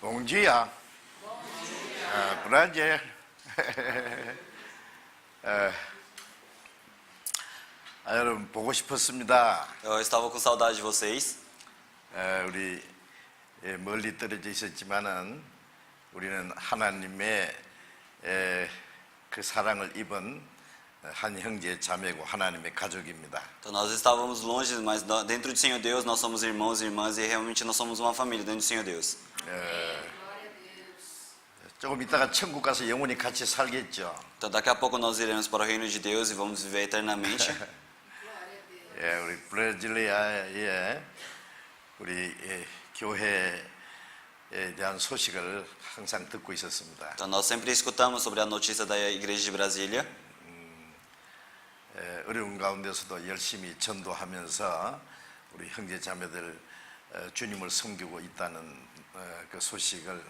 Bom dia. Prazer. 여러분 보고 싶었습니다. Eu estava com saudade de vocês. 우리 멀리 떨어져 있었지만은 우리는 하나님의 그 사랑을 입은 한 형제 자매고 하나님의 가족입니다. Então nós estávamos longe, mas dentro do Senhor Deus nós somos irmãos e irmãs e realmente nós somos uma família dentro do Senhor Deus. 조금 이따가 천국 가서 영원히 같이 살겠죠. Então daqui a pouco nós iremos para o reino de Deus e vamos viver eternamente. 우리 브라질리아의 우리 교회에 대한 소식을 항상 듣고 있었습니다. Então nós sempre escutamos sobre a notícia da igreja de Brasília. 어려운 가운데서도 열심히 전도하면서 우리 형제 자매들 주님을 섬기고 있다는 그 소식을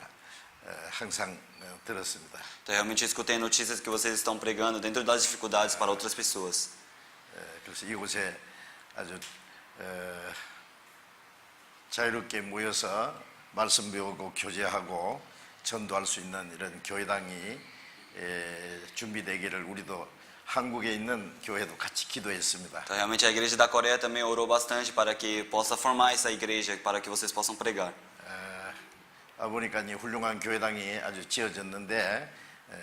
항상 들었습니다. Então realmente escutei notícias que vocês estão pregando dentro das dificuldades para outras pessoas. 그래서 이곳에 아주 자유롭게 모여서 말씀 배우고 교제하고 전도할 수 있는 이런 교회당이 준비되기를 우리도 한국에 있는 교회도 같이 기도했습니다. Então realmente a igreja da Coreia também orou bastante para que possa formar essa igreja, para que vocês possam pregar. 보니까 이 훌륭한 교회당이 아주 지어졌는데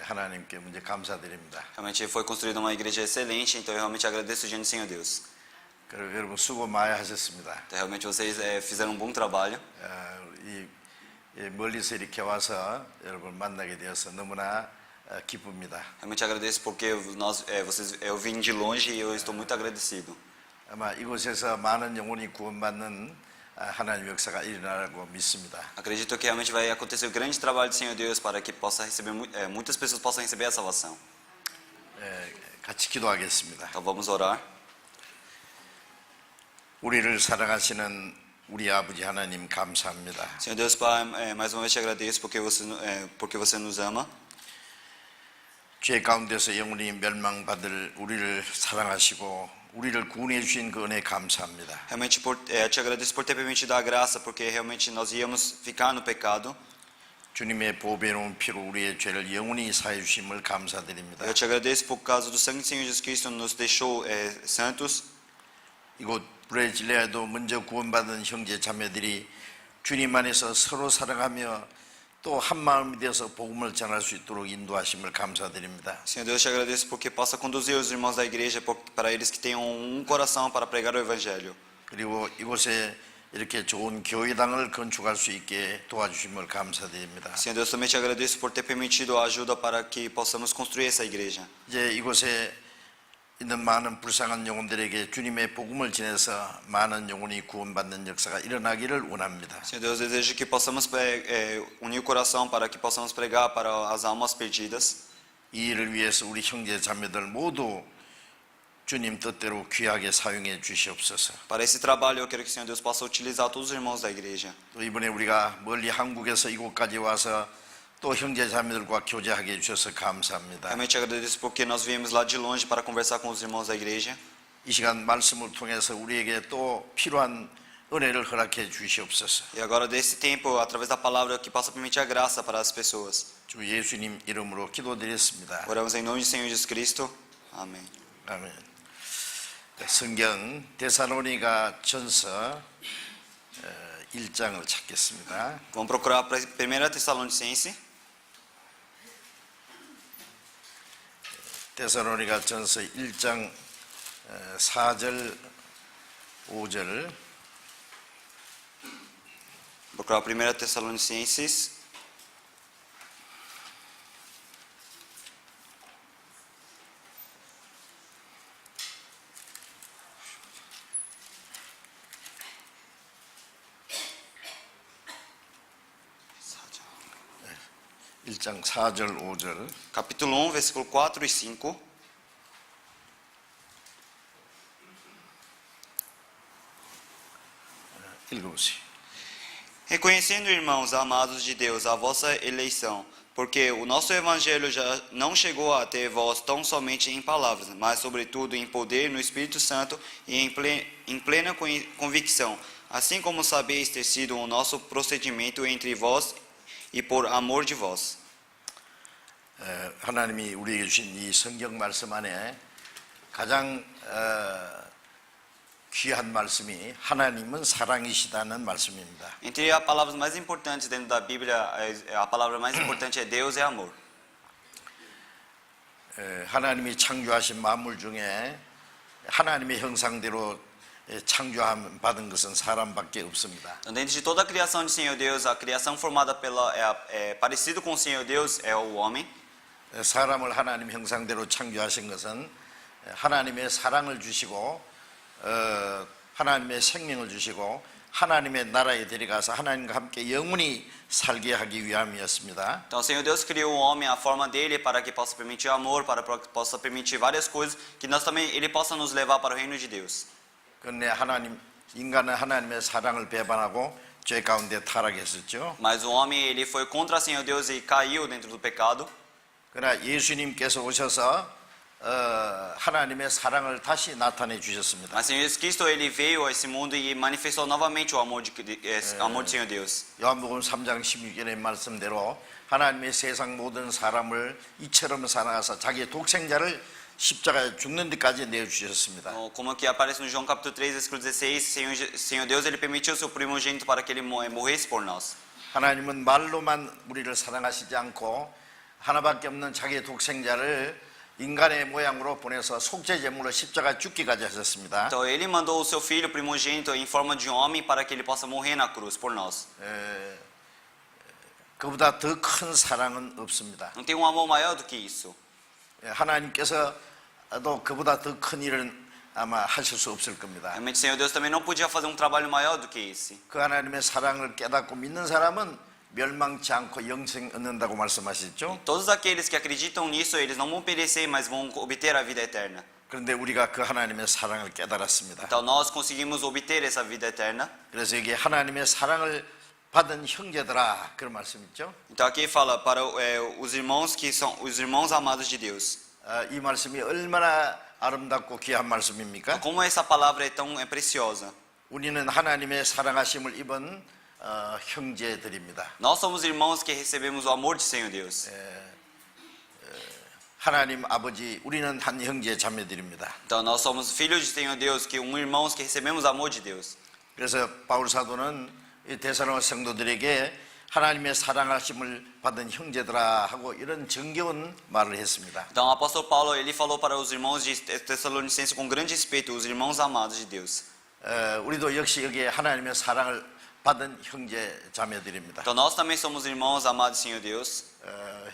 하나님께 먼저 감사드립니다. Realmente foi construída uma igreja excelente, então eu realmente agradeço diante do Senhor Deus. 그리고 여러분 수고 많이 하셨습니다. Então realmente vocês fizeram um bom trabalho. 멀리서 이렇게 와서 여러분 만나게 되어서 너무나 기쁩니다. Realmente agradeço porque eu vim de longe e eu estou muito agradecido. 아마 이곳에서 많은 영혼이 구원받는 하나님 역사가 일어나라고 믿습니다. Acredito que realmente vai acontecer o grande trabalho do Senhor Deus para que muitas pessoas possam receber a salvação. 같이 기도하겠습니다. Então vamos orar. 우리를 사랑하시는 우리 아버지 하나님 감사합니다. Senhor Deus Pai, mais uma vez te agradeço porque você nos ama. 죄 가운데서 영원히 멸망받을 우리를 사랑하시고 우리를 구원해 주신 그 은혜 감사합니다. Realmente te agradeço por ter permitido a graça, porque realmente nós íamos ficar no pecado. 주님의 보배로운 피로 우리의 죄를 영원히 사해 주심을 감사드립니다. Eu te agradeço por causa do sangue do Senhor Jesus Cristo nos deixou santos. 이곳 브라질리아에도 먼저 구원받은 형제 자매들이 주님 안에서 서로 사랑하며 또 한 마음이 되어서 복음을 전할 수 있도록 인도하심을 감사드립니다. Senhor Deus, te agradeço porque possa conduzir os irmãos da igreja para eles que tenham um coração para pregar o evangelho. 그리고 이곳에 이렇게 좋은 교회당을 건축할 수 있게 도와주심을 감사드립니다. Senhor Deus, também te agradeço por ter permitido a ajuda para que possamos construir essa igreja. 이제 이곳에 있는 많은 불쌍한 영혼들에게 주님의 복음을 전해서 많은 영혼이 구원받는 역사가 일어나기를 원합니다. Senhor Deus, desejo que possamos unir o coração para que possamos pregar para as almas perdidas. 이 일을 위해서 우리 형제 자매들 모두 주님 뜻대로 귀하게 사용해 주시옵소서. Para esse trabalho eu quero que o Senhor Deus possa utilizar todos os irmãos da igreja. 또 이번에 우리가 멀리 한국에서 이곳까지 와서 또 형제 자매들과 교제하게 해주셔서 감사합니다. Realmente agradeço porque nós viemos lá de longe para conversar com os irmãos da igreja. 이 시간 말씀을 통해서 우리에게 또 필요한 은혜를 허락해 주시옵소서. E agora desse tempo, através da palavra, que possa permitir a graça para as pessoas. 주 예수님 이름으로 기도드렸습니다. Oramos em nome do Senhor Jesus Cristo. Amém. 아멘. 성경 데살로니가 전서 1장을 찾겠습니다. Vamos procurar a 1 Tessalonicense. 데살로니가 전서 1장 4절 5절. Procurar 1 Tessalonicenses. 네, 1장 4절 5절. Capítulo 1, versículo 4 e 5. 읽어보세요. Reconhecendo, irmãos amados de Deus, a vossa eleição, porque o nosso evangelho já não chegou a ter voz tão somente em palavras, mas sobretudo em poder no Espírito Santo e em plena convicção, assim como sabeis ter sido o nosso procedimento entre vós e por amor de vós. 하나님이 우리에게 주신 이 성경 말씀 안에 가장 귀한 말씀이 하나님은 사랑이시다는 말씀입니다. Entre as palavras mais importantes dentro da Bíblia, a palavra mais importante é Deus é amor. 하나님이 창조하신 만물 중에 하나님의 형상대로 창조함 받은 것은 사람밖에 없습니다. Então, dentro de toda a criação de Senhor Deus, a criação formada parecido com o Senhor Deus é o homem. 사람을 하나님 형상대로 창조하신 것은 하나님의 사랑을 주시고 하나님의 생명을 주시고 하나님의 나라에 데려가서 하나님과 함께 영원히 살게 하기 위함이었습니다. Então, o Senhor Deus criou o homem à forma dele para que possa permitir amor, para que possa permitir várias coisas, que nós também ele possa nos levar para o reino de Deus. 그런데 인간은 하나님의 사랑을 배반하고 죄 가운데 타락했었죠. Mas o homem ele foi contra o Senhor Deus e caiu dentro do pecado. 그러나 예수님께서 오셔서 하나님의 사랑을 다시 나타내 주셨습니다. Mas o Senhor Jesus Cristo ele veio a esse mundo e manifestou novamente o amor amor do Senhor Deus. 요한복음 3장 16절의 말씀대로 하나님의 세상 모든 사람을 이처럼 사랑하사 자기의 독생자를 십자가에 죽는 데까지 내어주셨습니다. Como que aparece no João capítulo 3, versículo 16, Senhor Deus ele permitiu o seu primogênito para que ele morresse por nós. 하나님은 말로만 우리를 사랑하시지 않고 하나밖에 없는 자기의 독생자를 인간의 모양으로 보내서 속죄제물로 십자가에 죽기까지 하셨습니다. Então ele mandou o seu filho primogênito em forma de homem para que ele possa morrer na cruz por nós. 그보다 더 큰 사랑은 없습니다. Não tem um amor maior do que isso. 하나님께서도 그보다 더 큰 일은 아마 하실 수 없을 겁니다. Realmente o Senhor Deus também não podia fazer um trabalho maior do que esse. 그 하나님의 사랑을 깨닫고 믿는 사람은 멸망치 않고 영생 얻는다고 말씀하셨죠. Todos aqueles que acreditam nisso, eles não vão perecer, mas vão obter a vida eterna. 그런데 우리가 그 하나님의 사랑을 깨달았습니다. Então nós conseguimos obter essa vida eterna. 그래서 여기 하나님의 사랑을 받은 형제들아 그런 말씀 있죠. Então aqui fala para os irmãos que são os irmãos amados de Deus. 이 말씀이 얼마나 아름답고 귀한 말씀입니까? Como essa palavra é tão preciosa. 우리는 하나님의 사랑하심을 입은 형제들입니다. Nós somos irmãos que recebemos o amor de Senhor Deus. 하나님 아버지 우리는 한 형제 자매들입니다. Então nós somos filhos de Senhor Deus, que irmãos que recebemos o amor de Deus. 그래서 바울 사도는 이 데살로니가 성도들에게 하나님의 사랑하심을 받은 형제들아 하고 이런 정겨운 말을 했습니다. Então o apóstolo Paulo ele falou para os irmãos de Tessalonicenses com grande respeito, os irmãos amados de Deus. 우리도 역시 여기에 하나님의 사랑을 받은 형제 자매들입니다. Então nós também somos irmãos amados do Senhor Deus.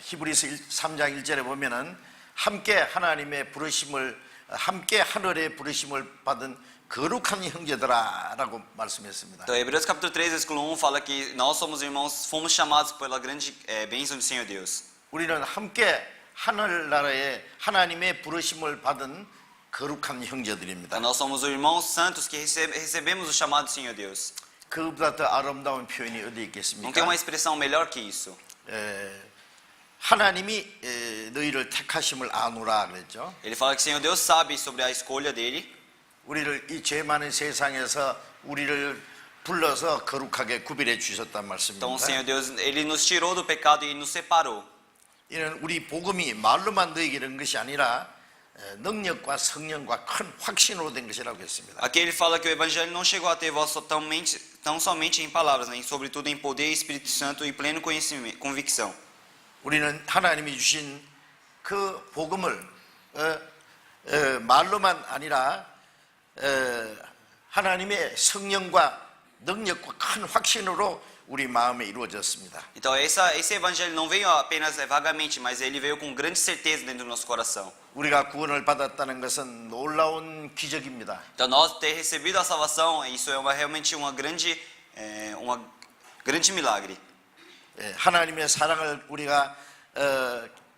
히브리서 3장 1절에 보면은 함께 하나님의 부르심을 함께 하늘의 부르심을 받은 거룩한 형제들아라고 말씀했습니다. Então Hebreus capítulo 3 versículo 1 fala que nós somos irmãos, fomos chamados pela grande bênção do Senhor Deus. 우리는 함께 하늘나라의 하나님의 부르심을 받은 거룩한 형제들입니다. Então nós somos os irmãos santos que recebemos o chamado do Senhor Deus. 그보다 더 아름다운 표현이 어디 Não tem 있겠습니까? uma expressão melhor que isso. 하나님이 너희를 택하심을 아노라 그랬죠. Ele fala que o Senhor Deus sabe sobre a escolha dele. 우리를 이 죄 많은 세상에서 우리를 불러서 거룩하게 구별해 주셨단 말씀입니다. Então o Senhor Deus, ele nos tirou do pecado e nos separou. 이는 우리 복음이 말로만 너희에게 이런 것이 아니라 능력과 성령과 큰 확신으로 된 것이라고 했습니다. Aqui ele fala que o evangelho não chegou a ter voz tão somente em palavras, né? Sobretudo em poder, Espírito Santo e pleno conhecimento, convicção. 우리는 하나님이 주신 그 복음을 말로만 아니라 하나님의 성령과 능력과 큰 확신으로 우리 마음에 이루어졌습니다. Então esse evangelho não veio apenas vagamente, mas ele veio com grande certeza dentro do nosso coração. 우리가 구원을 받았다는 것은 놀라운 기적입니다. Então nós ter recebido a salvação, isso é realmente uma grande milagre. 하나님의 사랑을 우리가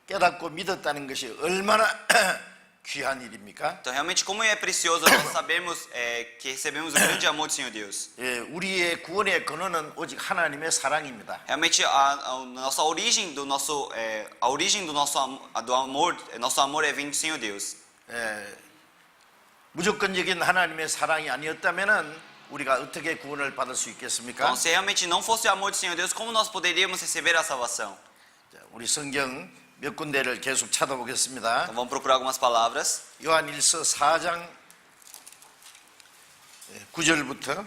깨닫고 믿었다는 것이 얼마나 귀한 일입니까? Então realmente como é precioso nós sabemos que recebemos o grande amor do Senhor Deus. 우리의 구원의 근원은 오직 하나님의 사랑입니다. Realmente a nossa origem do nosso amor vem do Senhor Deus. 무조건적인 하나님의 사랑이 아니었다면은 우리가 어떻게 구원을 받을 수 있겠습니까? Então, se realmente não fosse o amor do Senhor Deus, como nós poderíamos receber a salvação? 자, 우리 성경 몇 군데를 계속 찾아보겠습니다. Então, vamos procurar algumas palavras. 요한일서 4장 9절부터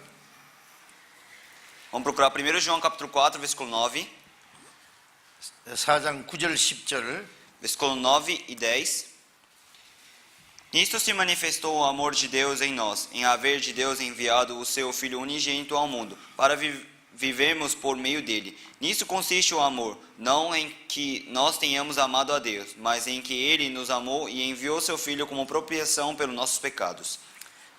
Vamos procurar 1 João capítulo 4, versículo 9, 4장 9절 10절 versículo 9 e 10. Nisto se manifestou o amor de Deus em nós, em haver de Deus enviado o seu Filho unigênito ao mundo, para vivermos por meio dele. Nisto consiste o amor, não em que nós tenhamos amado a Deus, mas em que ele nos amou e enviou seu Filho como propiciação pelos nossos pecados.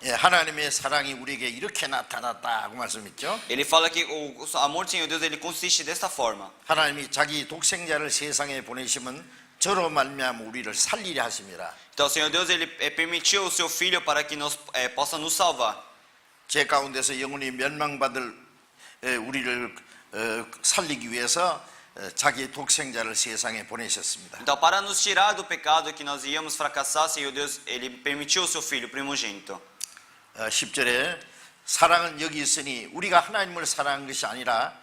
예, 하나님의 사랑이 우리에게 이렇게 나타났다 하고 말씀했죠. Ele fala que o amor do Senhor Deus ele consiste desta forma. 하나님이 자기 독생자를 세상에 보내시면 저로 말미암아 우리를 살리려 하심이라. Então o Senhor Deus ele permitiu o seu Filho para que possa nos salvar. 제 가운데서 영원히 멸망받을 우리를 살리기 위해서 자기 독생자를 세상에 보내셨습니다. Então, para nos tirar do pecado que nós íamos fracassar, Senhor Deus, ele permitiu o seu Filho primogênito. 10절에 사랑은 여기 있으니 우리가 하나님을 사랑한 것이 아니라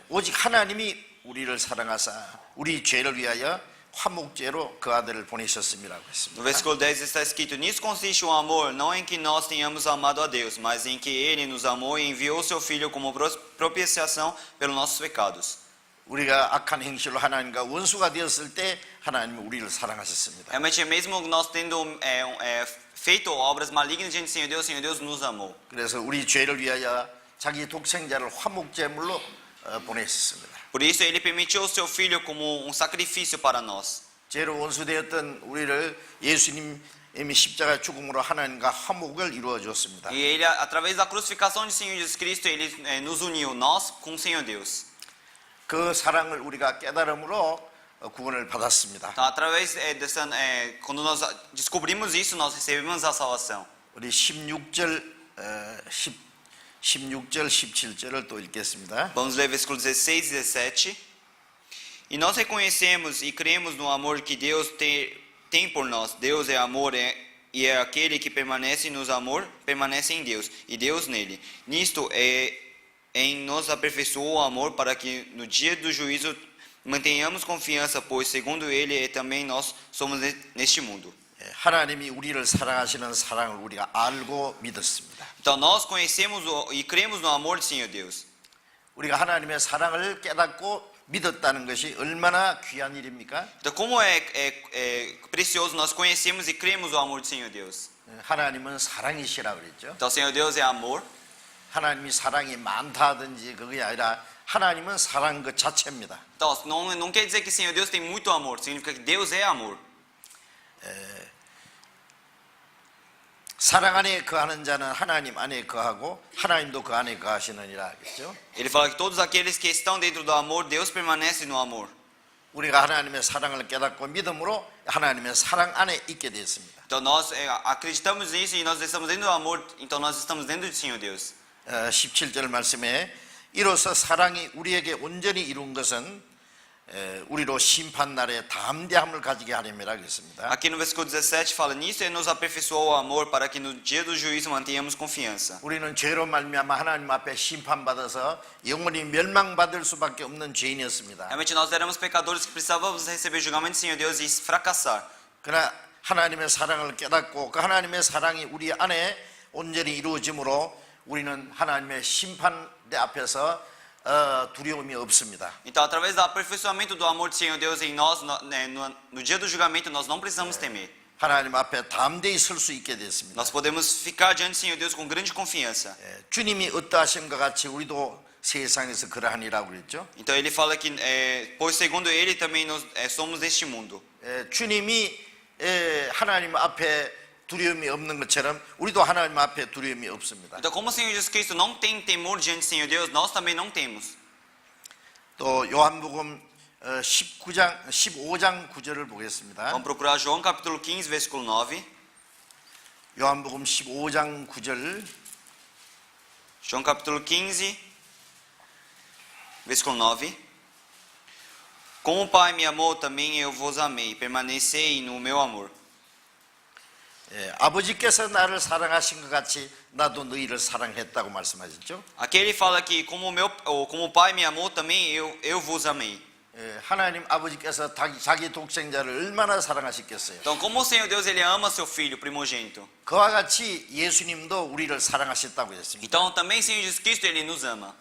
오직 ha나님이 우리를 사랑하사 우리 죄를 위하여 화목제로 그 아들을 보내셨음이라고 No 했습니다. versículo 10 está escrito: Nisso consiste o amor, não em que nós tenhamos amado a Deus, mas em que ele nos amou e enviou o seu Filho como propiciação pelos nossos pecados. 우리가 악한 행실로 하나님과 원수가 되었을 때 하나님이 우리를 사랑하셨습니다. Realmente, mesmo nós tendo feito obras malignas diante do Senhor Deus nos amou. 그래서 우리 죄를 위하여 자기 독생자를 화목제물로 보내셨습니다. Por isso, ele permitiu o seu Filho como um sacrifício para nós. 죄로 원수되었던 우리를 예수님이 십자가 죽음으로 하나님과 화목을 이루어 줬습니다. E ele, através da crucificação de Senhor Jesus Cristo, ele nos uniu, nós com o Senhor Deus. 그 사랑을 우리가 깨달음으로 구원을 받았습니다. Então, através quando nós descobrimos isso, nós recebemos a salvação. 우리 16절 17절을 또 읽겠습니다. Vamos ler versículos 16 e 17. E nós reconhecemos e cremos no amor que Deus tem por nós. Deus é amor e é aquele que permanece nos amor, permanece em Deus, e Deus nele. Nisto em nos aperfeiçoou o amor para que no dia do juízo mantenhamos confiança, pois segundo ele também nós somos neste mundo. 하나님이 우리를 사랑하시는 사랑을 우리가 알고 믿었습니다. Então nós conhecemos e cremos no amor do Senhor Deus. 우리가 하나님의 사랑을 깨닫고 믿었다는 것이 얼마나 귀한 일입니까? Então como é precioso nós conhecemos e cremos o amor do Senhor Deus. 하나님은 사랑이시라 그랬죠. Então o Senhor Deus é amor. 하나님이 사랑이 많다 하든지 그게 아니라 하나님은 사랑 그 자체입니다. Então não quer dizer que o Senhor Deus tem muito amor, significa que Deus é amor. 사랑 안에 거하는 자는 하나님 안에 거하고 하나님도 그 안에 거하시느니라 그랬죠. Ele fala que todos aqueles que estão dentro do amor, Deus permanece no amor. 우리가 하나님의 사랑을 깨닫고 믿음으로 하나님의 사랑 안에 있게 되었습니다. Então nós acreditamos nisso e nós estamos dentro do amor, então nós estamos dentro do Senhor Deus. 17절 말씀에 이로써 사랑이 우리에게 온전히 이룬 것은 우리로 심판날에 담대함을 가지게 하려니라 그랬습니다. Aqui no versículo 17 fala: Nisso ele nos aperfeiçoou o amor para que no dia do juízo mantenhamos confiança. 우리는 죄로 말미암아 하나님 앞에 심판받아서 영원히 멸망받을 수밖에 없는 죄인이었습니다. Realmente nós éramos pecadores que precisávamos receber julgamento do Senhor Deus e fracassar. 그러나 하나님의 사랑을 깨닫고 그 하나님의 사랑이 우리 안에 온전히 이루어짐으로 우리는 하나님의 심판대 앞에서 두려움이 없습니다. Então, através do aperfeiçoamento do amor do Senhor Deus em nós, no dia do julgamento, nós não precisamos temer. 하나님 앞에 담대히 설 수 있게 됐습니다. Nós podemos ficar diante do Senhor Deus com grande confiança. 주님이 어떠하신 것 같이 우리도 세상에서 그러하니라고 그랬죠. Então, ele fala que, pois segundo ele, também nós somos deste mundo. 주님이 하나님 앞에 두려움이 없는 것처럼 우리도 하나님 앞에 두려움이 없습니다. Então, como o Senhor Jesus Cristo não tem temor diante do Senhor Deus, nós também não temos. 또 요한복음 15장 9절을 보겠습니다. Vamos procurar João capítulo 15, versículo 9. 요한복음 15장 9절. João capítulo 15, versículo 9. Como o Pai me amou, também eu vos amei. Permanecei no meu amor. 아버지께서 나를 사랑하신 것 같이 나도 너희를 사랑했다고 말씀하셨죠. Aqui ele fala que como o Pai me amou, também eu vos amei. 하나님 아버지께서 자기 독생자를 얼마나 사랑하셨겠어요. Então, como o Senhor Deus ele ama seu filho primogênito, 그와 같이 예수님도 우리를 사랑하셨다고 했습니다. então também o Senhor Jesus Cristo ele nos ama.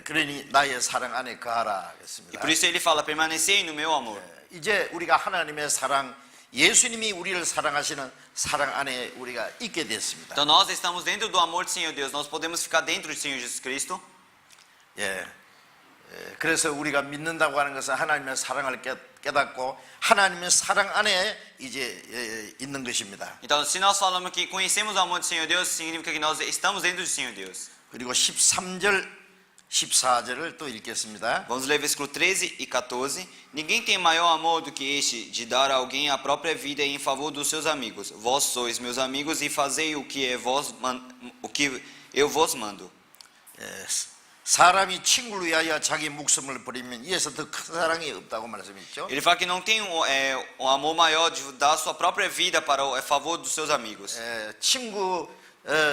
그러니 나의 사랑 안에 거하라 E 했습니다. por isso ele fala: permanecei no meu amor. 이제 우리가 하나님의 사랑, 예수님이 우리를 사랑하시는 사랑 안에 우리가 있게 됐습니다. Então nós estamos dentro do amor do Senhor Deus, nós podemos ficar dentro do Senhor Jesus Cristo. 그래서 우리가 믿는다고 하는 것은 하나님의 사랑을 깨닫고 하나님의 사랑 안에 이제 있는 것입니다. Então, se nós falamos que conhecemos o amor do Senhor Deus, significa que nós estamos dentro do Senhor Deus. 그리고 13절, 14절을 또 읽겠습니다. Vamos ler versículo 13 e 14. Ninguém tem maior amor do que este, de dar a alguém a própria vida em favor dos seus amigos. Vós sois meus amigos e fazei o que eu vos mando. 사람이 친구를 위하여 자기 목숨을 버리면 이에서 더 큰 사랑이 없다고 말씀했죠. Ele fala que não tem um amor maior de dar a sua própria vida para o favor dos seus amigos. 친구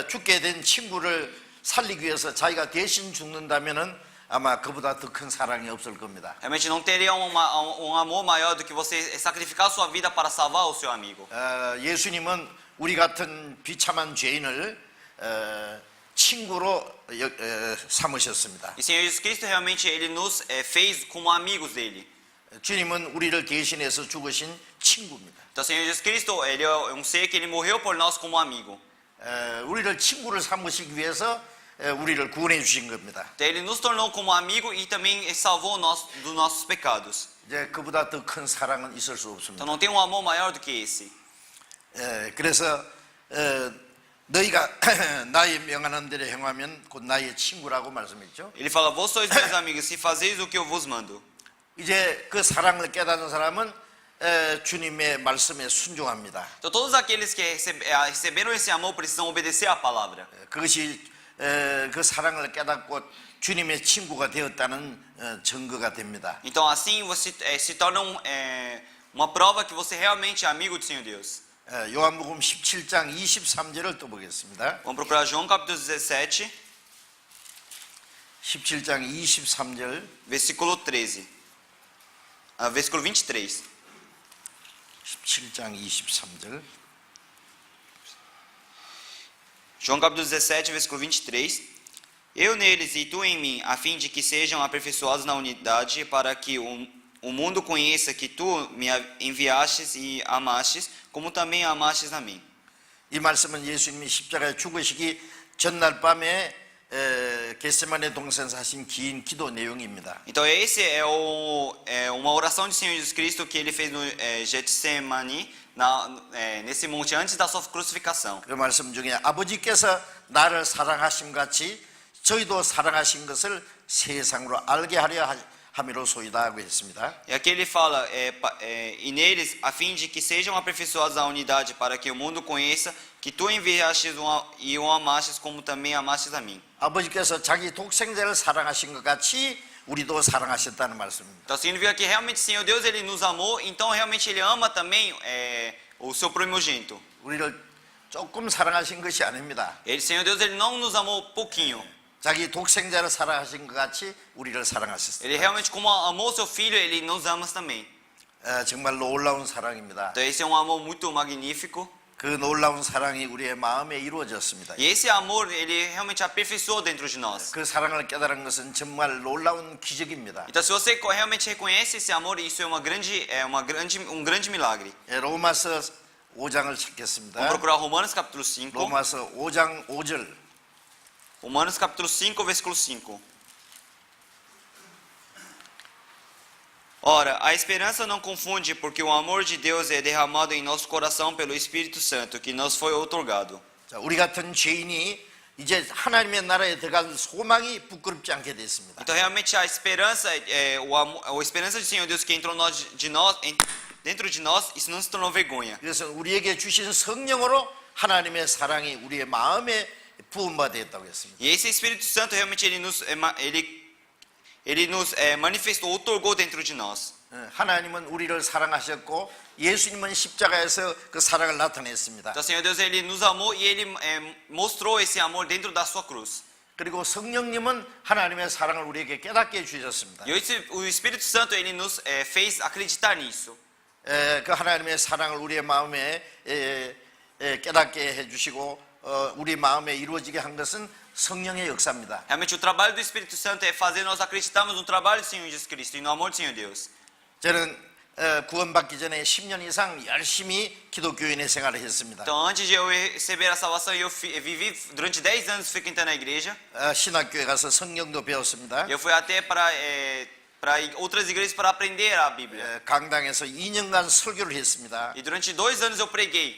죽게 된 친구를 살리기 위해서 자기가 대신 죽는다면은 아마 그보다 더 큰 사랑이 없을 겁니다. Realmente não teria um amor maior do que você sacrificar a sua vida para salvar o seu amigo. 예수님은 우리 같은 비참한 죄인을 친구로 삼으셨습니다. E o Senhor Jesus Cristo realmente ele nos fez como amigos dele. 주님은 우리를 대신해서 죽으신 친구입니다. Então o Senhor Jesus Cristo ele é um ser que ele morreu por nós como amigo. 우리를 친구를 삼으시기 위해서 우리를 구원해 주신 겁니다. Então ele nos tornou como amigo e também salvou nós dos nossos pecados. 이제 그보다 더 큰 사랑은 있을 수 Então 없습니다. não tem um amor maior do que esse. 그래서 너희가 나의 명하는 대로 행하면 곧 나의 친구라고 말씀했죠. Ele fala: vós sois meus amigos, se fazeis o que eu vos mando. 이제 그 사랑을 깨닫는 사람은 주님의 말씀에 순종합니다. Então todos aqueles que receberam esse amor precisam obedecer à palavra. 그것이 그 사랑을 깨닫고 주님의 친구가 되었다는 증거가 됩니다. Então assim você se torna uma prova que você realmente é amigo do Senhor Deus. 요한복음 17장 23절을 또 보겠습니다. Vamos procurar João capítulo 17, 17장 23절, versículo 13. Versículo 23. 17장 23절. João capítulo 17, versículo 23. Eu neles e tu em mim, a fim de que sejam aperfeiçoados na unidade, para que o mundo conheça que tu me enviastes e amastes, como também amastes a mim. 이 말씀은 예수님이 십자가에 죽으시기 전날 밤에 겟세마네 동산에서 하신 긴 기도 내용입니다. Então esse é uma oração de Senhor Jesus Cristo que ele fez no Getsemane, nesse monte antes da sua crucificação. 그 말씀 중에 아버지께서 나를 사랑하심 같이 저희도 사랑하신 것을 세상으로 알게 하려 함이로소이다 하고 했습니다. E aqui ele fala, e neles, a fim de que sejam aperfeiçoados a unidade, para que o mundo conheça que tu enviastes e o amastes, como também amastes a mim. 아버지께서 자기 독생자를 사랑하신 것 같이 우리도 사랑하셨다는 말씀입니다. Então significa que realmente o Senhor Deus ele nos amou, então realmente ele ama também o seu primogênito. 우리를 조금 사랑하신 것이 아닙니다. O Senhor Deus ele não nos amou pouquinho. 자기 독생자를 사랑하신 것 같이 우리를 사랑하셨습니다. Ele realmente como amou seu filho, ele nos ama também. 정말 놀라운 사랑입니다. Então esse é um amor muito magnífico. 그 놀라운 사랑이 우리의 마음에 이루어졌습니다. E esse amor, ele realmente aperfeiçoou dentro de nós. 그 사랑을 깨달은 것은 정말 놀라운 기적입니다. Então se você realmente reconhece esse amor, isso é um grande milagre. 로마서 5장을 찾겠습니다. Vamos procurar Romanos capítulo 5. 로마서 5장 5절. Romanos capítulo 5, versículo 5. Ora, a esperança não confunde, porque o amor de Deus é derramado em nosso coração pelo Espírito Santo, que nos foi outorgado. 자, 우리 같은 죄인이 이제 하나님의 나라에 들어갈 소망이 부끄럽지 않게 됐습니다. Então, realmente, a esperança, a esperança do Senhor Deus que entrou dentro de nós, isso não se tornou vergonha. 그래서 우리에게 주신 성령으로 하나님의 사랑이 우리의 마음에 부음받았다고 했습니다. E esse Espírito Santo realmente Ele nos manifestou, otorgou dentro de nós. 하나님은 우리를 사랑하셨고 예수님은 십자가에서 그 사랑을 나타냈습니다. Então, Senhor Deus, Ele nos amou e Ele mostrou esse amor dentro da sua cruz. 그리고 성령님은 하나님의 사랑을 우리에게 깨닫게 해주셨습니다. E o Espírito Santo, Ele nos fez acreditar nisso. 그 하나님의 사랑을 우리의 마음에 깨닫게 해주시고 우리 마음에 이루어지게 한 것은 성령의 역사입니다. Realmente, o trabalho do Espírito Santo é fazer nós acreditarmos no trabalho do Senhor Jesus Cristo e no amor do Senhor Deus. 저는 구원받기 전에 10년 이상 열심히 기독교인의 생활을 했습니다. Então, antes de eu receber a salvação, eu vivi durante 10 anos frequentando a igreja. 신학교에 가서 성경도 배웠습니다. Eu fui até para outras igrejas para aprender a Bíblia. 강당에서 2년간 설교를 했습니다. E durante 2 anos eu preguei.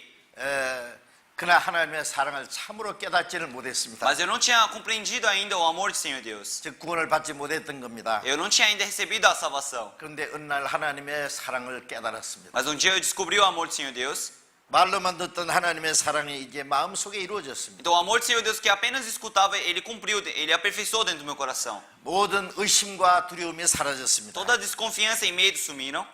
그러나 하나님의 사랑을 참으로 깨닫지를 못했습니다. Mas eu não tinha compreendido ainda o amor do Senhor Deus. 즉 구원을 받지 못했던 겁니다. Eu não tinha ainda recebido a salvação. 그런데 어느 날 하나님의 사랑을 깨달았습니다. Mas dia eu descobri o amor do Senhor Deus. 말로만 듣던 하나님의 사랑이 이제 마음속에 이루어졌습니다. Então o amor do Senhor Deus que apenas escutava, ele cumpriu, ele aperfeiçoou dentro do meu coração. 모든 의심과 두려움이 사라졌습니다. Toda a desconfiança e medo sumiram.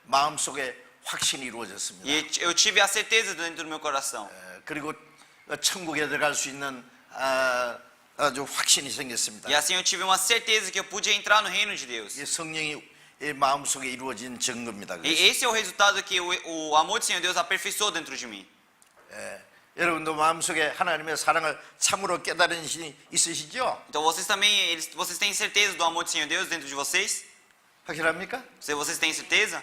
마음속에 확신이 이루어졌습니다. E eu tive a certeza dentro do meu coração. 그리고 천국에 들어갈 수 있는 아주 확신이 생겼습니다. E assim eu tive uma certeza que eu podia entrar no reino de Deus. 이 성령이 마음속에 이루어진 증거입니다. E esse é o resultado que o amor do Senhor Deus aperfeiçoou dentro de mim. 여러분도 마음속에 하나님의 사랑을 참으로 깨달은 신이 있으시죠? Então vocês também, vocês têm certeza do amor do Senhor Deus dentro de vocês? 확실합니까? Vocês têm certeza?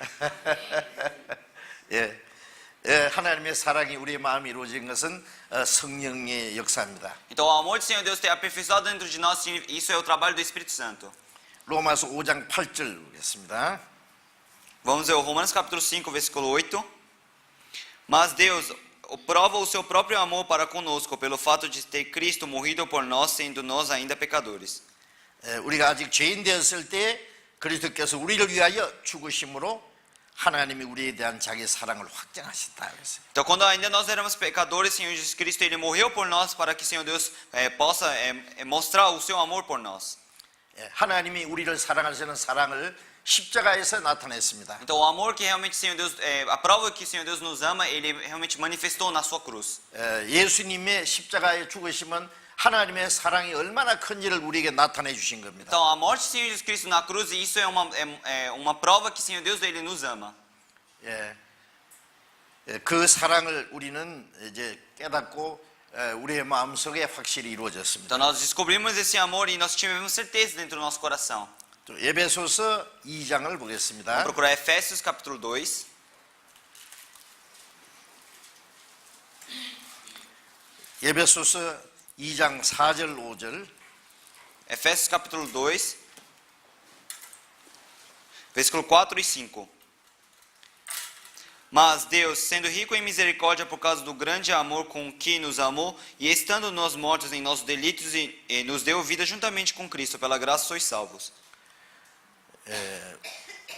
하나님의 사랑이 우리의 마음에 이루어진 것은 성령의 역사입니다. Então o amor do Senhor Deus ter aperfeiçoado dentro de nós, isso é o trabalho do Espírito Santo. 로마서 5장 8절 보겠습니다. Vamos ver o Romanos capítulo 5, versículo 8. Mas Deus prova o seu próprio amor para conosco pelo fato de ter Cristo morrido por nós, sendo nós ainda pecadores. 우리가 아직 죄인 되었을 때 그리스도께서 우리를 위하여 죽으심으로 하나님이 우리에 대한 자기 사랑을 확증하셨다 그랬어요. Então, quando ainda nós éramos pecadores, o Senhor Jesus Cristo ele morreu por nós para que o Senhor Deus possa mostrar o seu amor por nós. 하나님이 우리를 사랑하시는 사랑을 십자가에서 나타냈습니다. Então, o amor que realmente o Senhor Deus, a prova que o Senhor Deus nos ama, ele realmente manifestou na sua cruz. 예수님의 십자가의 죽으심은 하나님의 사랑이 얼마나 큰지를 우리에게 나타내 주신 겁니다. Então, a morte do Senhor Jesus Cristo na cruz, isso é uma prova que o Senhor Deus ele nos ama. 그 사랑을 우리는 이제 깨닫고 우리의 마음속에 확실히 이루어졌습니다. Então, nós descobrimos esse amor e nós tivemos certeza dentro do nosso coração. 또 에베소서 2장을 보겠습니다. Vamos procurar Efésios capítulo 2. 에베소서 2장 4절 5절. Efésios capítulo 2, versículo 4 e 5. Mas Deus, sendo rico em misericórdia por causa do grande amor com que nos amou, e estando nós mortos em nossos delitos, e nos deu vida juntamente com Cristo, pela graça sois salvos.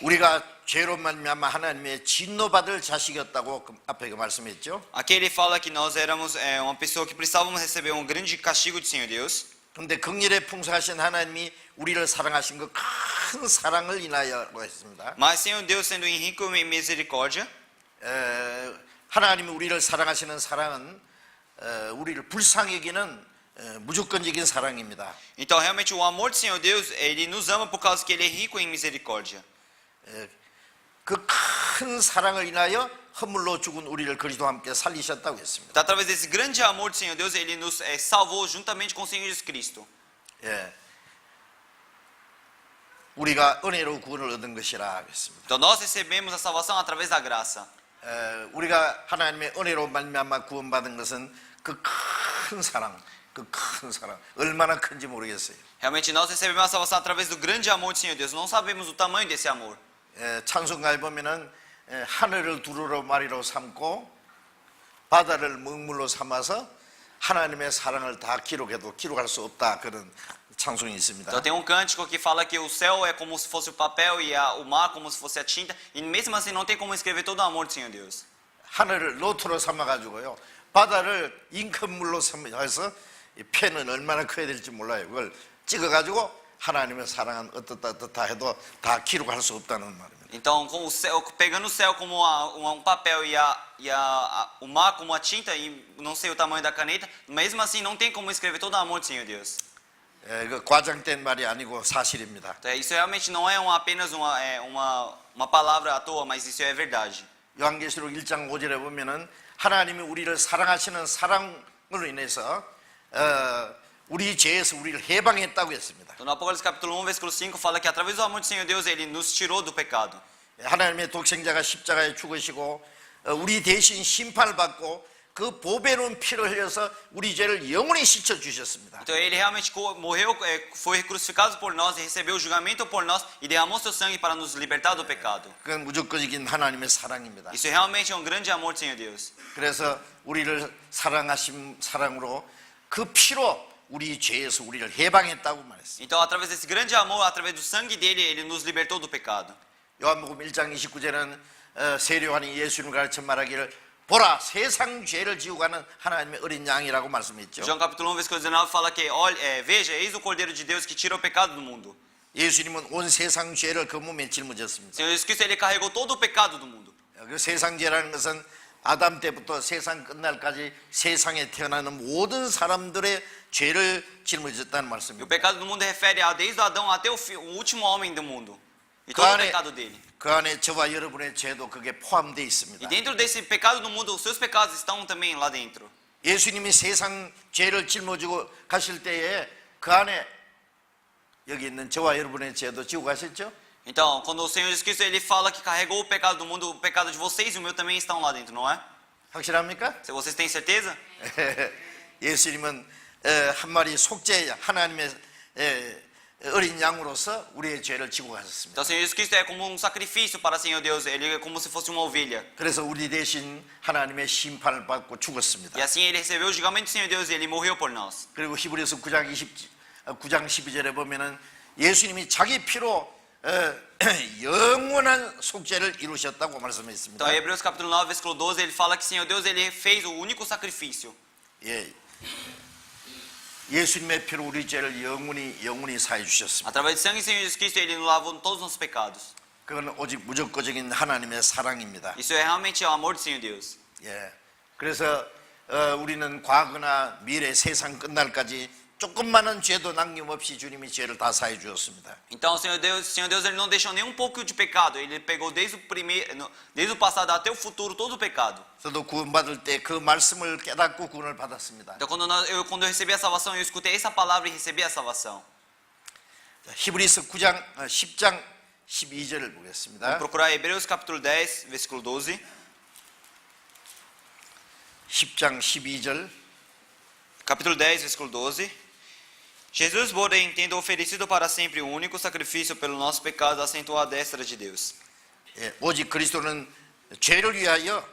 우리가 죄로 말미암아 하나님의 진노받을 자식이었다고 앞에 말씀했죠. Aqui ele fala que nós éramos uma pessoa que precisávamos receber um grande castigo do Senhor Deus. 그런데 긍휼에 풍성하신 하나님이 우리를 사랑하신 그 큰 사랑을 인하여라고 했습니다. Mas Senhor Deus, sendo rico em misericórdia, 하나님이 우리를 사랑하시는 사랑은 우리를 불쌍히 여기는 무조건적인 사랑입니다. então realmente o amor do Senhor Deus, ele nos ama por causa que ele é rico em misericórdia. 그 큰 사랑을 인하여 허물로 죽은 우리를 그리스도와 함께 살리셨다고 했습니다. Então, através desse grande amor do Senhor Deus, ele nos salvou juntamente com o Senhor Jesus Cristo. 우리가 은혜로 구원을 얻은 것이라 했습니다. Então nós recebemos a salvação através da graça. 우리가 하나님의 은혜로 말미암아 구원받은 것은 그 큰 사랑, 그 큰 사랑 얼마나 큰지 모르겠어요. Realmente nós recebemos a salvação através do grande amor do Senhor Deus. Não sabemos o tamanho desse amor. 찬송가에 보면은 하늘을 두루로 마리로 삼고 바다를 먹물로 삼아서 하나님의 사랑을 다 기록해도 기록할 수 없다 그런 찬송이 있습니다. Então tem um cântico que fala que o céu é como se fosse o papel e o mar como se fosse a tinta, e mesmo assim não tem como escrever todo o amor do Senhor Deus. 하늘을 노트로 삼아 가지고요. 바다를 잉크물로 삼아서 이 펜은 얼마나 커야 될지 몰라요. 그걸 찍어 가지고 하나님의 사랑은 어떻다 해도 다 기록할 수 없다는 말입니다. Então, com o céu, pegando o céu como papel o mar como a tinta e não sei o tamanho da caneta, mesmo assim não tem como escrever todo o amor do Senhor Deus. 그 과장된 말이 아니고 사실입니다. Então, isso realmente não é apenas uma palavra à toa, mas isso é verdade. 요한계시록 1장 5절에 보면은 하나님이 우리를 사랑하시는 사랑으로 인해서 우리 죄에서 우리를 해방했다고 했습니다. Então, no Apocalipse capítulo 1, versículo 5 fala que através do amor do Senhor Deus ele nos tirou do pecado. 하나님의 독생자가 십자가에 죽으시고 우리 대신 심판을 받고 그 보배로운 피를 흘려서 우리 죄를 영원히 씻어 주셨습니다. Então ele realmente morreu, foi crucificado por nós, recebeu o julgamento por nós e derramou seu sangue para nos libertar do pecado. 그건 무조건적인 하나님의 사랑입니다. Isso realmente é grande amor do Senhor Deus. 그래서 우리를 사랑하신 사랑으로 그 피로 우리 죄에서 우리를 해방했다고 말했습니다. Então, através desse grande amor, através do sangue dele, ele nos libertou do pecado. 요한복음 1장 29절에는 세례 요한이 예수님을 가르쳐 말하기를 보라 세상 죄를 지고 가는 하나님의 어린 양이라고 말씀했죠. João capítulo 1, versículo 19 fala que veja, eis o Cordeiro de Deus que tira o pecado do mundo. 예수님은 온 세상 죄를 그 몸에 짊어졌습니다. Senhor Jesus Cristo ele carregou todo o pecado do mundo. 그 세상 죄라는 것은 아담 때부터 세상 끝날까지 세상에 태어나는 모든 사람들의 죄를 짊어졌다는 E o 말씀입니다. pecado do mundo refere a desde Adão até o último homem do mundo. E todo o pecado dele. 그 안에 저와 여러분의 죄도 그게 포함되어 E 있습니다. dentro desse pecado do mundo, os seus pecados estão também lá dentro. 예수님이 세상 죄를 짊어지고 가실 때에 그 안에 여기 있는 저와 여러분의 죄도 지고 가셨죠? Então, quando o Senhor Jesus Cristo ele fala que carregou o pecado do mundo, o pecado de vocês e o meu também estão lá dentro, não é? 확실합니까? Se vocês têm certeza? 예수님은 한 마리 속죄 하나님의 어린 양으로서 우리의 죄를 지고 가셨습니다. Então, o Senhor Jesus Cristo é como sacrifício para o Senhor Deus, ele é como se fosse uma ovelha. 그래서 우리 대신 하나님의 심판을 받고 죽었습니다. E assim ele recebeu o julgamento do Senhor Deus e ele morreu por nós. 그리고 히브리서 9장 12절에 보면은 예수님이 자기 피로 영원한 속죄를 이루셨다고 말씀했습니다. Então, em Hebreus capítulo 9, versículo 12, ele fala que o Senhor Deus ele fez o único sacrifício. 예. 예수님의 피로 우리 죄를 영원히 사해 주셨습니다. Através do sangue do Senhor Jesus Cristo, ele nos lavou todos os nossos pecados. 그건 오직 무조건적인 하나님의 사랑입니다. Isso é realmente o amor do Senhor Deus. 예. 그래서 우리는 과거나 미래 세상 끝날까지 조금만한 죄도 남김없이 주님이 죄를 다 사해 주었습니다. Então, o Senhor Deus ele não deixou nem um pouco de pecado. Ele pegou desde o passado até o futuro todo o pecado. 저도 구원받을 때 그 말씀을 깨닫고 구원을 받았습니다. Então, quando eu recebi a salvação, eu escutei essa palavra e recebi a salvação. 히브리서 10장 12절을 보겠습니다. Vamos procurar Hebreus capítulo 10, versículo 12. 10장 12절. Capítulo 10, versículo 12. Jesus, porém, tendo oferecido para sempre o único sacrifício pelo nosso pecado, assentou à destra de Deus. 예, 오직 그리스도는 죄를 위하여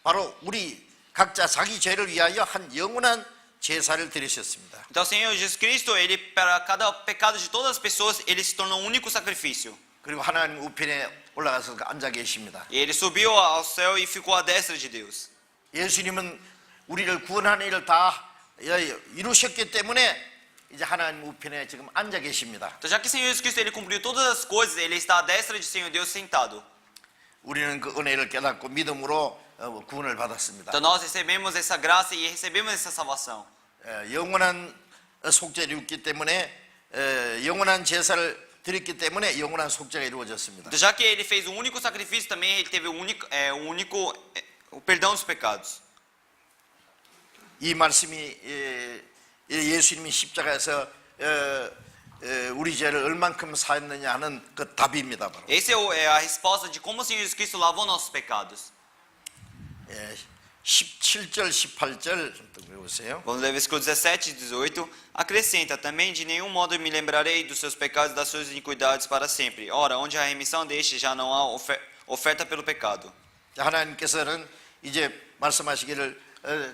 바로 우리 각자 자기 죄를 위하여 한 영원한 제사를 드리셨습니다. Então, o Senhor Jesus Cristo, ele para cada pecado de todas as pessoas, ele se tornou um único sacrifício. 그리고 하나님 우편에 올라가서 앉아 계십니다. E ele subiu ao céu e ficou à destra de Deus. 예수님은 우리를 구원하는 일을 다 이루셨기 때문에 이제 하나님 우편에 지금 앉아 계십니다. Então, já que o Senhor Jesus Cristo ele cumpriu todas as coisas, ele está à destra de Senhor Deus sentado. 우리는 그 은혜를 깨닫고 믿음으로 구원을 받았습니다. Então, nós recebemos essa graça e recebemos essa salvação. 영원한 속죄를 입기 때문에 영원한 제사를 드렸기 때문에 영원한 속죄가 이루어졌습니다. Então, já que ele fez um único sacrifício, também ele teve o perdão dos pecados. 이 말씀이 예수님이 십자가에서 우리 죄를 얼만큼 사했느냐 하는 그 답입니다. 바로. Essa é a resposta de como o Senhor Jesus Cristo lavou nossos pecados. 17절, 18절 보세요. Vamos ler versículo 17 e 18. Acrescenta, também de nenhum modo me lembrarei dos seus pecados e das suas iniquidades para sempre. Ora, onde há remissão deste, já não há oferta pelo pecado. 하나님께서는 이제 말씀하시기를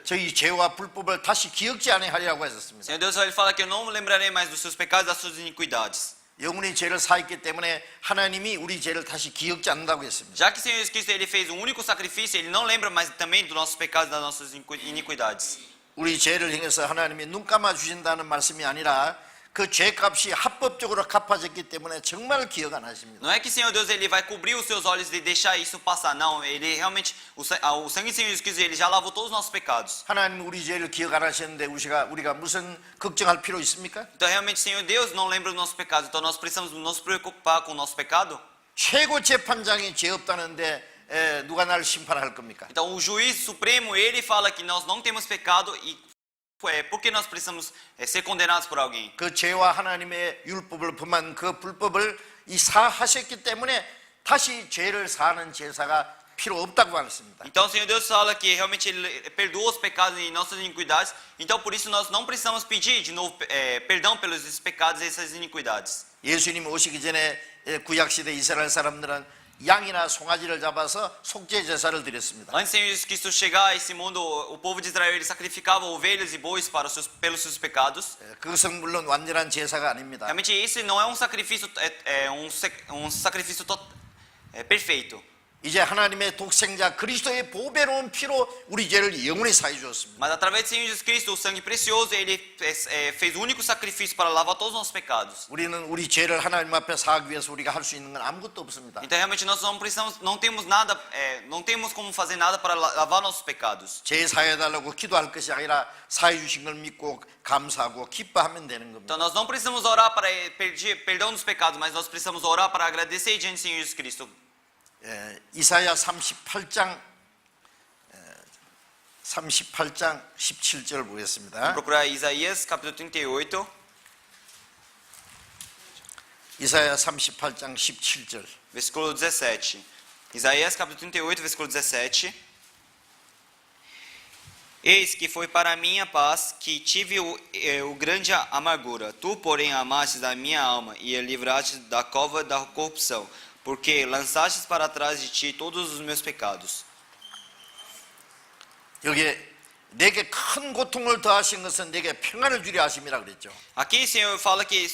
저희 죄와 불법을 다시 기억지 아니하리라고 하셨습니다. Senhor Deus ele fala que eu não me lembrarei mais dos seus pecados e das suas iniquidades. 영원히 죄를 사했기 때문에 하나님이 우리 죄를 다시 기억지 않는다고 했습니다. Já que o Senhor Jesus Cristo ele fez um único sacrifício, ele não lembra mais também dos nossos pecados e das nossas iniquidades. 우리 죄를 행해서 하나님이 눈 감아 주신다는 말씀이 아니라 그 죄값이 합법적으로 갚아졌기 때문에 정말 기억 안 하십니다. Não é que Senhor Deus ele vai cobrir os seus olhos e deixar isso passar, não. Ele realmente, o sangue de Senhor Jesus Cristo, ele já lavou todos os nossos pecados. 하나님 우리 죄를 기억 안 하셨는데 우리가 무슨 걱정할 필요 있습니까? Então realmente, Senhor Deus não lembra dos nossos pecados. Então nós precisamos nos preocupar com o nosso pecado. 최고 재판장이 죄 없다는데 누가 나를 심판할 겁니까? Então o juiz supremo, ele fala que nós não temos pecado e por que nós precisamos ser condenados por alguém? 그 죄와 하나님의 율법을 범한 그 불법을 사하셨기 때문에 다시 죄를 사하는 제사가 필요 없다고 말했습니다. Então o Senhor Deus fala que realmente ele perdoa os pecados e nossas iniquidades. Então por isso nós não precisamos pedir de novo perdão pelos esses pecados e essas iniquidades. 예수님 오시기 전에 구약 시대 이스라엘 사람들은 양이나 송아지를 잡아서 속죄 제사를 드렸습니다. Antes do Senhor Jesus Cristo chegar a esse mundo, o povo de Israel ele sacrificava ovelhas e bois pelos seus pecados. 그것은 물론 완전한 제사가 아닙니다. Realmente esse não é um sacrifício perfeito. 이제 하나님의 독생자 그리스도의 보배로운 피로 우리 죄를 영원히 사해 주었습니다. Mas através do Senhor Jesus Cristo, o sangue precioso, ele fez o único sacrifício para lavar todos os nossos pecados. 우리는 우리 죄를 하나님 앞에 사하기 위해서 우리가 할 수 있는 건 아무것도 없습니다. Então realmente nós não temos nada, não temos como fazer nada para lavar nossos pecados. 죄 사해 달라고 기도할 것이 아니라 사해 주신 걸 믿고 감사하고 기뻐하면 되는 겁니다. Então nós não precisamos orar para pedir perdão dos pecados, mas nós precisamos orar para agradecer diante do Senhor Jesus Cristo. 이사야 38장 17절 보겠습니다. Vamos procurar Isaías capítulo 38. 이사야 38장 17절. Versículo 17. Isaías capítulo 38, versículo 17. Eis que foi para a minha paz que tive o grande amargura. Tu, porém, amastes a minha alma e a livraste da cova da corrupção, porque lançastes para trás de ti todos os meus pecados. 여기에 내게 큰 고통을 더하신 것은 내게 평안을 주려 하심이라 그랬죠. Aqui, Senhor, fala que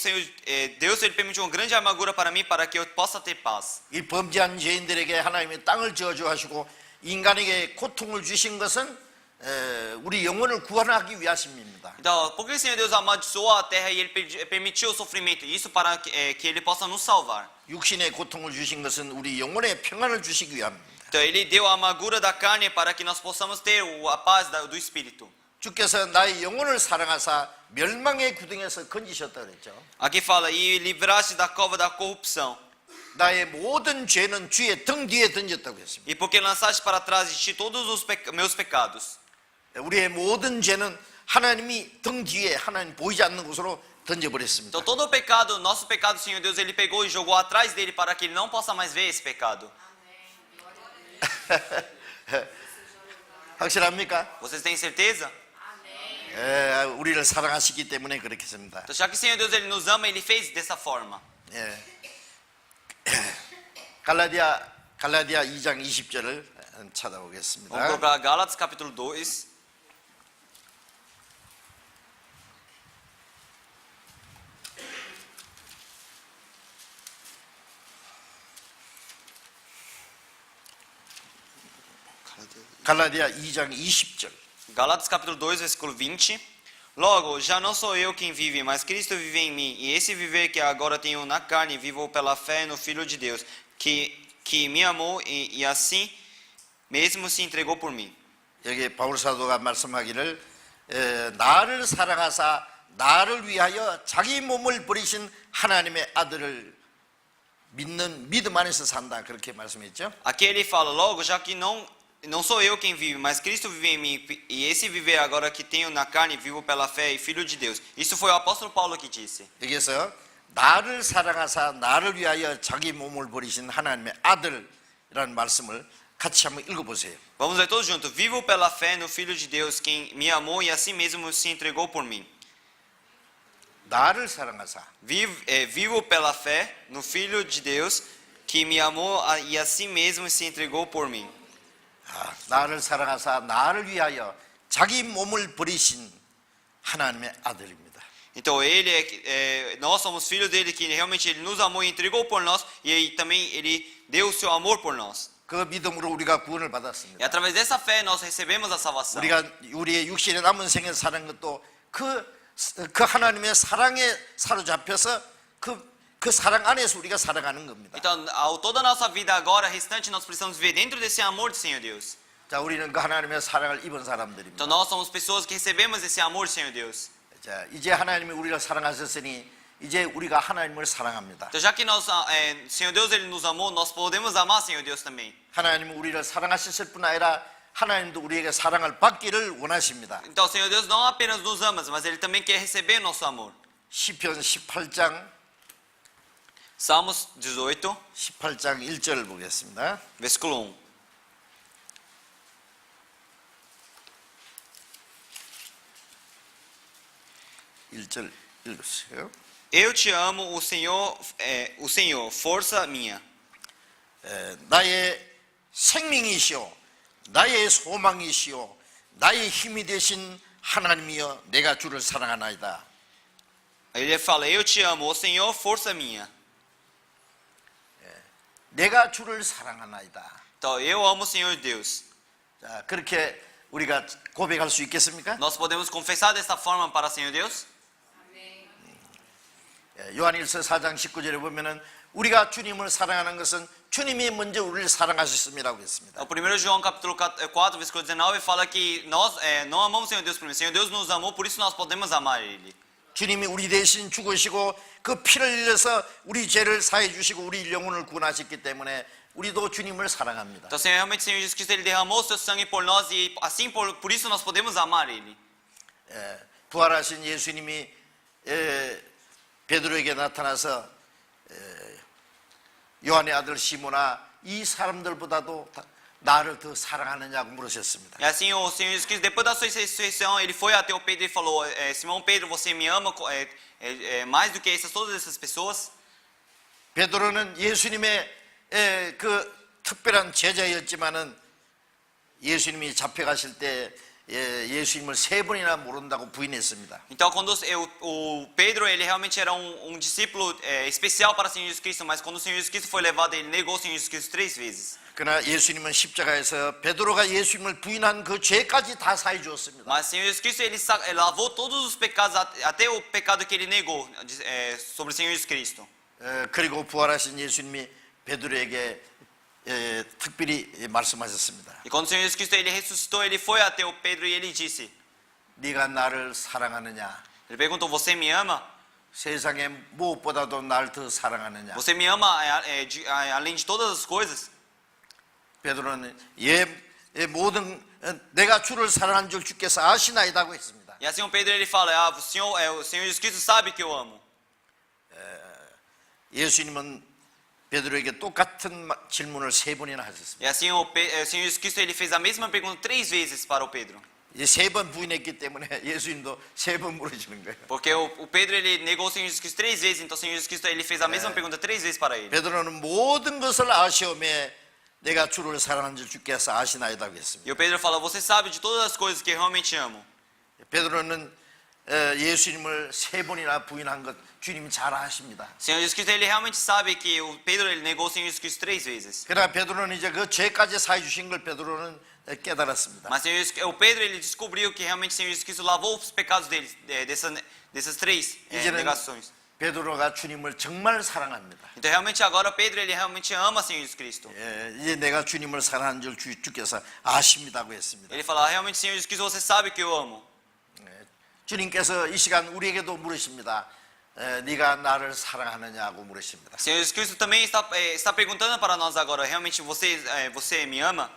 Deus ele permitiu uma grande amargura para mim, para que eu possa ter paz. 이 범죄한 죄인들에게 하나님이 땅을 저주하시고 인간에게 고통을 주신 것은 우리 영혼을 구원하기 위하심입니다. Então, por que o Senhor Deus amaldiçoou a terra e ele permitiu o sofrimento? Isso para que ele possa nos salvar. 육신의 고통을 주신 것은 우리 영혼의 평안을 주시기 위함입니다. Então, ele deu a amargura da carne para que nós possamos ter a paz do espírito. 주께서 나의 영혼을 사랑하사 멸망의 구덩이에서 건지셨다 그랬죠. Aqui fala, e livraste da cova da corrupção. 나의 모든 죄는 주의 등 뒤에 던졌다고 했습니다. E porque lançaste para trás de ti todos os meus pecados. 우리의 모든 죄는 하나님이 등 뒤에 하나님 보이지 않는 곳으로 던져버렸습니다. Então, todo o pecado, nosso pecado, Senhor Deus, ele pegou e jogou atrás dele para que ele não possa mais ver esse pecado. 확실합니까? Vocês têm certeza? 우리를 사랑하시기 때문에 그렇게 했습니다. Então, já que o Senhor Deus ele nos ama, ele fez dessa forma. 갈라디아 2장 20절을 찾아보겠습니다. Vamos procurar Gálatas capítulo 2. 갈라디아 2장 20절. Gálatas capítulo 2, versículo 20. Logo, já não sou eu quem vive, mas Cristo vive em mim. E esse viver que agora tenho na carne, vivo pela fé no Filho de Deus, que me amou e assim mesmo se entregou por mim. 여기 바울 사도가 말씀하기를 나를 사랑하사 나를 위하여 자기 몸을 버리신 하나님의 아들을 믿는 믿음 안에서 산다 그렇게 말씀했죠. Aqui ele fala, logo, já que não sou eu quem vive, mas Cristo vive em mim, e esse viver agora que tenho na carne, vivo pela fé e Filho de Deus. Isso foi o apóstolo Paulo que disse. 여기서 나를 사랑하사 나를 위하여 자기 몸을 버리신 하나님의 아들이라는 말씀을 같이 한번 읽어보세요. Vamos ler todos juntos. Vivo pela fé no Filho de Deus, quem me amou e assim mesmo se entregou por mim. 나를 사랑하사 Vivo pela fé no Filho de Deus, que me amou e assim mesmo se entregou por mim. 나를 사랑하사 나를 위하여 자기 몸을 버리신 하나님의 아들입니다. Então nós somos filhos dele, que realmente ele nos amou e entregou por nós, e aí também ele deu o seu amor por nós. 그 믿음으로 우리가 구원을 E 받았습니다. através dessa fé nós recebemos a salvação. 우리가 우리의 육신의 남은 생에 사는 것도 그 그 하나님의 사랑에 사로잡혀서 그 사랑 안에서 우리가 살아가는 겁니다. Então, toda a nossa vida agora, restante, nós precisamos viver dentro desse amor do Senhor Deus. 자, 우리는 그 하나님의 사랑을 입은 사람들입니다. Então, nós somos pessoas que recebemos esse amor do Senhor Deus. 자, 이제 하나님이 우리를 사랑하셨으니 이제 우리가 하나님을 사랑합니다. Então, já que nós, Senhor Deus, Ele nos amou, nós podemos amar Senhor Deus também. 하나님은 우리를 사랑하셨을 뿐 아니라 하나님도 우리에게 사랑을 받기를 원하십니다. Então, o Senhor Deus não apenas nos ama, mas Ele também quer receber nosso amor. 시편 18장 Salmos 18, 1절 보겠습니다. versículo 1. 1절 읽으세요. Eu te amo, o Senhor, força minha. 나의 생명이시오 나의 소망이시오 나의 힘이 되신 하나님이여 내가 주를 사랑하나이다. Ele fala, eu te amo, o Senhor, força minha. 내가 주를 사랑하나이다. Então, eu amo o Senhor Deus. 자, 그렇게 우리가 고백할 수 있겠습니까? Nós podemos confessar desta forma para o Senhor Deus? 요한일서 4장 19절에 보면은 우리가 주님을 사랑하는 것은 주님이 먼저 우리를 사랑하셨음이라고 했습니다. O 1 João capítulo 4, versículo 19 fala que nós não amamos o Senhor Deus primeiro. O Senhor Deus nos amou, por isso nós podemos amar Ele. 주님이 우리 대신 죽으시고 그 피를 흘려서 우리 죄를 사해 주시고 우리 영혼을 구원하셨기 때문에 우리도 주님을 사랑합니다. Então, realmente o Senhor Jesus Cristo ele derramou o seu sangue por nós e assim por isso nós podemos amar Ele. 부활하신 예수님이 베드로에게 나타나서 요한의 아들 시몬아 이 사람들보다도 나를 더 사랑하느냐고 물으셨습니다. E assim o Senhor Jesus Cristo, depois da sua ressurreição, ele foi até o Pedro e falou: Simão Pedro, você me ama mais do que todas essas pessoas? 베드로는 예수님의 그 특별한 제자였지만은 예수님이 잡혀가실 때 예수님을 3번이나 모른다고 부인했습니다. Então, quando o Pedro ele realmente era discípulo especial para o Senhor Jesus Cristo, mas quando o Senhor Jesus Cristo foi levado, ele negou o Senhor Jesus Cristo 3 vezes. 그러나 예수님은 십자가에서 베드로가 예수님을 부인한 그 죄까지 다 사해 주었습니다. Mas o Senhor Jesus Cristo ele lavou todos os pecados, até o pecado que ele negou sobre o Senhor Jesus Cristo. 그리고 부활하신 예수님이 베드로에게 특별히 말씀하셨습니다. E quando o Senhor Jesus Cristo ele ressuscitou, ele foi até o Pedro e ele disse: 네가 나를 사랑하느냐? Ele perguntou: Você me ama? 세상에 무엇보다도 날 더 사랑하느냐? Você me ama além de todas as coisas? 베드로는 모든 내가 주를 사랑한 줄 주께서 아시나이다고 했습니다. E assim o Pedro ele fala: o Senhor Jesus Cristo sabe que eu amo. 예수님은 베드로에게 똑같은 질문을 3번이나 하셨습니다. E assim o Senhor Jesus Cristo ele fez a mesma pergunta 3 vezes para o Pedro. 이제 3번 부인했기 때문에 예수님도 3번 물으시는 거예요. Porque o Pedro ele negou o Senhor Jesus Cristo 3 vezes, então o Senhor Jesus Cristo ele fez a mesma pergunta 3 vezes para ele. 베드로는 모든 것을 아시오매 내가 주를 사랑한 줄 주께서 아시나이다고 했습니다. E o Pedro fala: Você sabe de todas as coisas que eu realmente amo. 베드로는 예수님을 3번이나 부인한 것 주님이 잘 아십니다. O Senhor Jesus Cristo ele realmente sabe que o Pedro ele negou o Senhor Jesus Cristo 3 vezes. 그러나 베드로는 이제 그 죄까지 사해 주신 걸 베드로는 깨달았습니다. Mas o Pedro ele descobriu que realmente o Senhor Jesus Cristo lavou os pecados dele dessas 3 이제는 negações. 베드로가 주님을 정말 사랑합니다. Então realmente agora Pedro ele realmente ama o Senhor Jesus Cristo. 이제 내가 주님을 사랑하는 줄 주께서 아십니다고 했습니다. Ele fala: Realmente Senhor Jesus Cristo, você sabe que eu amo. 주님께서 이 시간 우리에게도 물으십니다. 네가 나를 사랑하느냐고 물으십니다. O Senhor Jesus Cristo também está perguntando para nós agora: Realmente você me ama?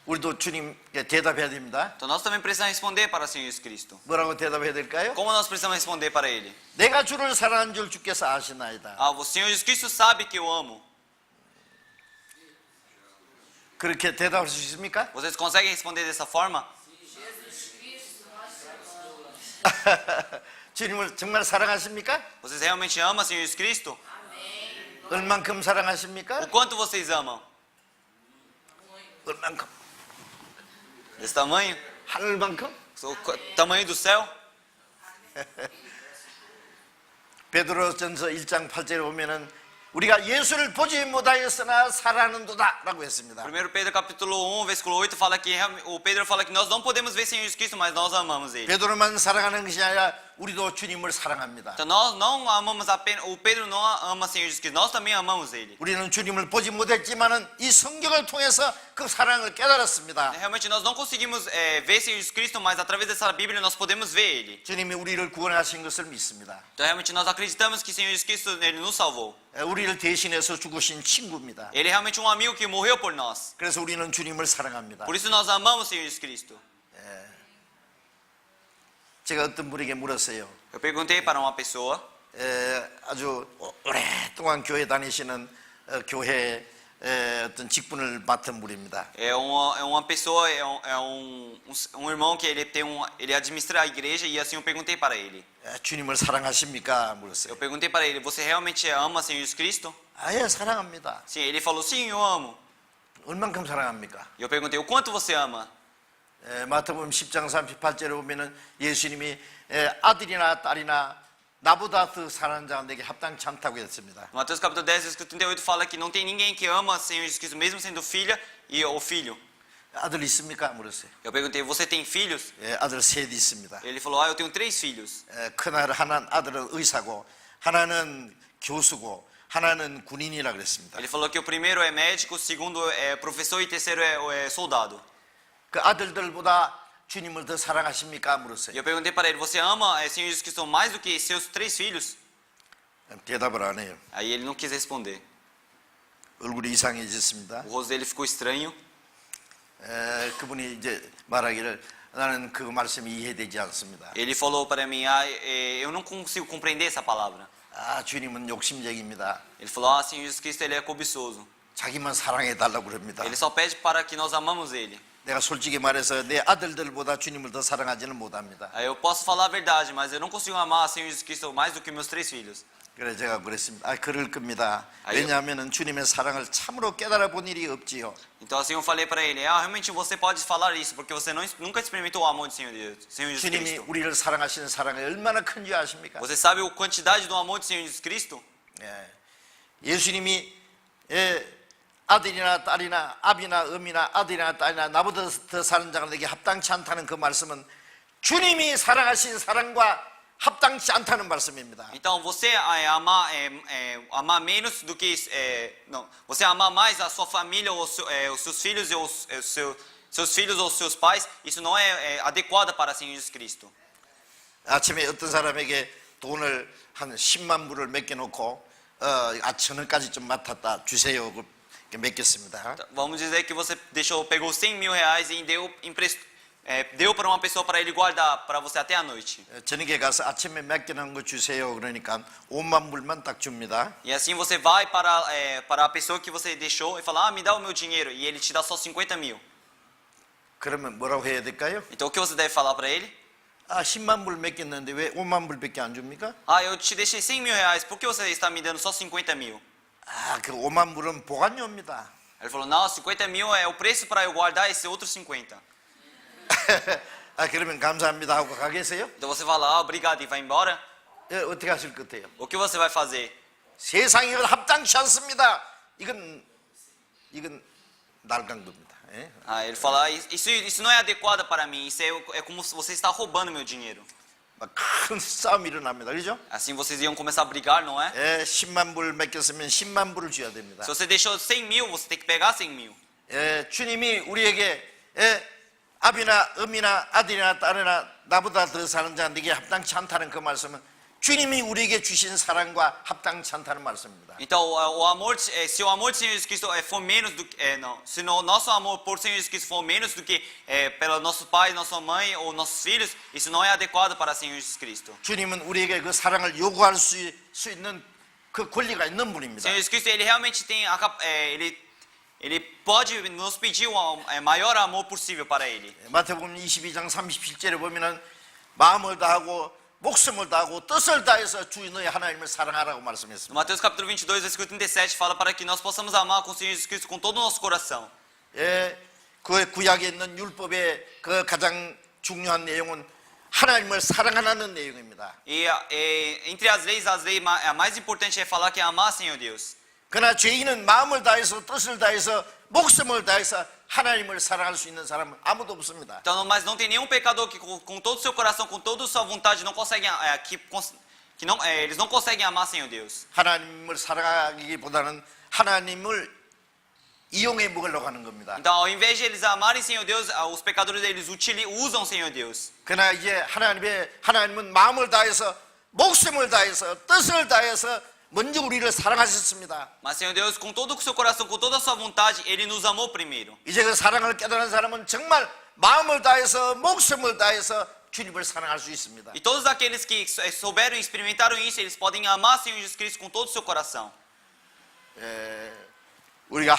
우리도 주님께 대답해야 됩니다. Então nós também precisamos responder para o Senhor Jesus Cristo. 뭐라고 대답해야 될까요? Como nós precisamos responder para ele? 내가 주를 사랑하는 줄 주께서 아시나이다. O Senhor Jesus Cristo sabe que eu amo. 그렇게 대답할 수 있습니까? Vocês conseguem responder dessa forma? 주님을 정말 사랑하십니까? Vocês realmente amam o Senhor Jesus Cristo? 얼만큼 사랑하십니까? O quanto vocês amam? 얼만큼? Desse tamanho? 하늘만큼? O tamanho do céu? 베드로전서 1장 8절에 보면은 우리가 예수를 보지 못하였으나 사랑하는도다 라고 했습니다. 1 Pedro capítulo 1, versículo 8 fala que o Pedro fala que nós não podemos ver sem Jesus Cristo, mas nós amamos ele. 베드로만 사랑하는 것이 아니라 우리도 주님을 사랑합니다. Então nós não amamos apenas, o Pedro não ama sem Jesus Cristo, nós também amamos ele. 우리는 주님을 보지 못했지만은 이 성경을 통해서 그 사랑을 깨달았습니다. Realmente nós não conseguimos ver sem Jesus Cristo, mas através dessa Bíblia nós podemos ver ele. 주님이 우리를 구원하신 것을 믿습니다. Então realmente nós acreditamos que sem Jesus Cristo ele nos salvou. 우리를 대신해서 죽으신 친구입니다. Ele é realmente um amigo que morreu por nós. 그래서 우리는 주님을 사랑합니다. Por isso nós amamos sem Jesus Cristo. 제가 어떤 분에게 물었어요. Eu perguntei para uma pessoa, 아주 오랫동안 교회 다니시는 교회 어떤 직분을 맡은 분입니다. é uma pessoa, um irmão que ele administra a igreja e assim eu perguntei para ele. 주님을 사랑하십니까? 물었어요. Eu perguntei para ele, você realmente ama sem Jesus Cristo? 예, sa랑합니다. Sim, ele falou, sim, eu amo. 얼만큼 사랑합니까? E eu perguntei, o quanto você ama? 마태복음 10장 38절에 보면은 예수님이 아들이나 딸이나 나보다 더 사랑하는 자가 내게 합당치 않다고 했습니다. Mateus capítulo 10, versículo 38 fala que não tem ninguém que ama sem Jesus Cristo, mesmo sendo filha ou filho. 아들 있습니까? 물었어요. Eu perguntei, você tem filhos? 아들 셋 있습니다. Ele falou, eu tenho 3 filhos. 큰아들 아들은 의사고 하나는 교수고 하나는 군인이라 그랬습니다. Ele falou que o primeiro é médico, o segundo é professor e o terceiro é soldado. 그 아들들보다 주님을 더 사랑하십니까? 물었어요. E eu perguntei para ele, você ama Senhor Jesus Cristo mais do que seus 3 filhos? 대답을 안 해요. Aí ele não quis responder. 얼굴이 이상해졌습니다. O rosto dele ficou estranho. 그분이 이제 말하기를 나는 그 말씀이 이해되지 않습니다. Ele falou para mim, eu não consigo compreender essa palavra. 주님은 욕심적입니다. Ele falou, Senhor Jesus Cristo, ele é cobiçoso. 자기만 사랑해 달라고 그럽니다. Ele só pede para que nós amamos ele. 내가 솔직히 말해서 내 아들들보다 주님을 더 사랑하지는 못합니다. Aí eu posso falar a verdade, mas eu não consigo amar Senhor Jesus Cristo mais do que meus 3 filhos. 그래서 제가 그랬습니다. 그럴 겁니다. 아유. 왜냐하면 주님의 사랑을 참으로 깨달아 본 일이 없지요. Então assim eu falei para ele, realmente você pode falar isso, porque você nunca experimentou o amor de Senhor Jesus 주님이 Cristo. 우리를 사랑하시는 사랑이 얼마나 큰지 아십니까? Você sabe a quantidade do amor de Senhor Jesus Cristo? 예수님이 아들이나 딸이나 아비나 어미나 아들이나 딸이나 나보다 더 사는 자가 내게 합당치 않다는 그 말씀은 주님이 사랑하신 사랑과 합당치 않다는 말씀입니다. Então você amar menos do que não, você amar mais a sua família ou os seus filhos ou seus filhos ou seus pais, isso não é adequado para Senhor Jesus Cristo. 아침에 어떤 사람에게 돈을 한 10만 불을 맡겨놓고 저녁까지 좀 맡았다 주세요. 맡겼습니다. Vamos dizer que você pegou 100 mil reais e deu para uma pessoa para ele guardar para você até a noite. 저녁에 가서 아침에 맡겨놓은 거 주세요. 그러니까 5만 불만 딱 줍니다. E assim você vai para a pessoa que você deixou e fala, me dá o meu dinheiro, e ele te dá só 50 mil. 그러면 뭐라고 해야 될까요? Então o que você deve falar para ele? 10만 불 맡겼는데 왜 5만 불밖에 안 줍니까? Eu te deixei 100 mil reais, por que você está me dando só 50 mil? 그 5만 불은 보관료입니다. Ele falou, não, 50 mil é o preço para eu guardar esse outro 50. 그러면 감사합니다 하고 가겠어요? Então você fala, obrigado e vai embora? 어떻게 하실 것 같아요? O que você vai fazer? 세상에 합당치 않습니다. 이건 날강도입니다. Ele fala, isso não é adequado para mim, isso é como se você está roubando meu dinheiro. 막 큰 싸움이 일어납니다. 그렇죠? Assim vocês iam começar a brigar, não é? 10만 불 맡겼으면 10만 불을 줘야 됩니다. Se você deixou 100 mil, você tem que pegar 100 mil. 주님이 우리에게 아비나 어미나 아들이나 딸이나 나보다 더 사는 자 네게 합당치 않다는 그 말씀은 주님이 우리에게 주신 사랑과 합당치 않다는 말씀입니다. Então, o amor, se o amor de Senhor Jesus Cristo for menos do que, se o nosso amor por Senhor Jesus Cristo for menos do que pelo nosso pai, nossa mãe ou nossos filhos, isso não é adequado para Senhor Jesus Cristo. 주님은 우리에게 그 사랑을 요구할 수 있는 그 권리가 있는 분입니다. Senhor Jesus Cristo, ele realmente tem ele pode nos pedir o maior amor possível para ele. 마태복음 22장 37절에 보면은 마음을 다하고 목숨을 다하고 뜻을 다해서 주 너희 하나님을 사랑하라고 No 말씀했습니다. Mateus capítulo 22, versículo 37 fala para que nós possamos amar com o Senhor Jesus Cristo com todo o nosso coração. 그 구약에 있는 율법의 그 가장 중요한 내용은 하나님을 사랑하는 내용입니다. E entre as leis a mais importante é falar que é amar Senhor Deus. 그러나 죄인은 마음을 다해서 뜻을 다해서 목숨을 다해서 하나님을 사랑할 수 있는 사람은 아무도 없습니다. Então, mas não tem nenhum pecador que com todo o seu coração, com toda a sua vontade, não consegue, que não, eles não conseguem amar sem o Deus. 하나님을 사랑하기보다는 하나님을 이용해 먹으려고 하는 겁니다. Então, ao invés de eles amarem sem o Deus, os pecadores eles usam sem o Deus. 그러나 이제 하나님은 마음을 다해서 목숨을 다해서 뜻을 다해서 먼저 우리를 사랑하셨습니다. Mas Senhor Deus, com todo o seu coração, com toda a sua vontade, Ele nos amou primeiro. 이제 그 사랑을 깨달은 사람은 정말 마음을 다해서 목숨을 다해서 주님을 사랑할 수 있습니다. E todos aqueles que souberam e experimentaram isso, eles podem amar Senhor Jesus Cristo com todo o seu coração. 우리가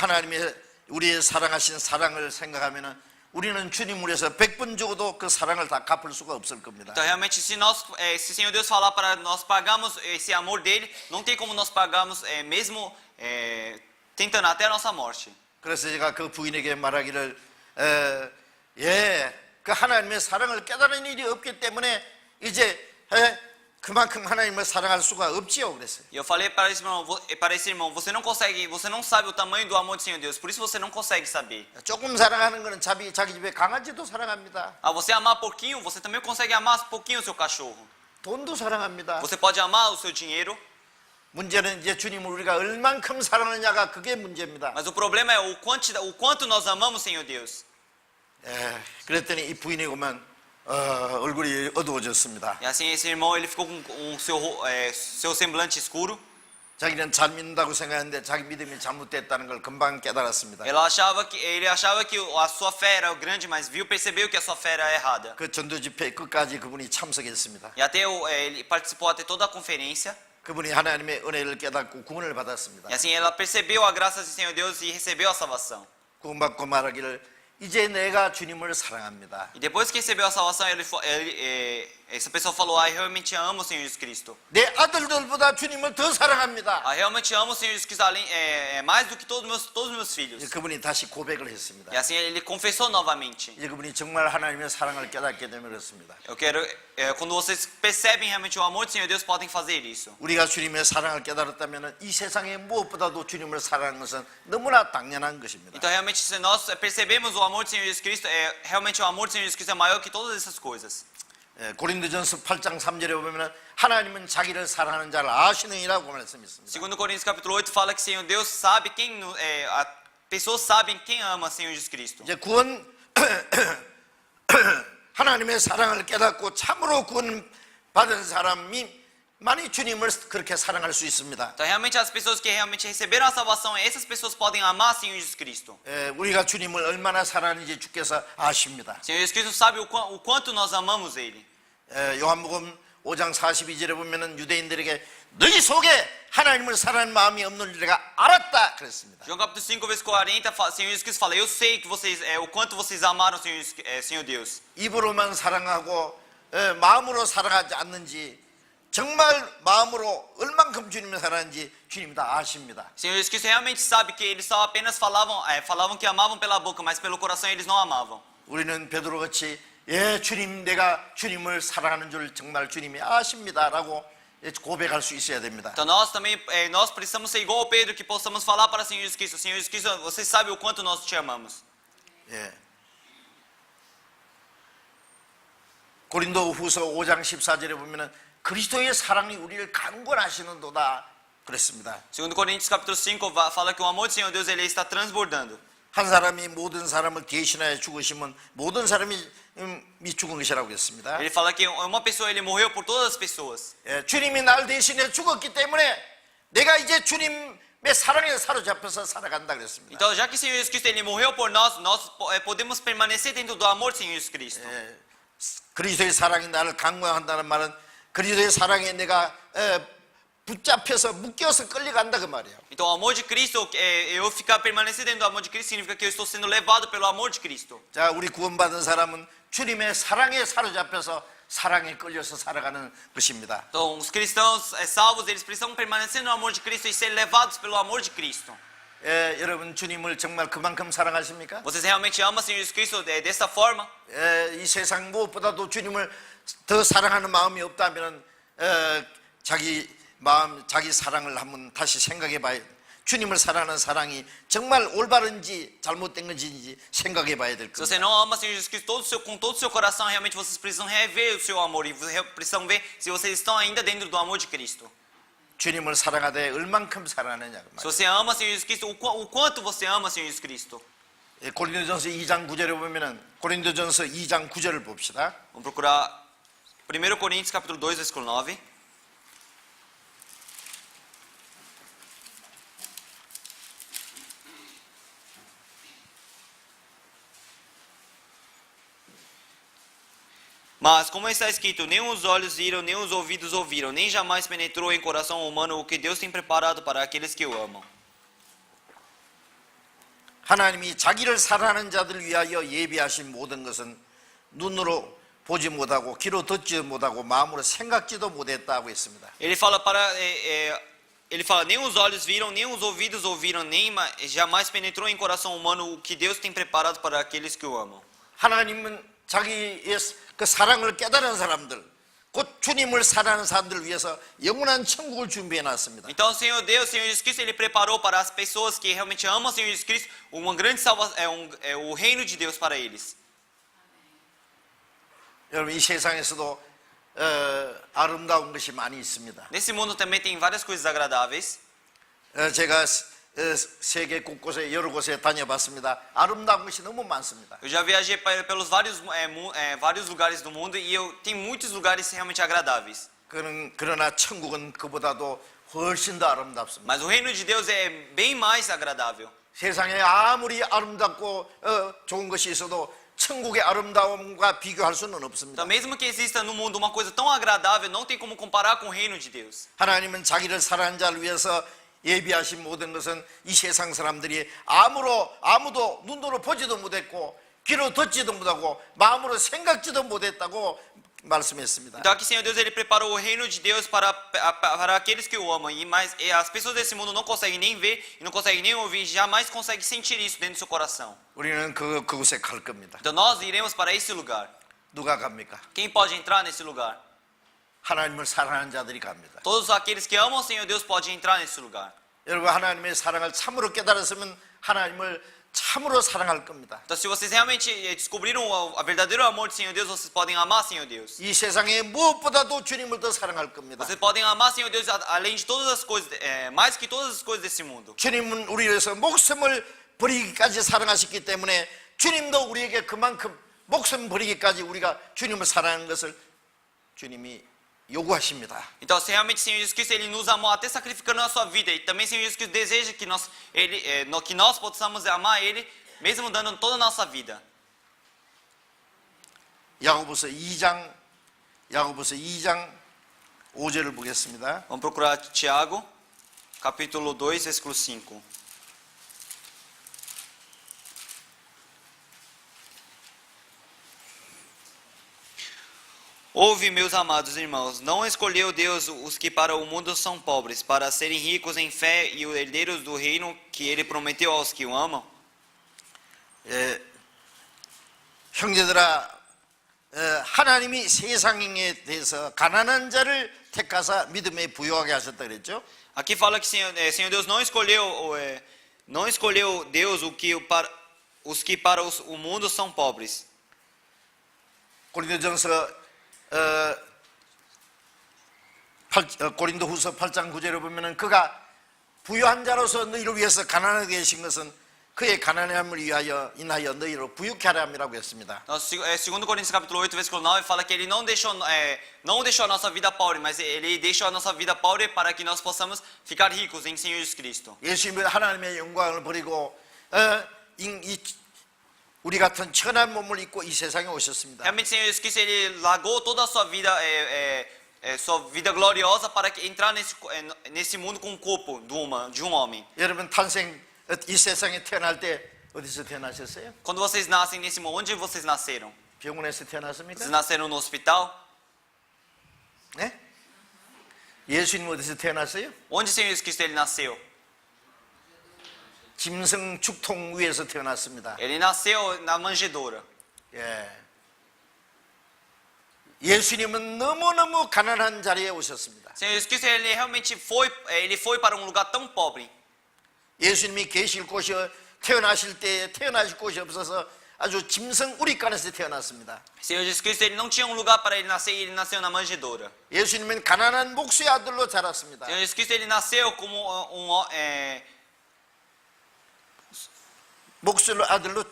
우리의 사랑하신 사랑을 생각하면은 우리는 주님을 위해서 100번 죽어도 그 사랑을 다 갚을 수가 없을 겁니다. Então, realmente, se o Senhor Deus falar para nós pagarmos esse amor dele, não tem como nós pagarmos mesmo tentando até a nossa morte. 그래서 제가 그 부인에게 말하기를 그 하나님의 사랑을 깨달은 일이 없기 때문에 이제 그만큼 하나님을 사랑할 수가 없지요. 그랬어요. E eu falei para esse irmão, você não sabe o tamanho do amor do Senhor Deus, por isso você não consegue saber. 조금 사랑하는 거는 자기 집에 강아지도 사랑합니다. Você amar pouquinho, você também consegue amar pouquinho o seu cachorro. 돈도 사랑합니다. Você pode amar o seu dinheiro. 문제는 이제 주님을 우리가 얼만큼 사랑하느냐가 그게 문제입니다. Mas o problema é o quanto nós amamos Senhor Deus. 그랬더니 이 부인이 오면 얼굴이 어두워졌습니다. E assim esse irmão ele ficou com seu semblante escuro. 자기는 잘 믿는다고 생각했는데 자기 믿음이 잘못됐다는 걸 금방 깨달았습니다. Ele achava que a sua fé era grande, mas percebeu que a sua fé era errada. 그 전도 집회 끝까지 그분이 참석했습니다. E até ele participou até toda a conferência. 그분이 하나님의 은혜를 깨닫고 구원을 받았습니다. E assim ela percebeu a graça do Senhor Deus e recebeu a salvação. 구원받고 말하기를 이제 내가 주님을 사랑합니다. E depois que recebeu a salvação, essa pessoa falou: realmente amo o Senhor Jesus Cristo. 내 아들들보다 주님을 더 사랑합니다. Realmente amo o Senhor Jesus Cristo mais do que todos os meus filhos. 그분이 다시 고백을 했습니다. E assim ele confessou novamente. 이제 그분이 정말 하나님의 사랑을 깨닫게 되면 그렇습니다. Eu quero, quando vocês percebem realmente o amor do Senhor Deus, podem fazer isso. 우리가 주님의 사랑을 깨달았다면 이 세상에 무엇보다도 주님을 사랑하는 것은 너무나 당연한 것입니다. Então realmente se nós percebemos o amor do Senhor Jesus Cristo, realmente o amor do Senhor Jesus Cristo é maior que todas essas coisas. 고린도전서 8장 3절에 보면 하나님은 자기를 사랑하는 자를 아시느니라고 말씀했습니다. Segundo Coríntios capítulo 8 fala que Senhor Deus sabe pessoas sabem quem ama o Senhor Jesus Cristo. 이제 구원 하나님의 사랑을 깨닫고 참으로 구원 받은 사람이 많이 주님을 그렇게 사랑할 수 있습니다. Então realmente as pessoas que realmente receberam a salvação, essas pessoas podem amar o Senhor Jesus Cristo. 우리가 주님을 얼마나 사랑하는지 주께서 아십니다. O Senhor Jesus Cristo sabe o quanto nós amamos ele. 요한복음 5장 42절에 보면은 유대인들에게 너희 속에 하나님을 사랑하는 마음이 없는 줄 내가 알았다 그랬습니다. João capítulo 5 verso 40, o Senhor Jesus Cristo fala: eu sei que vocês o quanto vocês amaram o Senhor Deus. 입으로만 사랑하고 마음으로 사랑하지 않는지 정말 마음으로 얼만큼 주님을 사랑하는지 주님 다 아십니다. O Senhor Jesus Cristo realmente sabe que eles só apenas falavam que amavam pela boca, mas pelo coração eles não amavam. 우리는 베드로같이 주님 내가 주님을 사랑하는 줄 정말 주님이 아십니다라고 고백할 수 있어야 됩니다. Então nós também nós precisamos ser igual ao Pedro, que possamos falar para o Senhor Jesus Cristo: Senhor Jesus Cristo, você sabe o quanto nós te amamos. 고린도후서 5장 14절에 보면은 그리스도의 사랑이 우리를 강권하시는도다 그랬습니다. Segundo Coríntios capítulo 5 fala que o amor do Senhor Deus ele está transbordando. 한 사람이 모든 사람을 대신하여 죽으시면 모든 사람이 죽은 것이라고 했습니다. Ele fala que uma pessoa ele morreu por todas as pessoas. 주님이 날 대신해 죽었기 때문에 내가 이제 주님의 사랑에 사로잡혀서 살아간다 그랬습니다. Então já que o Senhor Jesus Cristo ele morreu por nós podemos permanecer dentro do amor do Senhor Jesus Cristo. 그리스도의 사랑이 나를 강권한다는 말은 그리스도의 사랑에 내가 붙잡혀서 묶여서 끌려간다 그 말이에요. Então o amor de Cristo, eu ficar permanecer dentro do amor de Cristo significa que eu estou sendo levado pelo amor de Cristo. 자, 우리 구원받은 사람은 주님의 사랑에 사로잡혀서 사랑에 끌려서 살아가는 것입니다. Então os cristãos salvos eles precisam permanecer no amor de Cristo e ser levados pelo amor de Cristo. 여러분 주님을 정말 그만큼 사랑하십니까? Vocês realmente amam o Senhor Jesus Cristo dessa forma? 이 세상 무엇보다도 주님을 더 사랑하는 마음이 없다면 자기 사랑을 한번 다시 생각해 봐야 주님을 사랑하는 사랑이 정말 올바른지 잘못된 건지 생각해 봐야 될 Se você 겁니다. não ama o Senhor Jesus Cristo com todo o seu coração, realmente vocês precisam rever o seu amor e precisam ver se vocês estão ainda dentro do amor de Cristo. 주님을 사랑하되 얼만큼 사랑하느냐 그 Se 말이에요. você ama o Senhor Jesus Cristo, o quanto você ama o Senhor Jesus Cristo. 예, 고린도전서 2장 9절에 보면은 고린도전서 2장 9절을 봅시다. Vamos procurar 1 Coríntios capítulo 2, versículo 9. Mas, como está escrito, nem os olhos viram, nem os ouvidos ouviram, nem jamais penetrou em coração humano o que Deus tem preparado para aqueles que o amam. 하나님이 자기를 사랑하는 자들 위하여 예비하신 모든 것은 눈으로 보지 못하고 귀로 듣지 못하고 마음으로 생각지도 못했다고 했습니다. Ele fala, nem os olhos viram, nem os ouvidos ouviram, nem jamais penetrou em coração humano o que Deus tem preparado para aqueles que o amam. 하나님은 자기의 그 사랑을 깨달은 사람들, 곧 주님을 사랑하는 사람들을 위해서 영원한 천국을 준비해 놨습니다. Então, o Senhor Deus, o Senhor Jesus Cristo, Ele preparou para as pessoas que realmente amam o Senhor Jesus Cristo uma grande salvação, o reino de Deus para eles. 여러분 이 세상에서도 아름다운 것이 많이 있습니다. Nesse mundo também tem várias coisas agradáveis. 제가 세계 곳곳에 여러 곳에 다녀봤습니다. 아름다운 것이 너무 많습니다. Eu já viajei pelos vários lugares do mundo e tem muitos lugares realmente agradáveis. 그러나 천국은 그보다도 훨씬 더 아름답습니다. Mas o reino de Deus é bem mais agradável. 세상에 아무리 아름답고 좋은 것이 있어도 천국의 아름다움과 비교할 수는 없습니다. Então, mesmo que exista no mundo uma coisa tão agradável, não tem como comparar com o reino de Deus. 하나님은 자기를 사랑하는 자를 위해서 예비하신 모든 것은 이 세상 사람들이 아무도 눈으로 보지도 못했고 귀로 듣지도 못하고 마음으로 생각지도 못했다고 말씀했습니다. Então aqui, Senhor Deus, Ele preparou o reino de Deus para aqueles que o amam. E as pessoas desse mundo não conseguem nem ver e não conseguem nem ouvir, jamais conseguem sentir isso dentro do seu coração. 우리는 그곳에 갈 겁니다. Então nós iremos para esse lugar. 누가 갑니까? Quem pode entrar nesse lugar? 하나님을 사랑하는 자들이 갑니다. Todos aqueles que amam o Senhor Deus podem entrar nesse lugar. 여러분 하나님의 사랑을 참으로 깨달았으면 하나님을 참으로 사랑할 겁니다. Então se vocês realmente descobriram o verdadeiro amor do Senhor Deus, vocês podem amar o Senhor Deus. 이 세상에 무엇보다도 주님을 더 사랑할 겁니다. Vocês podem amar o Senhor Deus além de todas as coisas, mais que todas as coisas desse mundo. 주님은 우리를 위해서 목숨을 버리기까지 사랑하셨기 때문에 주님도 우리에게 그만큼 목숨 버리기까지 우리가 주님을 사랑하는 것을 주님이 요구하십니다. Então, se realmente o Senhor Jesus Cristo Ele nos amou até sacrificando a sua vida, e também o Senhor Jesus Cristo deseja que nós possamos amar Ele, mesmo dando toda a nossa vida. 야고보서 2장 5절을 보겠습니다. Vamos procurar Tiago, capítulo 2, versículo 5. Ouve, meus amados irmãos, não escolheu Deus os que para o mundo são pobres, para serem ricos em fé e herdeiros do reino que Ele prometeu aos que o amam? 형제들아, 하나님이 세상에 대해서 가난한 자를 택하사 믿음에 부유하게 하셨다 그랬죠? Aqui fala que Senhor Deus não escolheu Deus os que para o mundo são pobres. 고린도후서 8장 9절에 보면은 그가 부유한 자로서 너희를 위해서 가난하게 하신 것은 그의 가난함을 인하여 너희를 부유케 하려 함이라고 했습니다. Então, 2 Coríntios capítulo 8, versículo 9 fala que Ele não deixou a nossa vida pobre, mas Ele deixou a nossa vida pobre para que nós possamos ficar ricos em Senhor Jesus Cristo. 예수님이 하나님의 영광을 버리고 우리 같은 천한 몸을 입고 이 세상에 오셨습니다. Realmente, Senhor Jesus Cristo, Ele largou toda a sua vida gloriosa para entrar nesse mundo com o corpo de um homem. 여러분 이 세상에 태어날 때 어디서 태어나셨어요? Quando vocês nascem nesse mundo, onde vocês nasceram? 병원에서 태어났습니까? Vocês nasceram no hospital? 네? 예수님 어디서 태어났어요? Onde o Senhor Jesus Cristo Ele nasceu? 짐승 죽통 위에서 태어났습니다. Ele nasceu na manjedoura. 예수님은 너무너무 가난한 자리에 오셨습니다. Senhor Jesus Cristo, Ele realmente foi para um lugar tão pobre. 예수님이 계실 곳이 태어나실 때 태어나실 곳이 없어서 아주 짐승 우리간에서 태어났습니다. Senhor Jesus Cristo, ele não tinha um lugar para ele nascer e ele nasceu na manjedoura. 예수님은 가난한 목수의 아들로 자랐습니다. Senhor Jesus Cristo, ele nasceu como 목수의 아들로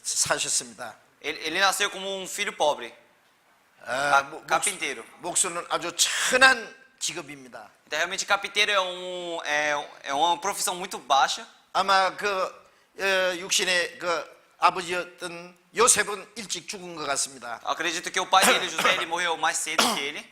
사셨습니다. ele nasceu como um filho pobre, carpinteiro. 목수는 아주 천한 직업입니다. Então, realmente, carpinteiro é uma profissão muito baixa. 아마 육신의 아버지였던 요셉은 일찍 죽은 것 같습니다. Acredito que o pai dele, José, ele morreu mais cedo que ele.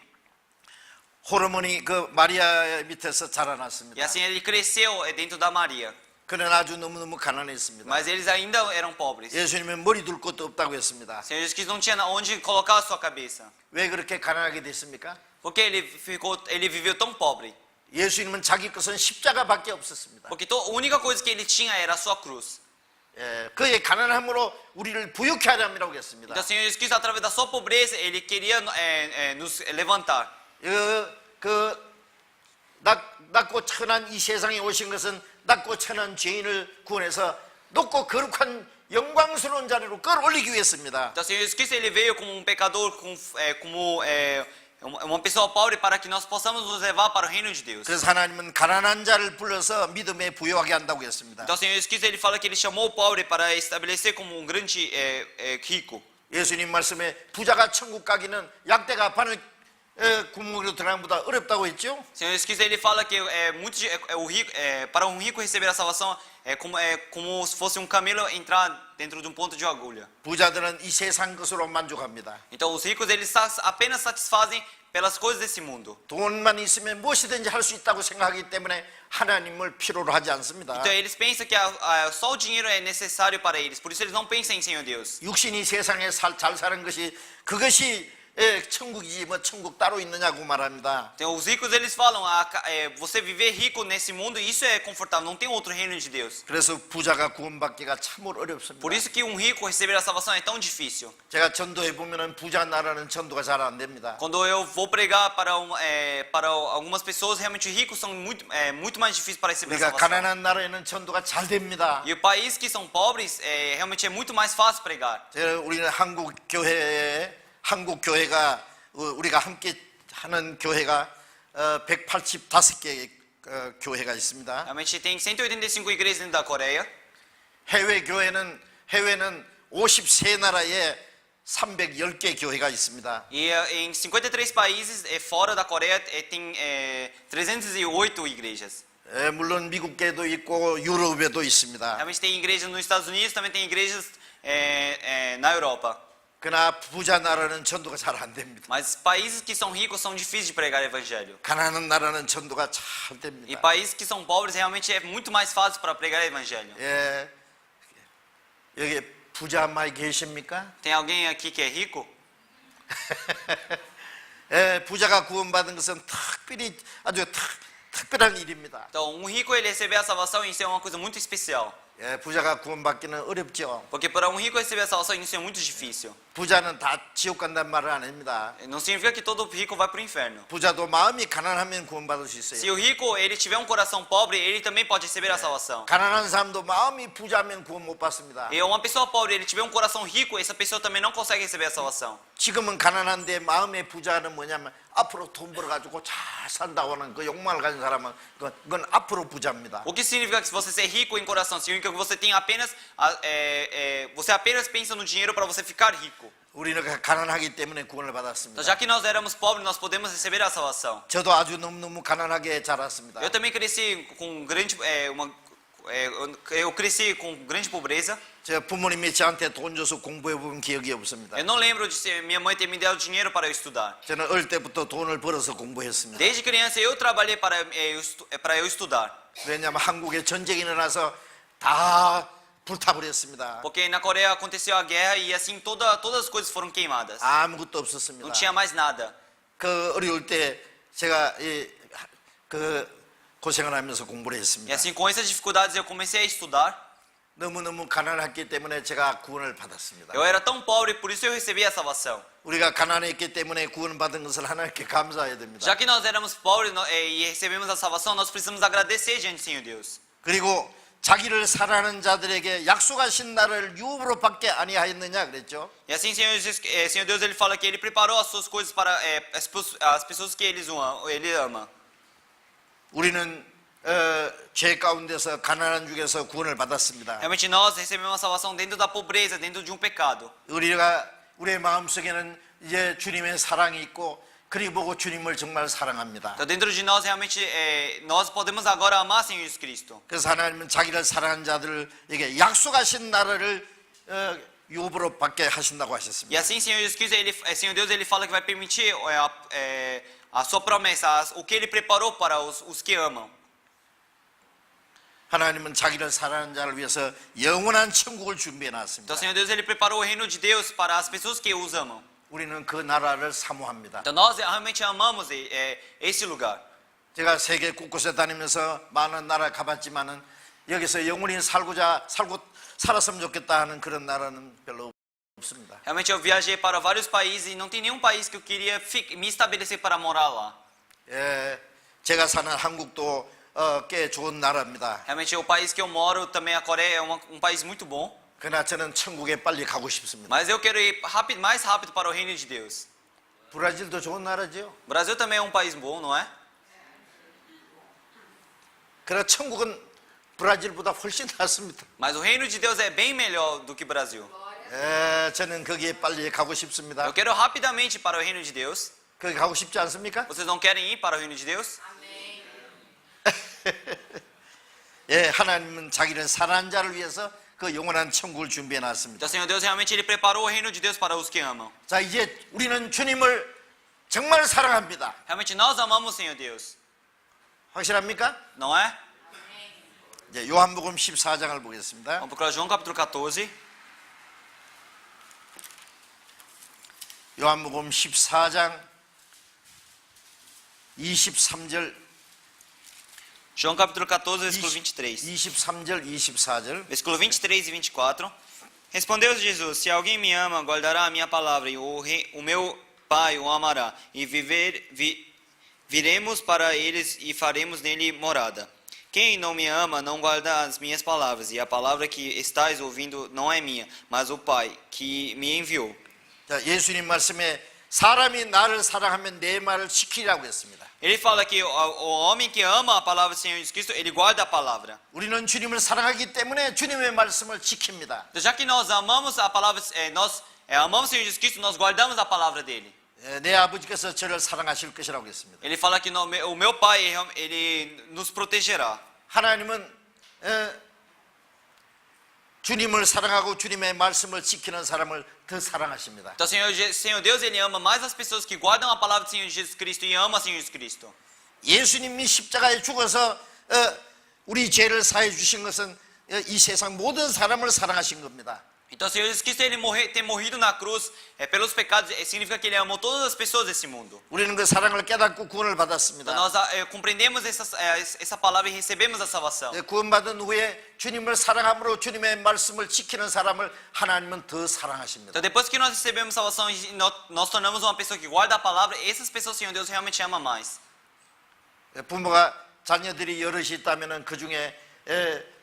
호르몬이 마리아 밑에서 E 자라났습니다. assim ele cresceu dentro da Maria. 그는 아주 너무너무 가난했습니다. Mas eles ainda eram pobres. 예수님은 머리 둘 곳도 없다고 했습니다. Senhor Jesus Cristo não tinha onde colocar a sua cabeça. 왜 그렇게 가난하게 됐습니까? Porque ele viveu tão pobre. 예수님은 자기 것은 십자가밖에 없었습니다. Porque a única coisa que ele tinha era a sua cruz. 그의 가난함으로 우리를 부유케 하려고 했습니다. Então, Senhor Jesus Cristo, através da sua pobreza, ele queria nos levantar. 낮고 천한 이 세상에 오신 것은 낮고 천한 죄인을 구원해서 높고 거룩한 영광스러운 자리로 끌어올리기 위해서입니다. Então, Senhor Jesus Cristo, ele veio como um pecador, como uma pessoa pobre, para que nós possamos nos levar para o reino de Deus. 그래서 하나님은 가난한 자를 불러서 믿음에 부유하게 한다고 했습니다. Então, Senhor Jesus Cristo, ele fala que ele chamou o pobre para estabelecer como um grande rico. 예수님 말씀에 부자가 천국 가기는 약대가 바늘 구멍으로 들어가는 것보다 어렵다고 했죠. Senhor Jesus Cristo, ele fala que para um rico receber a salvação é como se fosse um camelo entrar dentro de um ponto de agulha. 부자들은 이 세상 것으로 만족합니다. Então os ricos eles apenas satisfazem pelas coisas desse mundo. 돈만 있으면 무엇이든지 할 수 있다고 생각하기 때문에 하나님을 필요로 하지 않습니다. Então eles pensam que só o dinheiro é necessário para eles. Por isso eles não pensam em Senhor Deus. 육신이 세상에 잘 사는 것이 그것이 천국이지 뭐 천국 따로 있느냐고 말합니다. Então os ricos eles falam, você viver rico nesse mundo, isso é confortável, não tem outro reino de Deus. 그래서 부자가 구원받기가 참으로 어렵습니다. Por isso que um rico receber a salvação é tão difícil. 제가 전도해 보면은 부자 나라는 전도가 잘 안 됩니다. Quando eu vou pregar para algumas pessoas, realmente ricos são muito mais difíceis para receber a 그러니까 salvação. 가난한 나라에는 전도가 잘 됩니다. E o país que são pobres, realmente é muito mais fácil pregar. 우리는 한국 교회가 우리가 함께 하는 교회가 185개 교회가 있습니다. Realmente tem 185 igrejas dentro da Coreia. 해외는 53나라에 310개 교회가 있습니다. E em 53 países fora da Coreia tem 308 igrejas. 물론 미국에도 있고 유럽에도 있습니다. Realmente tem igrejas nos Estados Unidos, também tem igrejas na Europa. 그러나 부자 나라는 전도가 잘 안 됩니다. Mas países que são ricos são difíceis de pregar o evangelho. 가난한 나라는 전도가 잘 E 됩니다. países que são pobres realmente é muito mais fácil para pregar o evangelho. 여기 부자 많이 계십니까? Tem alguém aqui que é rico? 부자가 구원받은 것은 특별히 아주 특별한 일입니다. Então, um rico ele receber a salvação, isso é uma coisa muito especial. 부자가 구원받기는 어렵죠. Porque para um rico receber a salvação, isso é muito difícil. 부자는 다 지옥 간다는 말을 안 합니다. Não significa que todo rico vai para o inferno. 부자도 마음이 가난하면 구원받을 수 Se 있어요. o rico ele tiver um coração pobre, ele também pode receber a salvação. 가난한 사람도 마음이 부자면 구원 못 받습니다. E uma pessoa pobre, ele tiver um coração rico, essa pessoa também não consegue receber a salvação. 지금은 가난한데 마음의 부자는 뭐냐면 앞으로 돈 벌어가지고 잘 산다고 하는 그 욕망을 가진 사람은 그건 앞으로 부자입니다. O que significa que você ser rico em coração? Significa que você tem apenas você apenas pensa no dinheiro para você ficar rico. 우리는 가난하기 때문에 구원을 Então, 받았습니다. já que nós éramos pobres, nós podemos receber a salvação. 저도 아주 너무너무 가난하게 자랐습니다. Eu também cresci com grande eu cresci com grande pobreza. 제 부모님이 저한테 돈 줘서 공부해 본 기억이 없습니다. Eu não lembro de minha mãe ter me dado dinheiro para eu estudar. 저는 어릴 때부터 돈을 벌어서 공부했습니다. Desde criança eu trabalhei para eu estudar. 왜냐하면 한국에 전쟁이 일어나서 다 불타버렸습니다. Porque na Coreia aconteceu a guerra e assim todas as coisas foram queimadas. 아무것도 없었습니다. Não tinha mais nada. 그 어려울 때 제가 고생을 하면서 공부를 E 했습니다. assim com essas dificuldades eu comecei a estudar. 너무너무 가난했기 때문에 제가 구원을 받았습니다. Eu era tão pobre, por isso eu recebi a salvação. 우리가 가난했기 때문에 구원받은 것을 하나님께 감사해야 됩니다. Já que nós éramos pobres e recebemos a salvação, nós precisamos agradecer diante do Senhor Deus. 그리고 자기를 사랑하는 자들에게 약속하신 날을 유업으로 받게 아니하였느냐 그랬죠. E assim, Senhor Deus, ele fala que ele preparou as suas coisas para as pessoas que ele ama. 우리는 죄 가운데서 가난한 중에서 구원을 받았습니다. Realmente nós recebemos uma salvação dentro da pobreza, dentro de um pecado. 우리의 마음속에는 이제 주님의 사랑이 있고 그리고 보고 주님을 정말 사랑합니다. Então dentro de nós realmente nós podemos agora amar Senhor Jesus Cristo. 그래서 하나님은 자기를 사랑하는 자들에게 약속하신 나라를 유업으로 받게 하신다고 E 하셨습니다. assim Senhor Jesus Cristo, Senhor Deus, ele fala que vai permitir a sua promessa, o que ele preparou para os que amam. 하나님은 자기를 사랑하는 자를 위해서 영원한 천국을 준비해 놨습니다. Então Senhor Deus, ele preparou o reino de Deus para as pessoas que os amam. 우리는 그 나라를 사모합니다. Então nós realmente amamos esse lugar. 제가 세계 곳곳에 다니면서 많은 나라 가봤지만은 여기서 영원히 살았으면 좋겠다 하는 그런 나라는 별로 없습니다. Realmente eu viajei para vários países e não tem nenhum país que eu queria me estabelecer para morar lá. 제가 사는 한국도 꽤 좋은 나라입니다. Realmente o país que eu moro também, a Coreia, é um país muito bom. 그러나 저는 천국에 빨리 가고 싶습니다. Mas eu quero ir mais rápido para o reino de Deus. 브라질도 좋은 나라죠. O Brasil também é um país bom, não é? 그러나 천국은 브라질보다 훨씬 낫습니다. Mas o reino de Deus é bem melhor do que o Brasil. 저는 거기에 빨리 가고 싶습니다. Eu quero rapidamente para o reino de Deus. 거기 가고 싶지 않습니까? Vocês não querem ir para o reino de Deus? 하나님은 자기를 사랑하는 자를 위해서 그 영원한 천국을 준비해 놨습니다. Então, Senhor Deus, realmente ele preparou o reino de Deus para os que amam. 자, 이제 우리는 주님을 정말 사랑합니다. Realmente nós amamos o Senhor Deus. 확실합니까? Não é? 이제 요한복음 14장을 보겠습니다. Vamos procurar João capítulo 14. 요한복음 14장 23절 João capítulo 14, versículo 23. 23절 24절 Versículo 23 e 24. Respondeu Jesus: Se alguém me ama, guardará a minha palavra, e o meu Pai o amará, e viremos para eles e faremos nele morada. Quem não me ama não guarda as minhas palavras, e a palavra que estáis ouvindo não é minha, mas o Pai que me enviou. 자, 예수님 말씀에 사람이 나를 사랑하면 내 말을 지키라고 했습니다. Ele fala que o homem que ama a palavra do Senhor Jesus Cristo, ele guarda a palavra. 우리는 주님을 사랑하기 때문에 주님의 말씀을 지킵니다. Então, já que nós amamos a palavra, nós amamos o Senhor Jesus Cristo, nós guardamos a palavra dele. 내 아버지께서 저를 사랑하실 것이라고 했습니다. Ele fala que o meu Pai, ele nos protegerá. 하나님은 주님을 사랑하고 주님의 말씀을 지키는 사람을 더 사랑하십니다. Então, Senhor Deus, ele ama mais as pessoas que guardam a palavra do Senhor Jesus Cristo e ama o Senhor Jesus Cristo. 예수님이 십자가에 죽어서 우리 죄를 사해 주신 것은 이 세상 모든 사람을 사랑하신 겁니다. Então, o Senhor Jesus Cristo, ele ter morrido na cruz pelos pecados, significa que ele amou todas as pessoas desse mundo. 우리는 그 사랑을 깨닫고 구원을 Então, 받았습니다. nós compreendemos essa palavra e recebemos a salvação. 구원받은 후에 주님을 사랑함으로 주님의 말씀을 지키는 사람을 하나님은 더 사랑하십니다. Então, depois que nós recebemos salvação e nós tornamos uma pessoa que guarda a palavra, essas pessoas, Senhor Deus, realmente ama mais. 부모가 자녀들이 여럿이 있다면 그 중에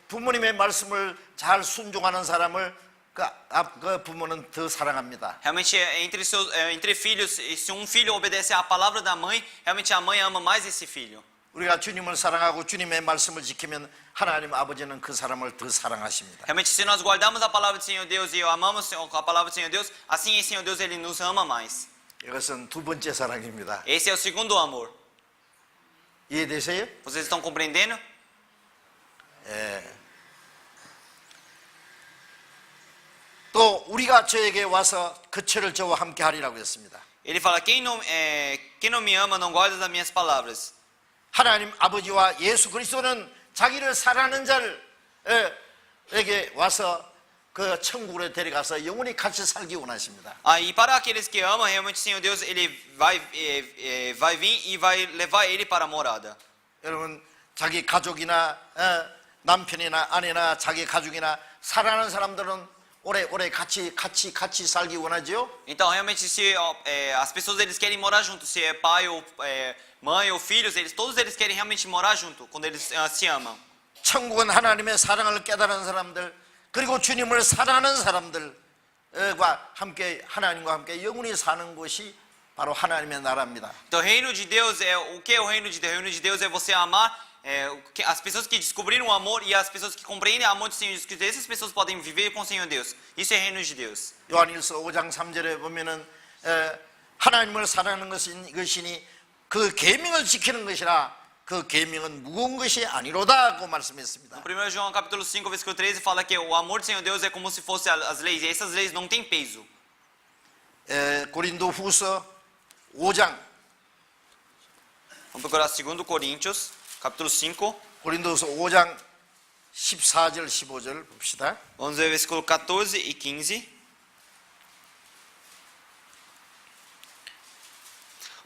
부모님의 말씀을 잘 순종하는 사람을 그 부모는 더 사랑합니다. Realmente, entre filhos, se um filho obedece à palavra da mãe, realmente a mãe ama mais esse filho. 우리가 주님을 사랑하고 주님의 말씀을 지키면 하나님 아버지는 그 사람을 더 사랑하십니다. Realmente, se nós guardamos a palavra do Senhor Deus e amamos a palavra do Senhor Deus, assim, Senhor Deus, ele nos ama mais. 이것은 두 번째 사랑입니다. Esse é o segundo amor. 이해되세요? Vocês estão compreendendo? 또 우리가 저에게 와서 거처를 저와 함께 하리라고 했습니다. Ele fala: quem não me ama não guarda as minhas palavras. 하나님 아버지와 예수 그리스도는 자기를 사랑하는 자에게 와서 그 천국으로 데려가서 영원히 같이 살기 원하십니다. E para aqueles que amam, realmente, Senhor Deus, ele vai vir e vai levar ele para a morada. 여러분, 자기 가족이나 남편이나 아내나 자기 가족이나 사랑하는 사람들은 오래 같이 살기 원하죠. Então, realmente, se as pessoas eles querem morar juntos, se é pai ou mãe ou filhos, todos eles querem realmente morar junto quando eles se amam. 천국은 하나님의 사랑을 깨달은 사람들, 그리고 주님을 사랑하는 사람들과 함께, 하나님과 함께 영원히 사는 것이 바로 하나님의 나라입니다. Então, o reino de Deus é o que é o reino de Deus? O reino de Deus é você amar as pessoas que descobriram o amor e as pessoas que compreendem o amor do Senhor Jesus Cristo. Essas pessoas podem viver com o Senhor Deus. Isso é reino de Deus. 요한일서 5장 3절에 보면은 하나님을 사랑하는 것이니 그 계명을 지키는 것이라 그 계명은 무거운 것이 아니로다고 말씀했습니다. No 1 João capítulo 5, versículo 13 fala que o amor do Senhor Deus é como se fosse as leis, e essas leis não têm peso. 고린도 후서 5장, Vamos procurar 2 Coríntios, capítulo 5. 고린도후서 5장 14절 15절 봅시다. Vamos ver versículo 14 e 15.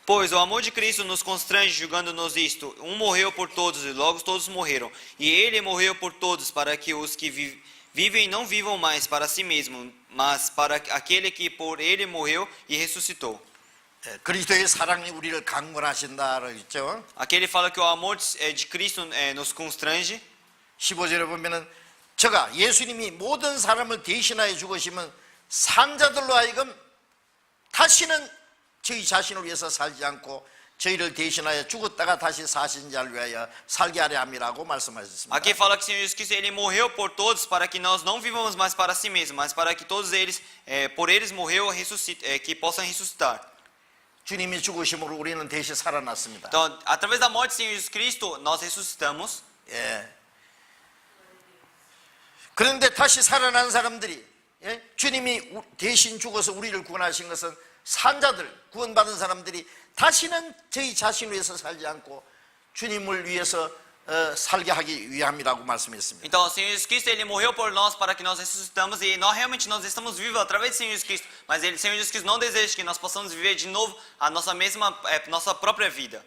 Pois o amor de Cristo nos constrange, julgando-nos isto: um morreu por todos e logo todos morreram, e ele morreu por todos, para que os que vivem não vivam mais para si mesmos, mas para aquele que por ele morreu e ressuscitou. 그리스도의 사랑이 우리를 강권하신다라고 했죠. Aqui ele fala que o amor de Cristo nos constrange. 15절에 보면은 저가 예수님이 모든 사람을 대신하여 죽으시면 산자들로 하여금 다시는 저희 자신을 위해서 살지 않고 저희를 대신하여 죽었다가 다시 사신 자를 위하여 살게 하려 함이라고 말씀하셨습니다. Aqui fala que o Senhor Jesus Cristo ele morreu por todos para que nós não vivamos mais para si mesmos, mas para que todos eles, por eles morreu, que possam ressuscitar. 주님이 죽으심으로 우리는 대신 살아났습니다. Então, através da morte do Senhor Jesus Cristo, nós ressuscitamos. 그런데 다시 살아난 사람들이 주님이 대신 죽어서 우리를 구원하신 것은 산자들, 구원받은 사람들이 다시는 저희 자신을 위해서 살지 않고 주님을 위해서 살게 하기 위함이라고 말씀했습니다. Então, o Senhor Jesus Cristo ele morreu por nós para que nós ressuscitamos e nós realmente nós estamos vivos através do Senhor Jesus Cristo, mas o Senhor Jesus Cristo não deseja que nós possamos viver de novo a nossa própria vida.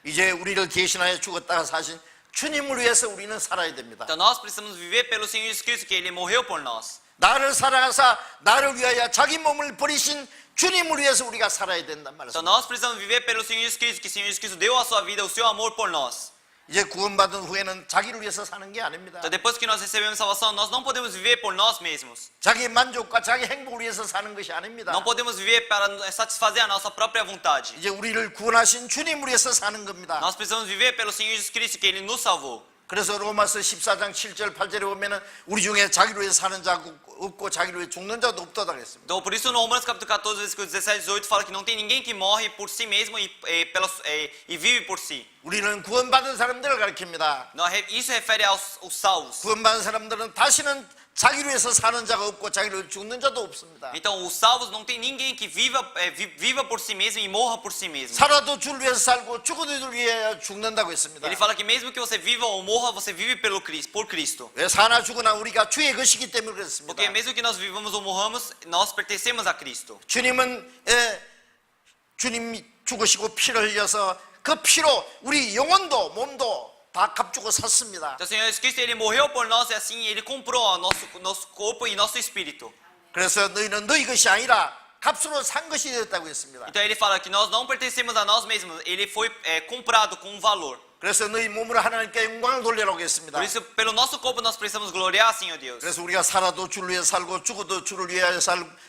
이제 우리를 대신하여 죽었다가 사신 주님을 위해서 우리는 살아야 됩니다. Então, nós precisamos viver pelo Senhor Jesus Cristo, que ele morreu por nós. 나를 사랑하사 나를 위하여 자기 몸을 버리신 주님을 위해서 우리가 살아야 된단 말이죠. Então, nós precisamos viver pelo Senhor Jesus Cristo, que o Senhor Jesus Cristo deu a sua vida, o seu amor por nós. 이제 구원받은 후에는 자기를 위해서 사는 게 아닙니다. Então, depois que nós recebemos salvação, nós não podemos viver por nós mesmos. 자기 만족과 자기 행복을 위해서 사는 것이 아닙니다. Não podemos viver para satisfazer a nossa própria vontade. 이제 우리를 구원하신 주님을 위해서 사는 겁니다. Nós precisamos viver pelo Senhor Jesus Cristo, que ele nos salvou. 그래서 로마서 14장 7절 8절에 보면은 우리 중에 자기를 위해 사는 자 없고 자기를 위해 죽는 자도 없다고 했습니다. Então, por isso no Romanos capítulo 14, versículo 17 e 18 fala que não tem ninguém que morre por si mesmo e vive por si. 우리는 구원받은 사람들을 가리킵니다. Isso refere aos salvos. 구원받은 사람들은 다시는 자기를 위해서 사는 자가 없고 자기를 위해 죽는 자도 없습니다. Então, os salvos não tem ninguém que viva por si mesmo e morra por si mesmo. 살아도 주를 위해서 살고 죽어도 주를 위해 죽는다고 했습니다. Ele fala que mesmo que você viva ou morra, você vive por Cristo. 왜 사나 죽으나 우리가 주의 것이기 때문에 그렇습니다. Porque mesmo que nós vivamos ou morramos, nós pertencemos a Cristo. 주님은 주님이 죽으시고 피를 흘려서 그 피로 우리 영혼도 몸도 다 값주고 샀습니다. Então, o Senhor Jesus Cristo ele morreu por nós e assim ele comprou nosso corpo e nosso espírito. 그래서 너희는 너희 것이 아니라 값으로 산 것이 되었다고 했습니다. Então ele fala que nós não pertencemos a nós mesmos, ele foi comprado com um valor. 그래서 너희 몸으로 하나님께 영광을 돌리라고 했습니다. Por isso, pelo nosso corpo nós precisamos gloriar, Senhor Deus. 그래서 우리가 살아도 주를 위해 살고 죽어도 주를 위하여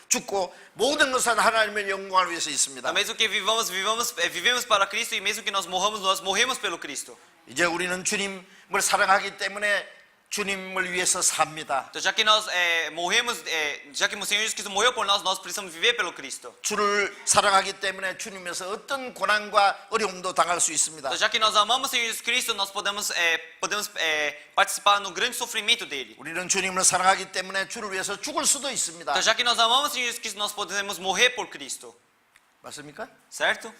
죽고 모든 것은 하나님의 영광을 위해서 있습니다. Então, mesmo que vivemos para Cristo e mesmo que nós morramos, nós morremos pelo Cristo. 이제 우리는 주님을 사랑하기 때문에 주님을 위해서 삽니다. Então, já que nós morremos, já que o Senhor Jesus Cristo morreu por nós, nós precisamos viver pelo Cristo. 주를 사랑하기 때문에 주님에서 어떤 고난과 어려움도 당할 수 있습니다. Então, já que nós amamos o Senhor Jesus Cristo, nós podemos participar no grande sofrimento dele. 우리는 주님을 사랑하기 때문에 주를 위해서 죽을 수도 있습니다. Então, já que nós amamos o Senhor Jesus Cristo, nós podemos morrer por Cristo. 맞습니까? Certo?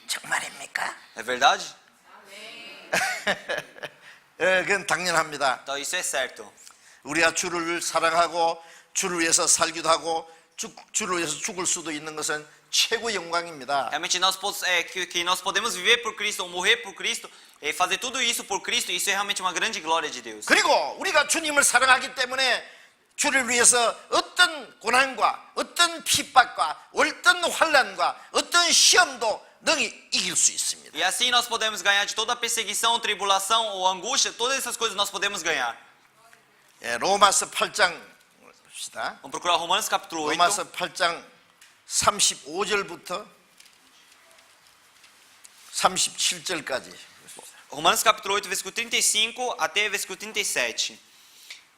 정말입니까? É verdade? 그건 당연합니다. Então, isso é certo. 우리가 주를 사랑하고 주를 위해서 살기도 하고 주를 위해서 죽을 수도 있는 것은 최고 영광입니다. Realmente que nós podemos viver por Cristo ou morrer por Cristo, fazer tudo isso por Cristo, isso é realmente uma grande glória de Deus. 그리고 우리가 주님을 사랑하기 때문에 주를 위해서 어떤 고난과 어떤 핍박과 어떤 환난과 어떤 시험도 능히 이길 수 있습니다. E assim nós podemos ganhar de toda a perseguição, tribulação ou angústia, todas essas coisas nós podemos ganhar. 예, 로마서 8장 봅시다. Vamos procurar Romanos capítulo 8. 로마서 8장 35절부터 37절까지. Romanos capítulo 8, versículo 35 até versículo 37.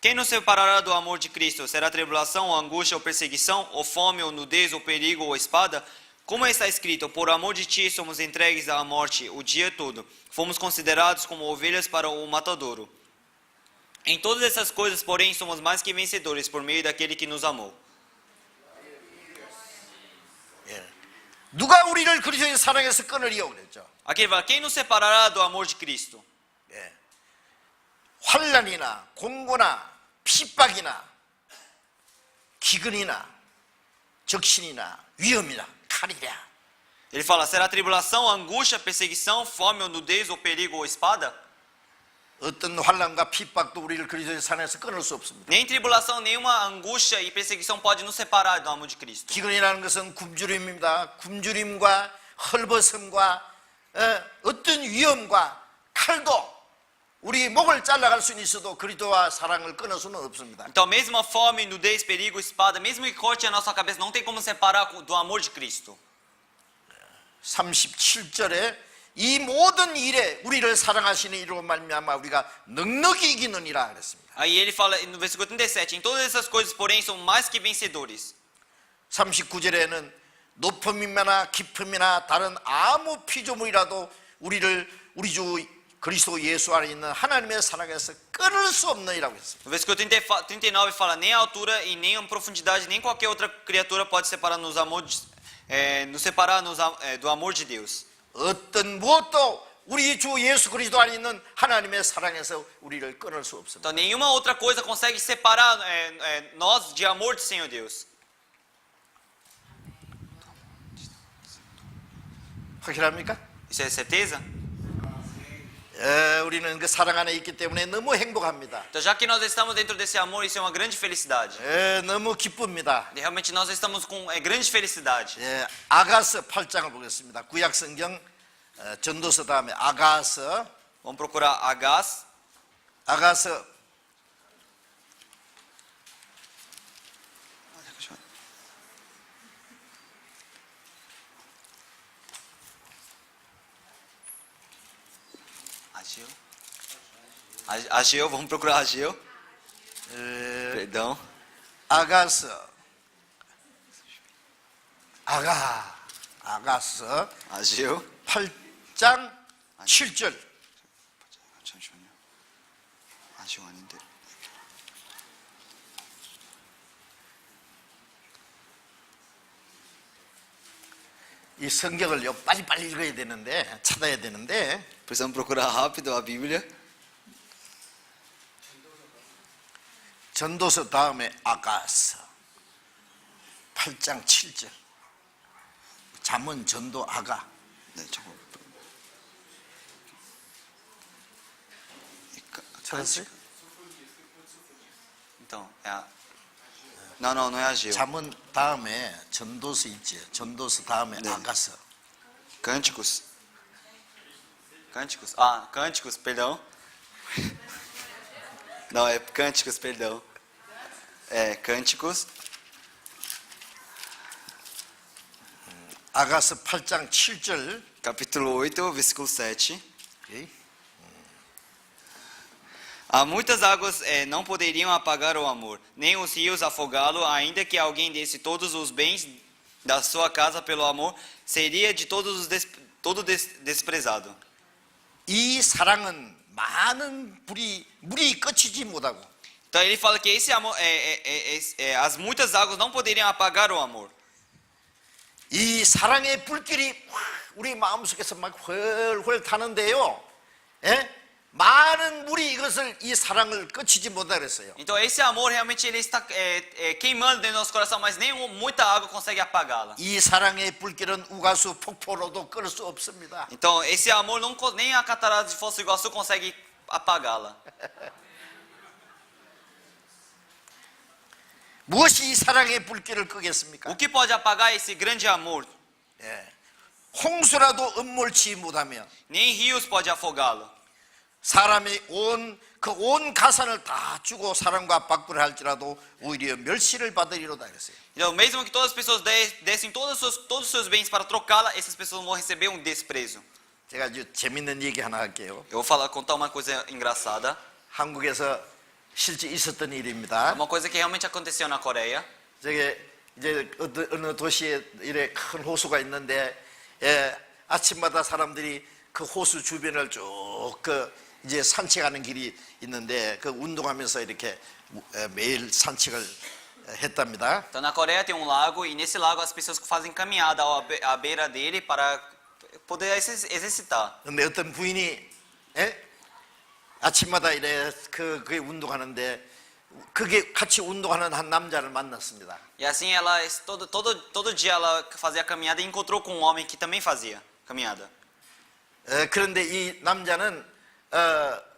Quem nos separará do amor de Cristo? Será tribulação, ou angústia, ou perseguição, ou fome, ou nudez, ou perigo, ou espada? Como está escrito, por amor de ti somos entregues à morte o dia todo. Fomos considerados como ovelhas para o matadouro. Em todas essas coisas, porém, somos mais que vencedores por meio daquele que nos amou. 예. 누가 우리를 그리스도의 사랑에서 끊으리요 그랬죠. Aqui ele fala, quem nos separará do amor de Cristo? 예. 환난이나 공고나 핍박이나 기근이나 적신이나 위험이나 칼이랴. Ele fala, será tribulação, angústia, perseguição, fome, ou nudez, ou perigo, ou espada? 어떤 환난과 핍박도 우리를 그리스도의 사랑에서 끊을 수 없습니다. Nem tribulação, nenhuma angústia e perseguição pode nos separar do amor de Cristo. 기근이라는 것은 굶주림입니다. 굶주림과 헐벗음과 어떤 위험과 칼도 우리 목을 잘라갈 수는 있어도 그리스도와 사랑을 끊을 수는 없습니다. Então, mesmo a fome, nudez, perigo, espada, mesmo que corte a nossa cabeça, não tem como separar do amor de Cristo. 37절에 이 모든 일에 우리를 사랑하시는 이로 말미암아 우리가 넉넉히 이기느니라 그랬습니다. Aí ele fala no versículo 37, em todas essas coisas, porém, somos mais que vencedores. 39절에는 높음이나 깊음이나 다른 아무 피조물이라도 우리를 우리 주 그리스도 예수 안에 있는 하나님의 사랑에서 끊을 수 없느니라고 했습니다. No versículo 39 fala, nem a altura e nem a profundidade, nem qualquer outra criatura pode separar nos do amor de Deus. 어떤 무엇도 우리 주 예수 그리스도 안에 있는 하나님의 사랑에서 우리를 끊을 수 없습니다. Então, nenhuma outra coisa consegue separar nós de amor do Senhor Deus. 확실합니까? Isso é certeza? 우리는 그 사랑 안에 있기 때문에 너무 행복합니다. Então, já que nós estamos dentro desse amor, isso é uma grande felicidade. 너무 기쁩니다. Realmente nós estamos com grande felicidade. 아가서 8장을 보겠습니다. 구약 성경 전도서 다음에 아가서 Vamos procurar Agás. 아가서 Ageu, vamos procurar Ageu. Perdão. 아가서 아가서 Ageu. 8장 7절 잠시만요. 아쉬워 아닌데. 이 성경을요 빨리빨리 읽어야 되는데 찾아야 되는데 Precisamos procurar rápido a Bíblia. 전도서 다음에 아가서 8장 7절 잠언 전도 아가 네, 잠깐. 찾았어요? Então, não é Ageu. 잠언 다음에 전도서 있지 전도서 다음에 네. 아가서 Cânticos. Cânticos, perdão. Não, é Cânticos, perdão. É Cânticos. 아가서 8장 7절 Capítulo 8, versículo 7. 오케이. Há muitas águas não poderiam apagar o amor, nem os rios afogá-lo, ainda que alguém desse todos os bens da sua casa pelo amor, seria de todo desprezado. 이 사랑은 많은 물이 끝이지 못하고 Então ele fala que esse amor, as muitas águas não poderiam apagar o amor. 이 사랑의 불길이 우리 마음속에서 막 훨훨 타는데요. 많은 물이 이 사랑을 끝이지 못하고 그랬어요. Então esse amor realmente ele está queimando dentro do nosso coração, mas nem muita água consegue apagá-la. 이 사랑의 불길은 우가수 폭포로도 끌 수 없습니다. Então esse amor nem a catarata de Foz do Iguaçu consegue apagá-la. 무엇이 이 사랑의 불길을 끄겠습니까? O que pode apagar esse grande amor? 홍수라도 음몰치 못하며 Nem rios pode afogá-lo. 사람이 온 가산을 다 주고 사람과 박부를 할지라도 오히려 멸시를 받으리로다 그랬어요. Então, mesmo que todas as pessoas dessem todos os seus bens para trocá-la, essas pessoas vão receber um desprezo. 제가 아주 재밌는 얘기 하나 할게요. Eu vou contar uma coisa engraçada. 한국에서 실제 있었던 일입니다. Uma coisa que realmente aconteceu na Coreia. 저게 이제 어느 도시에 이래 큰 호수가 있는데 아침마다 사람들이 그 호수 주변을 쭉 이제 산책하는 길이 있는데 그 운동하면서 이렇게 매일 산책을 했답니다. Então, na Coreia tem um lago e nesse lago as pessoas fazem caminhada à beira dele para poder exercitar. 근데 어떤 부인이 아침마다 이래 그게 운동하는데 그게 같이 운동하는 한 남자를 만났습니다. E assim ela todo dia ela fazia caminhada e encontrou com um homem que também fazia caminhada. 그런데 이 남자는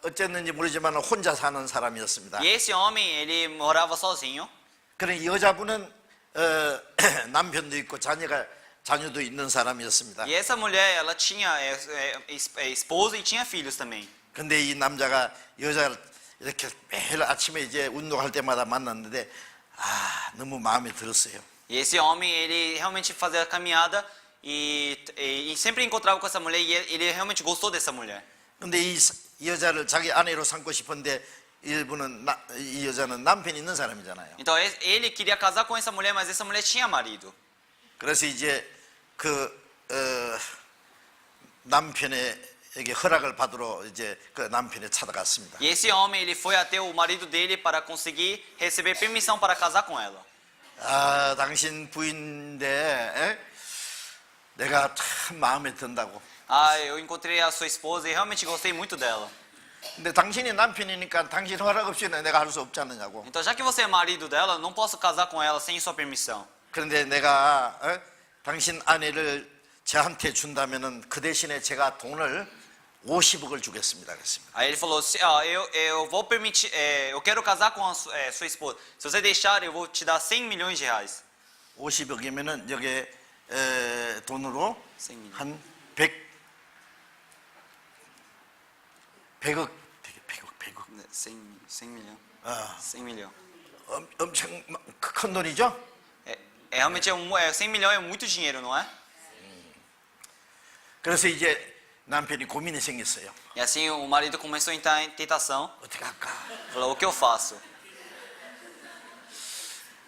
어쨌는지 모르지만 혼자 사는 사람이었습니다. E esse homem, ele morava sozinho. 그런 여자분은 남편도 있고 자녀도 있는 사람이었습니다. E essa mulher, ela tinha esposa e tinha filhos também. 근데 이 남자가 여자를 이렇게 매일 아침에 이제 운동할 때마다 만났는데 너무 마음에 들었어요. E esse homem, ele realmente fazia caminhada e sempre encontrava com essa mulher e ele realmente gostou dessa mulher. 근데 이 여자를 자기 아내로 삼고 싶은데 이 여자는 남편이 있는 사람이잖아요. Então ele queria casar com essa mulher, mas essa mulher tinha marido. 그래서 이제 남편에게 허락을 받으러 이제 그 남편이 찾아갔습니다. E esse homem, ele foi até o marido dele para conseguir receber permissão para casar com ela. 당신 부인인데 내가 참 마음에 든다고. Eu encontrei a sua esposa e realmente gostei muito dela. 근데 당신이 남편이니까 당신 허락 없이는 내가 할 수 없지 않느냐고. Então, já que você é marido dela, não posso casar com ela sem sua permissão. 그런데 내가 당신 아내를 저한테 준다면은 그 대신에 제가 돈을 50억을 주겠습니다. 그랬습니다. Aí ele falou: eu vou permitir, eu quero casar com a sua esposa. Se você deixar, eu vou te dar 100 milhões de reais. 50억이면은 여기에 돈으로 100 milhões. 한 100억 되게 100억 100 milhões. 100 milhões. 엄청 큰 돈이죠? Realmente 100 milhões é muito dinheiro, não é? 그래서 이제 남편이 고민이 생겼어요. E assim o marido começou a entrar em tentação. 어떻게 할까? Falou: o que eu faço?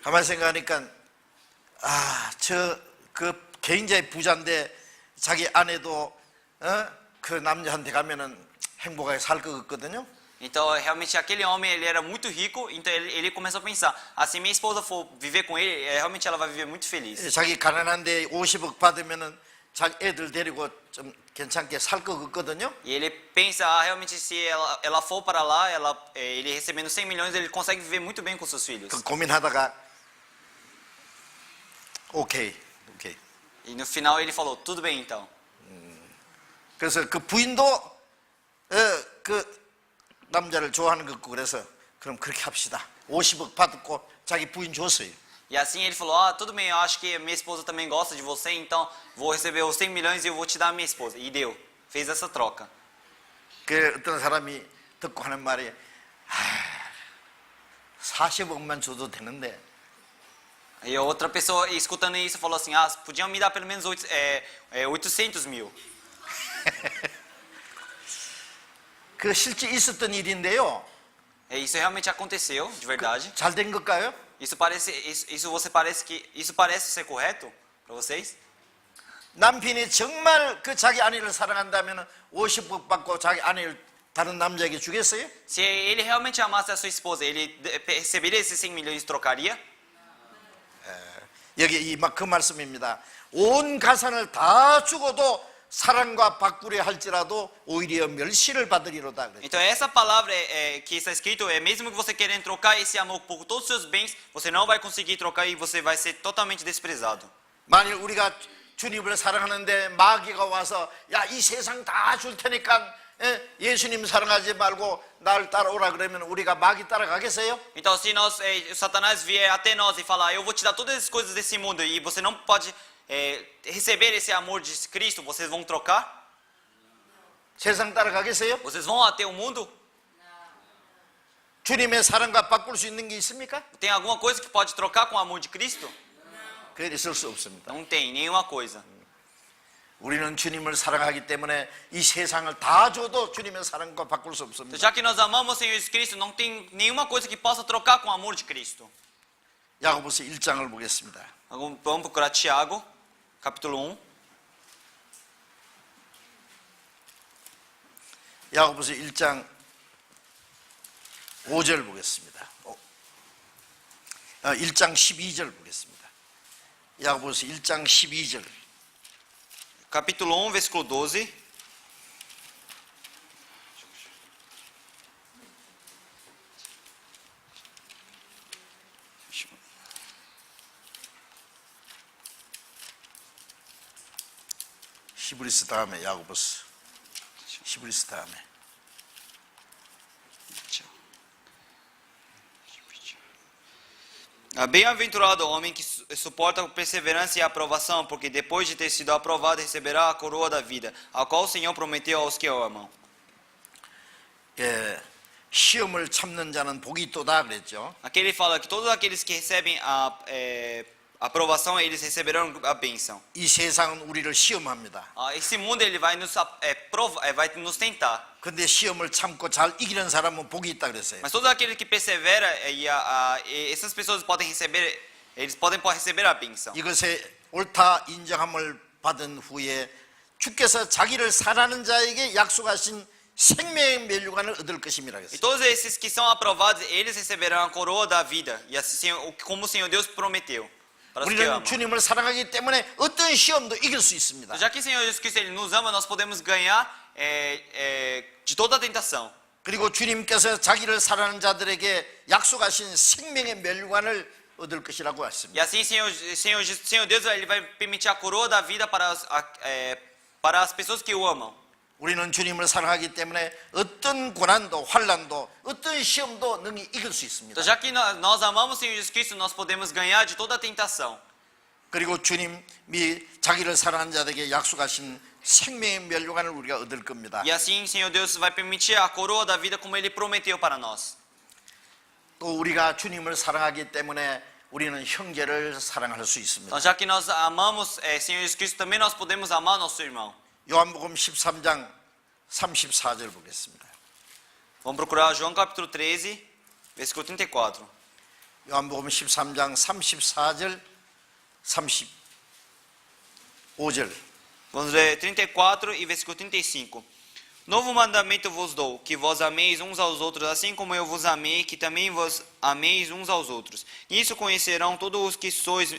가만히 생각하니까 그 굉장히 부자인데 자기 아내도 그 남자한테 가면은 행복하게 살 것 같거든요. Então, realmente, aquele homem, ele era muito rico, então ele começou a pensar, se minha esposa for viver com ele, realmente ela vai viver muito feliz. 자기 가난한데 50억 받으면은 자기 애들 데리고 좀 괜찮게 살 것 같거든요. E ele pensa, realmente, se ela for para lá, ele recebendo 100 milhões, ele consegue viver muito bem com seus filhos. 그 고민하다가 오케이. E no final ele falou: tudo bem então. 그래서 그 부인도 그 남자를 좋아하는 것 같고 그래서 그럼 그렇게 합시다. 50억 받고 자기 부인 줬어요. E assim ele falou: tudo bem, eu acho que minha esposa também gosta de você, então vou receber os 100 milhões e eu vou te dar a minha esposa. E deu, fez essa troca. 그 어떤 사람이 듣고 하는 말이 40억만 줘도 되는데 E outra pessoa, escutando isso, falou assim: podiam me dar pelo menos 800 mil. 그 실제 있었던 일인데요. Isso realmente aconteceu, de verdade. 잘 된 걸까요? Isso parece ser correto para vocês? 남편이 정말 그 자기 아내를 사랑한다면 50억 받고 자기 아내를 다른 남자에게 주겠어요? Se ele realmente amasse a sua esposa, ele receberia esses 100 milhões e trocaria? 여기 그 말씀입니다. 온 가산을 다 주고도 사랑과 바꾸려 할지라도 오히려 멸시를 받으리로다. Então essa palavra que está escrito é mesmo que você querendo trocar esse amor por todos os seus bens, você não vai conseguir trocar e você vai ser totalmente desprezado. 만일 우리가 주님을 사랑하는데 마귀가 와서 야, 이 세상 다 줄 테니까 예수님 사랑하지 말고 날 따라오라 그러면 우리가 마귀 따라가겠어요? Então se Satanás vier até nós e falar: eu vou te dar todas as coisas desse mundo e você não pode receber esse amor de Cristo, vocês vão trocar? 세상 따라가겠어요? Vocês vão até o mundo? 주님의 사랑과 바꿀 수 있는 게 있습니까? Tem alguma coisa que pode trocar com o amor de Cristo? 그게 있을 수 없습니다. Não tem nenhuma coisa. 우리는 주님을 사랑하기 때문에 이 세상을 다 줘도 주님의 사랑과 바꿀 수 Então, 없습니다. já que nós amamos o Senhor Jesus Cristo, não tem nenhuma coisa que possa trocar com o amor de Cristo. 야고보서 1장을 보겠습니다. Vamos procurar Tiago, capítulo 1. 야고보서 1장 5절 보겠습니다. 1장 12절 보겠습니다. 야고보서 1장 12절. Capítulo 1, versículo 12. 히브리스 다음에 야고보서. 히브리스 다음에. Bem-aventurado o homem que suporta com perseverança e aprovação, porque depois de ter sido aprovado receberá a coroa da vida, a qual o Senhor prometeu aos que o amam. 예, 시험을 참는 자는 복이 있도다 그랬죠. Aqui ele fala que todos aqueles que recebem a aprovação, eles receberão a bênção. 이 세상은 우리를 시험합니다. Esse mundo ele vai vai nos tentar. 근데 시험을 참고 잘 이기는 사람은 복이 있다 그랬어요. Mas todos aqueles que perseveram, essas pessoas podem receber, eles podem receber a bênção. 이것에 옳다 인정함을 받은 후에 주께서 자기를 사랑하는 자에게 약속하신 생명의 면류관을 얻을 것임이라 E 했어요. todos esses que são aprovados, eles receberão a coroa da vida, e assim como o Senhor Deus prometeu. Para os que 우리는 amam. 주님을 사랑하기 때문에 어떤 시험도 이길 수 있습니다. Já que o Senhor Jesus Cristo ele nos ama, nós podemos ganhar de toda a tentação. 그리고 주님께서 자기를 사랑하는 자들에게 약속하신 생명의 면류관을 얻을 것이라고 E 했습니다. assim, Senhor Deus ele vai permitir a coroa da vida para as pessoas que o amam. 우리는 주님을 사랑하기 때문에 어떤 고난도 환난도 어떤 시험도 능히 이길 수 있습니다. Então, já que nós amamos o Senhor Jesus Cristo, nós podemos ganhar de toda a tentação. 그리고 주님이 자기를 사랑하는 자들에게 약속하신 생명의 면류관을 우리가 얻을 겁니다. E assim, Senhor Deus vai permitir a coroa da vida como Ele prometeu para nós. 또 우리가 주님을 사랑하기 때문에 우리는 형제를 사랑할 수 있습니다. Então, já que nós amamos Senhor Jesus Cristo, também nós podemos amar nosso irmão. 요한복음 13장 34절 보겠습니다. Vamos procurar João capítulo 13, versículo 34. 요한복음 13장 34절 35절. Vamos ler 34 e versículo 35. Novo mandamento vos dou, que vós ameis uns aos outros, assim como eu vos amei, que também vos ameis uns aos outros. Nisso conhecerão todos os que sois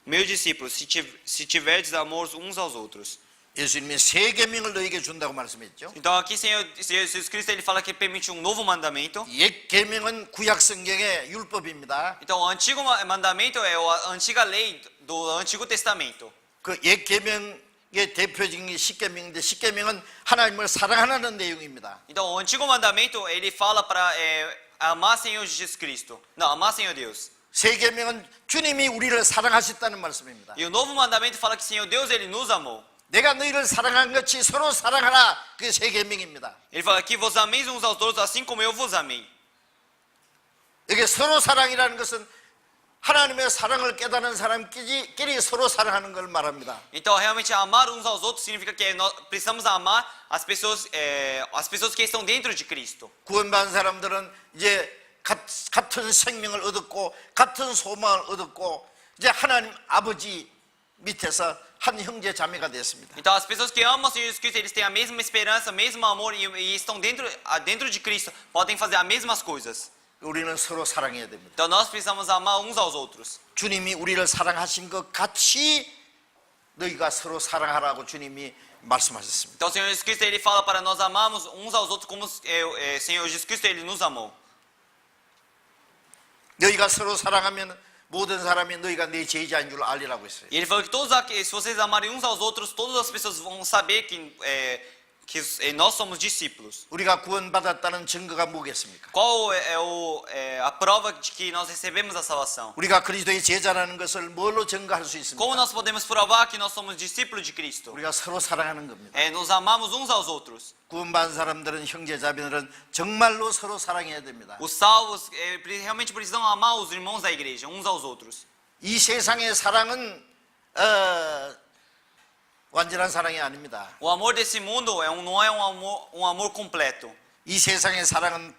meus discípulos, se tiverdes amor uns aos outros. 예수님이 세 계명을 너에게 준다고 말씀했죠. Então aqui Senhor Jesus Cristo ele fala que permite um novo mandamento. 옛 계명은 구약 성경의 율법입니다. Então o antigo mandamento é a antiga lei do Antigo Testamento. 그 옛 계명의 대표적인 게 십계명인데 십계명은 하나님을 사랑하는 내용입니다. Então o antigo mandamento ele fala para amar Senhor Jesus Cristo. Não, amar Senhor Deus. 새 계명은 주님이 우리를 사랑하셨다는 말씀입니다. E o novo mandamento fala que Senhor Deus ele nos amou. 내가 너희를 사랑한 것이 서로 사랑하라. 그게 새 계명입니다. Ele fala que vos ameis uns aos outros assim como eu vos amei. 이게 서로 사랑이라는 것은 하나님의 사랑을 깨닫는 사람끼리 서로 사랑하는 걸 말합니다. Então realmente amar uns aos outros significa que nós precisamos amar as pessoas que estão dentro de Cristo. 구원받은 사람들은 이제 같은 생명을 얻었고 같은 소망을 얻었고 이제 하나님 아버지 밑에서 한 형제 자매가 됐습니다. Então as pessoas que amam o Senhor Jesus Cristo, eles têm a mesma esperança, o mesmo amor e estão dentro de Cristo, podem fazer as mesmas coisas. 우리는 서로 사랑해야 됩니다. Então nós precisamos amar uns aos outros. 주님이 우리를 사랑하신 것 같이 너희가 서로 사랑하라고 주님이 말씀하셨습니다. Então o Senhor Jesus Cristo ele fala para nós amarmos uns aos outros como o Senhor Jesus Cristo ele nos amou. 너희가 서로 사랑하면 모든 사람이 너희가 내 제자인 줄 알리라고 했어요. E ele falou que se vocês amarem uns aos outros, todas as pessoas vão saber que nós somos discípulos. 우리가 구원받았다는 증거가 뭐겠습니까? Qual é a prova de que nós recebemos a salvação? 우리가 그리스도의 제자라는 것을 뭘로 증거할 수 Como 있습니까? nós podemos provar que nós somos discípulos de Cristo? 우리가 서로 사랑하는 겁니다. Nos amamos uns aos outros. 구원받은 사람들은 형제자매들은 정말로 서로 사랑해야 됩니다. Os salvos realmente precisam amar os irmãos da igreja, uns aos outros. 이 세상의 사랑은 완전한 사랑이 아닙니다. O amor desse mundo não é um amor completo. 이 세상의 사랑은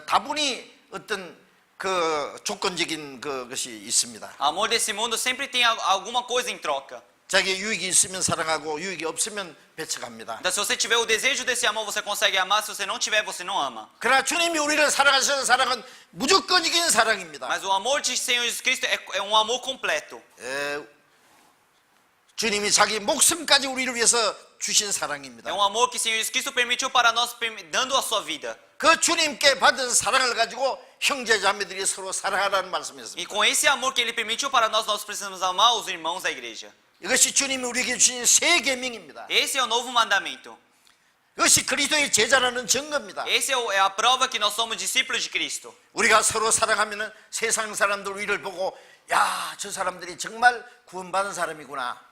다분히 어떤 그 조건적인 그것이 있습니다. O amor desse mundo sempre tem alguma coisa em troca. 자기 유익이 있으면 사랑하고 유익이 없으면 배척합니다. Então, se você tiver o desejo desse amor, você consegue amar. Se você não tiver, você não ama. 그러나 주님이 우리를 사랑하시는 사랑은 무조건적인 사랑입니다. Mas o amor de Senhor Jesus Cristo é um amor completo. 주님이 자기 목숨까지 우리를 위해서 주신 사랑입니다. É um amor que Senhor Jesus Cristo permitiu para nós, dando a sua vida. 그 주님께 받은 사랑을 가지고 형제자매들이 서로 사랑하라는 E 말씀이었습니다. com esse amor que Ele permitiu para nós, nós precisamos amar os irmãos da igreja. 이것이 주님이 우리에게 주신 새 계명입니다. Esse é o novo mandamento. 이것이 그리스도의 제자라는 증거입니다. Esse é a prova que nós somos discípulos de Cristo. 우리가 서로 사랑하면 세상 사람들 우리를 보고 야, 저 사람들이 정말 구원받은 사람이구나.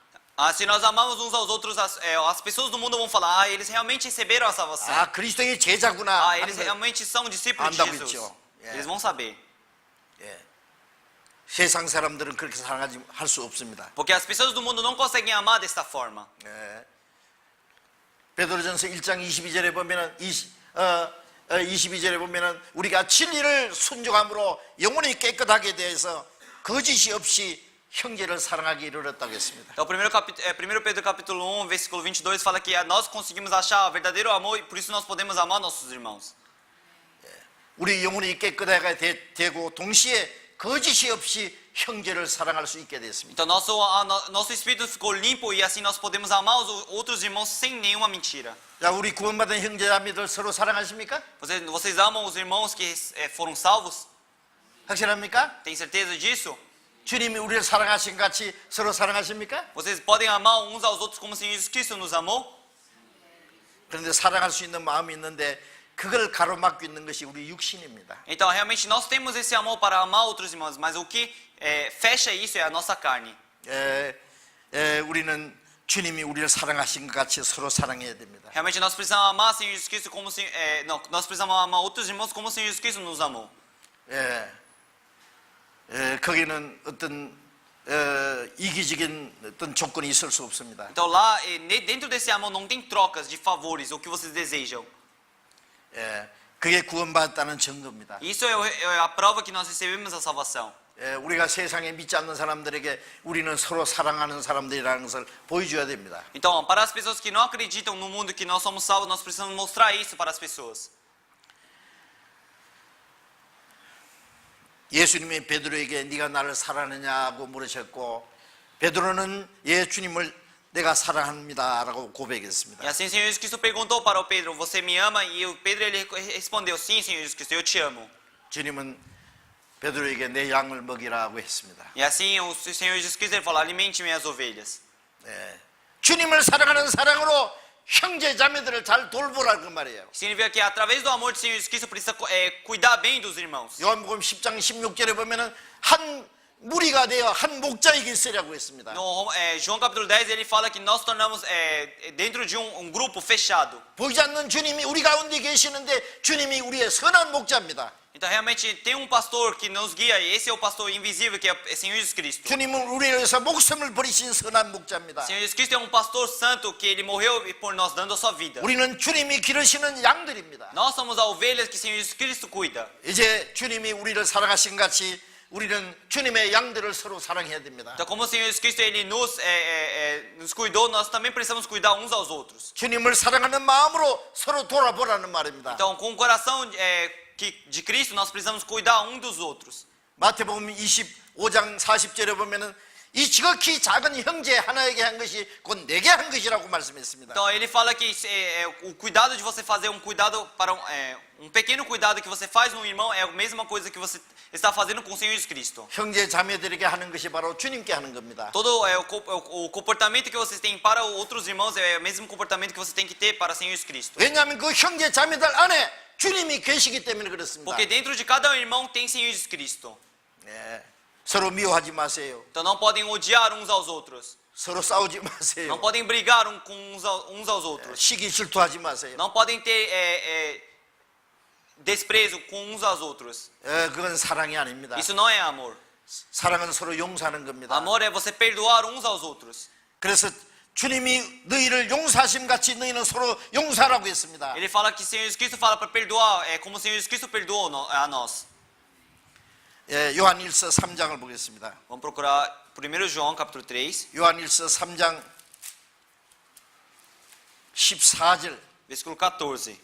Se nós amamos uns aos outros, as pessoas do mundo vão falar: eles realmente receberam a salvação. 아, 그리스도의 제자구나. Eles realmente são discípulos de 안다고 Jesus. 있죠. 예. Eles vão saber. 세상 사람들은 그렇게 사랑하지 할 수 없습니다. Porque as pessoas do mundo não conseguem amar desta forma. 베드로전서 1장 22절에 보면은 22절에 보면은 우리가 진리를 순종함으로 영혼이 깨끗하게 되어서 거짓이 없이 형제를 사랑하기 이르렀다고 했습니다. Então, 1 Pedro capítulo 1, versículo 22 fala que nós conseguimos achar o verdadeiro amor e por isso nós podemos amar nossos irmãos. 우리 영혼이 깨끗하게 되고 동시에 거짓이 없이 형제를 사랑할 수 있게 됐습니다. Então, nosso espírito ficou limpo e assim nós podemos amar os outros irmãos sem nenhuma mentira. 자, 우리 구원받은 형제자매들 서로 사랑하십니까? Vocês amam os irmãos que foram salvos? 확실합니까? Tem certeza disso? 주님이 우리를 사랑하신 같이 서로 사랑하십니까? Vocês podem amar uns aos outros como o Senhor Jesus Cristo nos amou? 그런데 sa랑할 수 있는 마음이 있는데 그걸 가로막고 있는 것이 우리 육신입니다. Então, realmente, nós temos esse amor para amar outros irmãos, mas o que fecha isso é a nossa carne. 우리는 주님이 우리를 사랑하신 것 같이 서로 사랑해야 됩니다. Realmente, nós precisamos amar o Senhor Jesus Cristo como nós precisamos amar outros irmãos como o Senhor Jesus Cristo nos amou. 거기는 어떤 이기적인 어떤 조건이 있을 수 없습니다. Então, lá, dentro desse amor, não tem trocas de favores, o que vocês desejam. 그게 구원받았다는 증거입니다. Isso é a prova que nós recebemos a salvação. 우리가 세상에 믿지 않는 사람들에게 우리는 서로 사랑하는 사람들이라는 것을 보여줘야 됩니다. Então, para as pessoas que não acreditam no mundo que nós somos salvos, nós precisamos mostrar isso para as pessoas. 예수님이 베드로에게 네가 나를 사랑하느냐고 물으셨고 베드로는 예 주님을 내가 사랑합니다 라고 고백했습니다. E assim o Senhor Jesus Cristo perguntou para o Pedro: você me ama? E o Pedro ele respondeu: sim, Senhor Jesus Cristo, eu te amo. 주님은 베드로에게 내 양을 먹이라고 했습니다. E assim o Senhor Jesus Cristo ele falou: alimente minhas ovelhas. 주님을 사랑하는 사랑으로 형제 자매들을 잘 돌보라는 그 말이에요. Significa que através do amor do Senhor Jesus Cristo precisa cuidar bem dos irmãos. 요한복음 10장 16절에 보면은 한 무리가 되어 한 목자에게 있으라고 했습니다. No João capítulo 10 ele fala que nós tornamos dentro de grupo fechado. 보이지 않는 주님이 우리 가운데 계시는데 주님이 우리의 선한 목자입니다. Então realmente tem pastor que nos guia e esse é o pastor invisível que é o Senhor Jesus Cristo. 주님은 우리를 위해서 목숨을 버리신 선한 목자입니다. O Senhor Jesus Cristo é pastor santo que ele morreu por nós dando a sua vida. 우리는 주님이 기르시는 양들입니다. Nós somos as ovelhas que o Senhor Jesus Cristo cuida. 이제 주님이 우리를 사랑하신 같이 우리는 주님의 양들을 서로 사랑해야 됩니다. Então como o Senhor Jesus Cristo ele nos cuidou, nós também precisamos cuidar uns aos outros. 주님을 사랑하는 마음으로 서로 돌아보라는 말입니다. Então com o coração de Cristo nós precisamos cuidar dos outros. 마태복음 25장 40절에 보면은 이 지극히 작은 형제 하나에게 한 것이 곧 내게 한 것이라고 말씀했습니다. Então ele fala que o cuidado de você fazer um cuidado para um pequeno cuidado que você faz no irmão é a mesma coisa que você está fazendo com o Senhor Jesus Cristo. 형제 자매들에게 하는 것이 바로 주님께 하는 겁니다. Todo o comportamento que vocês têm para outros irmãos é o mesmo comportamento que você tem que ter para o Senhor Jesus Cristo. 왜냐하면 그 형제 자매들 안에 주님이 계시기 때문에 그렇습니다. Porque dentro de cada irmão tem Senhor Jesus Cristo. 네, 서로 미워하지 마세요. Então não podem odiar uns aos outros. 서로 싸우지 마세요. Não podem brigar com uns aos outros. 시기 질투하지 마세요. Não podem ter desprezo com uns aos outros. 그건 사랑이 아닙니다. Isso não é amor. 사랑은 서로 용서하는 겁니다. Amor é você perdoar uns aos outros. 그래서 주님이 너희를 용서하심 같이 너희는 서로 용서하라고 했습니다. Ele fala que o Senhor Jesus Cristo fala para perdoar, como o Senhor Jesus Cristo perdoou a nós. 요한일서 3장을 보겠습니다. Vamos procurar 1 João capítulo 3, 요한일서 3장 14절. versículo 14.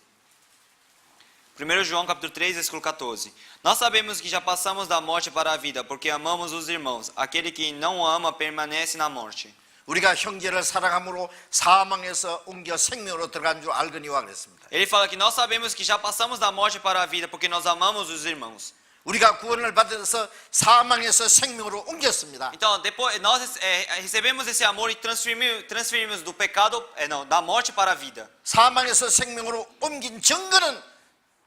1 João capítulo 3, versículo 14. Nós sabemos que já passamos da morte para a vida, porque amamos os irmãos. Aquele que não ama permanece na morte. 우리가 형제를 사랑함으로 사망에서 옮겨 생명으로 들어간 줄 알거니와 그랬습니다. Ele fala que nós sabemos que já passamos da morte para a vida, porque nós amamos os irmãos. 우리가 구원을 받아서 사망에서 생명으로 옮겼습니다. Então, depois nós recebemos esse amor e transferimos do pecado, da morte para a vida. 사망에서 생명으로 옮긴 증거는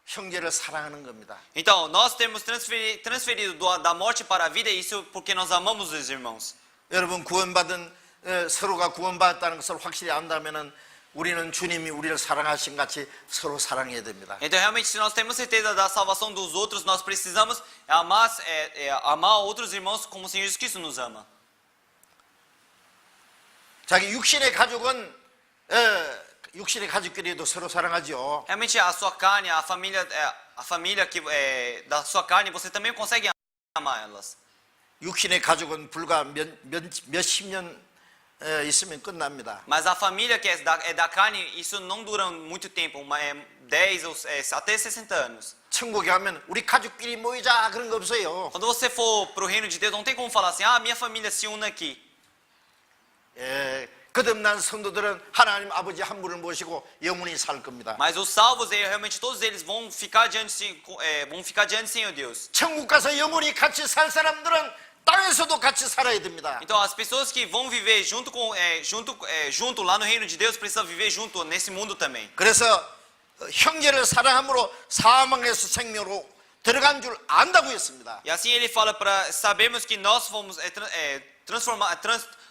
형제를 사랑하는 겁니다. Então, nós temos transferido da morte para a vida, isso porque nós amamos os irmãos. 여러분 구원받은 서로가 구원받았다는 것을 확실히 안다면은 우리는 주님이 우리를 사랑하신 같이 서로 사랑해야 됩니다. Então, realmente, se nós temos certeza da salvação dos outros, nós precisamos amar outros irmãos como o Senhor Jesus Cristo nos ama. 자기 육신의 가족은 육신의 가족끼리도 서로 사랑하죠. Realmente, a sua carne, a família que da sua carne, você também consegue amar elas. 육신의 가족은 불과 몇십 년 있으면 끝납니다. Mas a família que é da carne, isso não dura muito tempo, 10 ou até 60 anos. 천국에 가면 우리 가족끼리 모이자 그런 거 없어요. Quando você for para o reino de Deus, não tem como falar assim, minha família se une aqui. 거듭난 성도들은 하나님 아버지 한 분을 모시고 영원히 살 겁니다. Mas os salvos, realmente todos eles vão ficar diante do Senhor Deus. 천국 가서 영원히 같이 살 사람들은 땅에서도 같이 살아야 됩니다. Então as pessoas que vão viver junto lá no reino de Deus precisam viver junto nesse mundo também. 그래서 형제를 사랑함으로 사망에서 생명으로 들어간 줄 안다고 했습니다. E assim ele fala para sabermos que nós fomos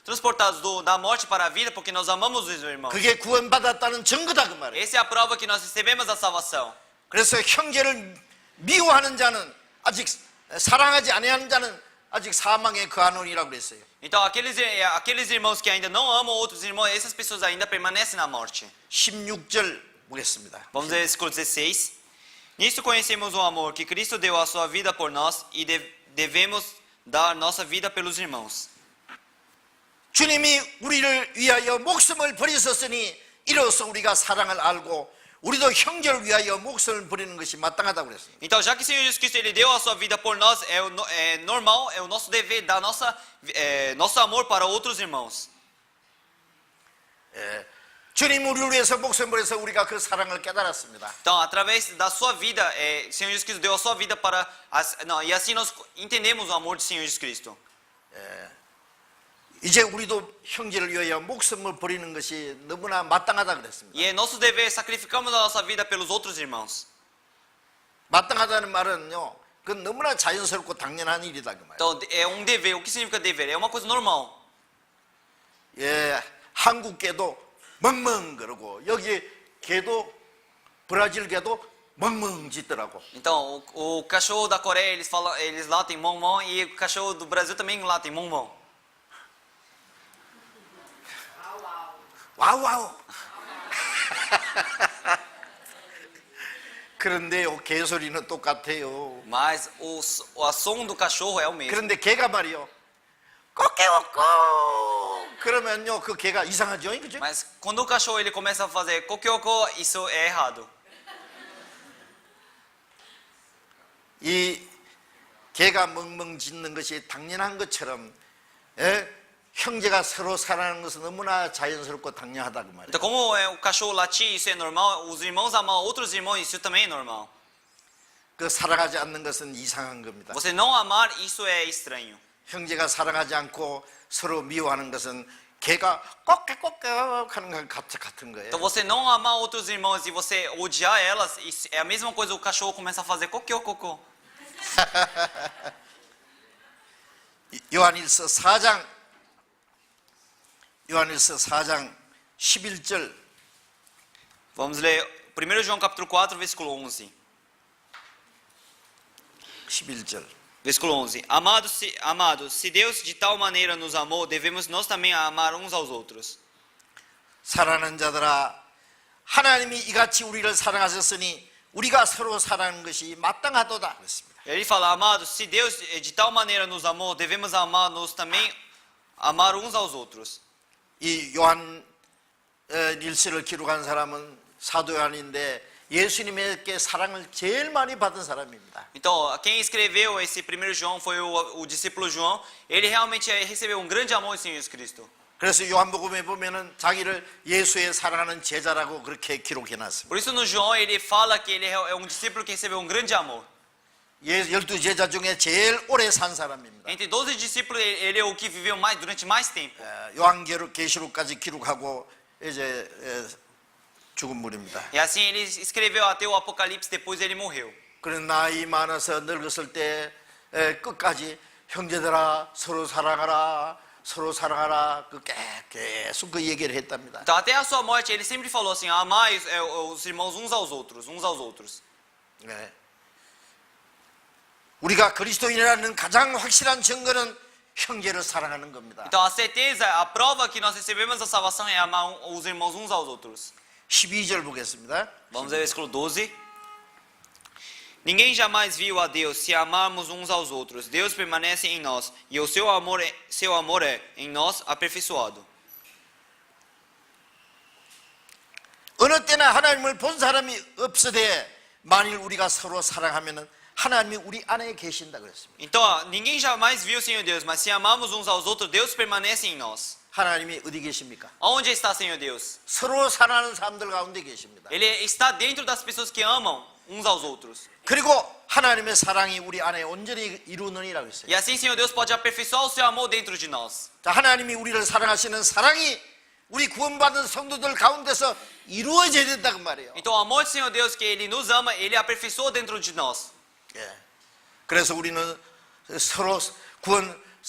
transportados da morte para a vida porque nós amamos os irmãos. 그게 구원받았다는 증거다 그 말이에요. Essa é a prova que nós recebemos a salvação. 그래서 형제를 미워하는 자는 아직 사랑하지 아니하는 자는 아직 사망에 거하노니라고 그랬어요. Então aqueles irmãos que ainda não amam outros irmãos, essas pessoas ainda permanecem na morte. 16절 보겠습니다. Vamos ler versículo 16. Nisto conhecemos o amor que Cristo deu a sua vida por nós e devemos dar nossa vida pelos irmãos. 주님이 우리를 위하여 목숨을 버리셨으니 이로써 우리가 사랑을 알고 우리도 형제를 위하여 목숨을 버리는 것이 마땅하다고 그랬습니다. Então, já que o Senhor Jesus Cristo ele deu a sua vida por nós, é normal, é o nosso dever dar nosso amor para outros irmãos. 주님 우리를 위해서 목숨을 버려서 우리가 그 사랑을 깨달았습니다. Então, através da sua vida, o Senhor Jesus Cristo deu a sua vida e assim nós entendemos o amor do Senhor Jesus Cristo. 이제 우리도 형제를 위하여 목숨을 버리는 것이 너무나 마땅하다 그랬습니다. E é nosso dever, sacrificamos a nossa vida pelos outros irmãos. 마땅하다는 말은요, 그건 너무나 자연스럽고 당연한 일이다 그 말이에요. Então, é dever. O que significa dever? É uma coisa normal. 한국 개도 멍멍거리고 여기 개도 브라질 개도 멍멍 짖더라고. Então, o cachorro da Coreia, eles latem mom e o cachorro do Brasil também latem mom. 와우. 그런데요, 개소리는 똑같아요. Mas o som do cachorro é o mesmo. 그런데 개가 말이요, 꼬깨워꼬 그러면요, 그 개가 이상하죠, 그죠? Mas quando o cachorro ele começa a fazer coquiocó, isso é errado. 이 개가 멍멍 짖는 것이 당연한 것처럼 형제가 서로 사랑하는 것은 너무나 자연스럽고 당연하다 그 말이에요. Então, como o cachorro latir, isso é normal. Os irmãos amar outros irmãos, isso também é normal. 그 사랑하지 않는 것은 이상한 겁니다. Você não amar, isso é estranho. 형제가 사랑하지 않고 서로 미워하는 것은 개가 꼭깍꼭깍 하는 것 같은 거예요. Então, você não amar outros irmãos e você odiar elas, isso é a mesma coisa. O cachorro começa a fazer cocô, cocô. 요한일서 4장 11절 Vamos ler 1 João capítulo 4, versículo 11. 11절 Versículo 11. Amados, se Deus de tal maneira nos amou, devemos nós também amar uns aos outros. 사랑하는 자들아 하나님이 이같이 우리를 사랑하셨으니 우리가 서로 사랑하는 것이 마땅하도다 그랬습니다. Ele fala, amados, se Deus de tal maneira nos amou, devemos amar nós também amar uns aos outros. 이 요한 일서를 기록한 사람은 사도 요한인데 예수님에게 사랑을 제일 많이 받은 사람입니다. Então, quem escreveu esse 1 João foi o discípulo João. Ele realmente recebeu um grande amor do Senhor Jesus Cristo. 그래서 요한복음에 보면은 자기를 예수의 사랑하는 제자라고 그렇게 기록해 놨습니다. Por isso no João ele fala que ele é um discípulo que recebeu um grande amor. 12제자 중에 제일 오래 산 사람입니다. Entre 12 discípulos, ele é o que viveu mais durante mais tempo. 요한계시록까지 기록하고 이제 죽은 분입니다. E assim ele escreveu até o Apocalipse, depois ele morreu. 그런 나이 많아서 늙었을 때 끝까지 형제들아 서로 사랑하라 서로 사랑하라 계속 그 얘기를 했답니다. Então até a sua morte ele sempre falou assim, amai os irmãos uns aos outros. 네. 우리가 그리스도인이라는 가장 확실한 증거는 형제를 사랑하는 겁니다. Então a certeza, a prova que nós recebemos a salvação é amar os irmãos uns aos outros. 12절 보겠습니다. Vamos ver o versículo 12. Ninguém jamais viu a Deus se amarmos uns aos outros. Deus permanece em nós e o seu amor é em nós aperfeiçoado. 어느 때나 하나님을 본 사람이 없으되 만일 우리가 서로 사랑하면은 하나님이 우리 안에 계신다 그랬습니다. Então, ninguém jamais viu o Senhor Deus, mas se amarmos uns aos outros, Deus permanece em nós. 하나님이 어디 계십니까? Onde está o Senhor Deus? 서로 사랑하는 사람들 가운데 계십니다. Ele está dentro das pessoas que amam uns aos outros. 그리고 하나님의 사랑이 우리 안에 온전히 이루느니라고 했어요. E assim, Senhor Deus pode aperfeiçoar o seu amor dentro de nós. 자, 하나님이 우리를 사랑하시는 사랑이 우리 구원받은 성도들 가운데서 이루어져야 된다 그 말이에요. Então, o amor do Senhor Deus que Ele nos ama, Ele aperfeiçoa dentro de nós. 예. 그래서 우리는 서로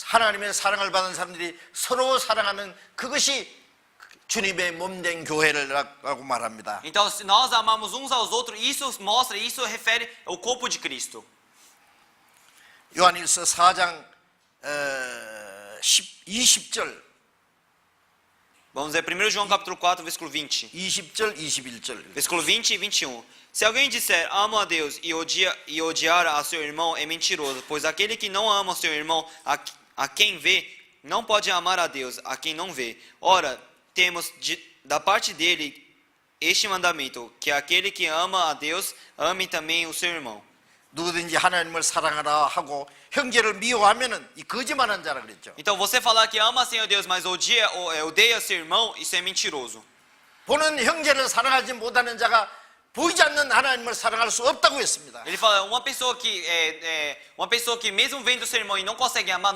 하나님의 사랑을 받은 사람들이 서로 사랑하는 그것이 주님의 몸된 교회라고 말합니다. Então, se nós amamos uns aos outros, isso refere ao corpo de Cristo. 요한일서 4장 20절 Vamos ver 1 João capítulo 4, versículo 20. 20절 21절 Versículo 20 e 21. Se alguém disser, amo a Deus e odiar a seu irmão, é mentiroso, pois aquele que não ama seu irmão, a quem vê, não pode amar a Deus, a quem não vê. Ora, temos da parte dele este mandamento, que aquele que ama a Deus, ame também o seu irmão. 누구든지 하나님을 사랑하라 하고 형제를 미워하면은 이 거짓말한 자라 그랬죠. Então, você falar que ama o Senhor Deus, mas odeia seu irmão, isso é mentiroso. 보는 형제를 사랑하지 못하는 자가 보이지 않는 하나님을 사랑할 수 없다고 했습니다. Ele fala, uma pessoa que mesmo vendo seu irmão e não consegue amar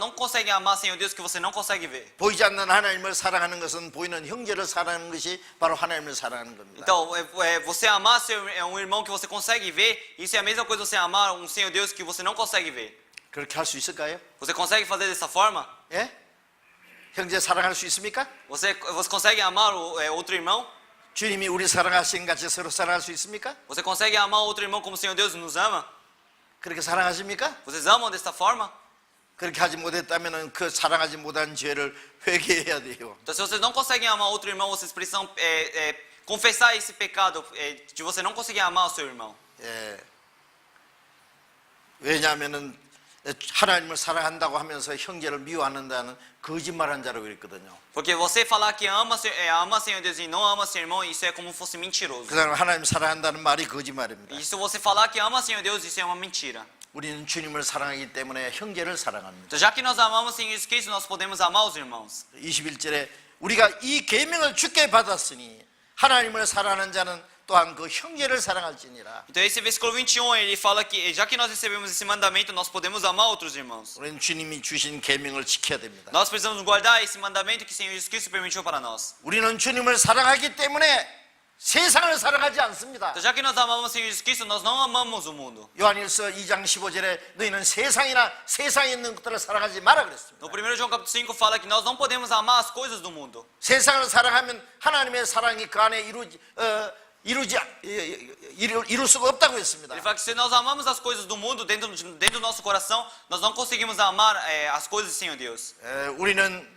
Senhor Deus que você não consegue ver. 보이지 않는 하나님을 사랑하는 것은 보이는 형제를 사랑하는 것이 바로 하나님을 sa랑하는 겁니다. Então, você amar um irmão que você consegue ver, isso é a mesma coisa que você amar um Senhor Deus que você não consegue ver. 그렇게 할 수 있을까요? Você consegue fazer dessa forma? 예? 형제 사랑할 수 있습니까? Você consegue amar outro irmão? 주님이 우리 사랑하신 같이 서로 사랑할 수 있습니까? Você consegue amar outro irmão como o Senhor Deus nos ama? 그렇게 사랑하십니까? Vocês amam dessa forma? 그렇게 하지 못했다면 그 사랑하지 못한 죄를 회개해야 돼요. Então, se vocês não conseguem amar outro irmão, vocês precisam confessar esse pecado de você não conseguir amar o seu irmão. 예. 왜냐하면은 하나님을 사랑한다고 하면서 형제를 미워한다는 거짓말한 자라고 그랬거든요. Porque você falar que ama Senhor Deus e não ama seu irmão, isso é como fosse mentiroso. 그 사람 하나님 사랑한다는 말이 거짓말입니다. E se você falar que ama Senhor Deus, isso é uma mentira. 우리는 주님을 사랑하기 때문에 형제를 사랑합니다. Então, já que nós amamos o Senhor Jesus Cristo, nós podemos amar os irmãos. 21절에 우리가 이 계명을 주께 받았으니 하나님을 사랑하는 자는 또한 그 형제를 사랑할지니라. Então, esse versículo 21, ele fala que, já que nós recebemos esse mandamento, nós podemos amar outros irmãos. 우리는 주님이 주신 계명을 지켜야 됩니다. Nós precisamos guardar esse mandamento que o Senhor Jesus Cristo permitiu para nós. 우리는 주님을 사랑하기 때문에 세상을 사랑하지 않습니다. Então, já que nós amamos o Senhor Jesus Cristo, nós não amamos o mundo. 요한일서 2장 15절에 너희는 세상이나 세상에 있는 것들을 사랑하지 마라 그랬습니다. No 1 João capítulo 5 fala que nós não podemos amar as coisas do mundo. 세상을 사랑하면 하나님의 사랑이 그 안에 이룰 수가 없다고 했습니다. Ele fala que se nós amamos as coisas do mundo dentro do nosso coração, nós não conseguimos amar as coisas do Senhor Deus. 우리는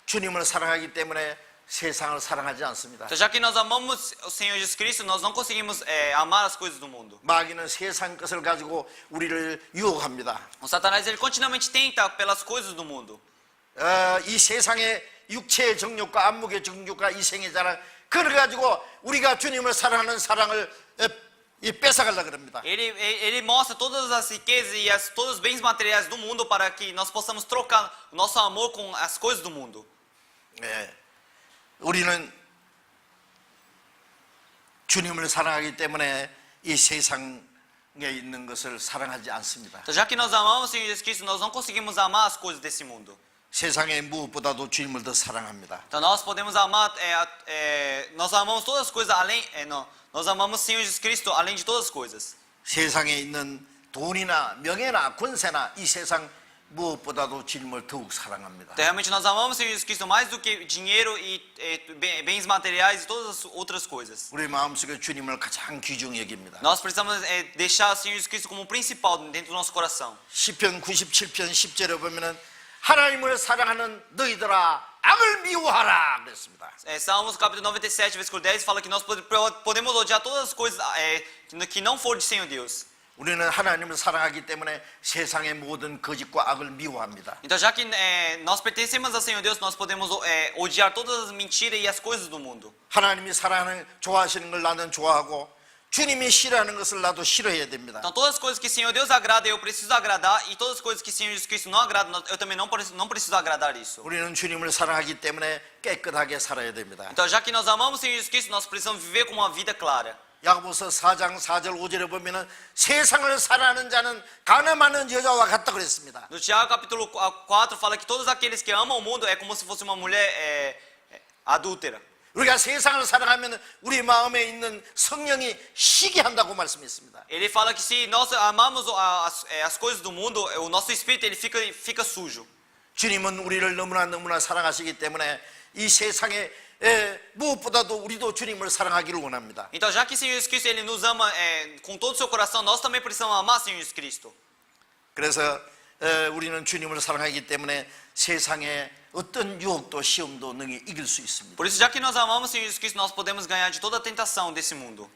주님을 사랑하기 때문에 세상을 사랑하지 않습니다. Então, já que nós amamos o Senhor Jesus Cristo, nós não conseguimos amar as coisas do mundo. 마귀는 세상 것을 가지고 우리를 유혹합니다. O Satanás ele continuamente tenta pelas coisas do mundo. 이 세상의 육체의 정욕과 안목의 정욕과 이생의 자랑 그걸 가지고 우리가 주님을 사랑하는 사랑을 뺏어가려고 합니다. Ele mostra todas as riquezas e todos os bens materiais do mundo para que nós possamos trocar o nosso amor com as coisas do mundo. 우리는 주님을 사랑하기 때문에 이 세상에 있는 것을 사랑하지 않습니다. Então, já que nós amamos o Senhor Jesus Cristo, nós não conseguimos amar as coisas desse mundo. 세상의 무엇보다도 주님을 더 사랑합니다. Então, nós podemos amar, nós amamos todas as coisas além, não, nós amamos o Senhor Jesus Cristo além de todas as coisas. 세상에 있는 돈이나 명예나 권세나 이 세상 무엇보다도 주님을 더욱 사랑합니다. Então, realmente nós amamos o Senhor Jesus Cristo mais do que dinheiro e bens materiais e todas as outras coisas. 우리 마음속에 주님을 가장 귀중히 여깁니다. Nós precisamos deixar o Senhor Jesus Cristo como principal dentro do nosso coração. 시편 97편 10절에 보면은 하나님을 사랑하는 너희들아 악을 미워하라 그랬습니다. Salmos capítulo 97, versículo 10 fala que nós podemos odiar todas as coisas que não for de Senhor Deus. 우리는 하나님을 사랑하기 때문에 세상의 모든 거짓과 악을 미워합니다. Então, já que nós pertencemos ao Senhor Deus, nós podemos odiar todas as mentiras e as coisas do mundo. 하나님이 사랑하는 좋아하시는 걸 나는 좋아하고 주님이 싫어하는 것을 나도 싫어해야 됩니다. Então, todas as coisas que o Senhor Deus agrada, eu preciso agradar, e todas as coisas que o Senhor Jesus Cristo não agrada, eu também não preciso agradar isso. 우리는 주님을 사랑하기 때문에 깨끗하게 살아야 됩니다. Então, já que nós amamos o Senhor Jesus Cristo, nós precisamos viver com uma vida clara. 야고보서 4장 4절 5절에 보면은 세상을 사랑하는 자는 가늠하는 여자와 같다 그랬습니다. No Tiago capítulo 4 fala que todos aqueles que amam o mundo é como se fosse uma mulher adúltera. 우리가 세상을 사랑하면 우리 마음에 있는 성령이 시기 한다고 말씀했습니다. Ele fala que se nós amamos as coisas do mundo, o nosso espírito ele fica sujo. 주님은 우리를 너무나 사랑하시기 때문에 이 세상에 무엇보다도 우리도 주님을 사랑하기를 원합니다. Então, já que o Senhor Jesus Cristo ele nos ama com todo o seu coração, nós também precisamos amar o Senhor Jesus Cristo. 그래서 우리는 주님을 사랑하기 때문에 세상의 어떤 유혹도 시험도 능히 이길 수 있습니다. Por isso, já que nós amamos o Senhor Jesus Cristo, nós podemos ganhar de toda a tentação desse mundo.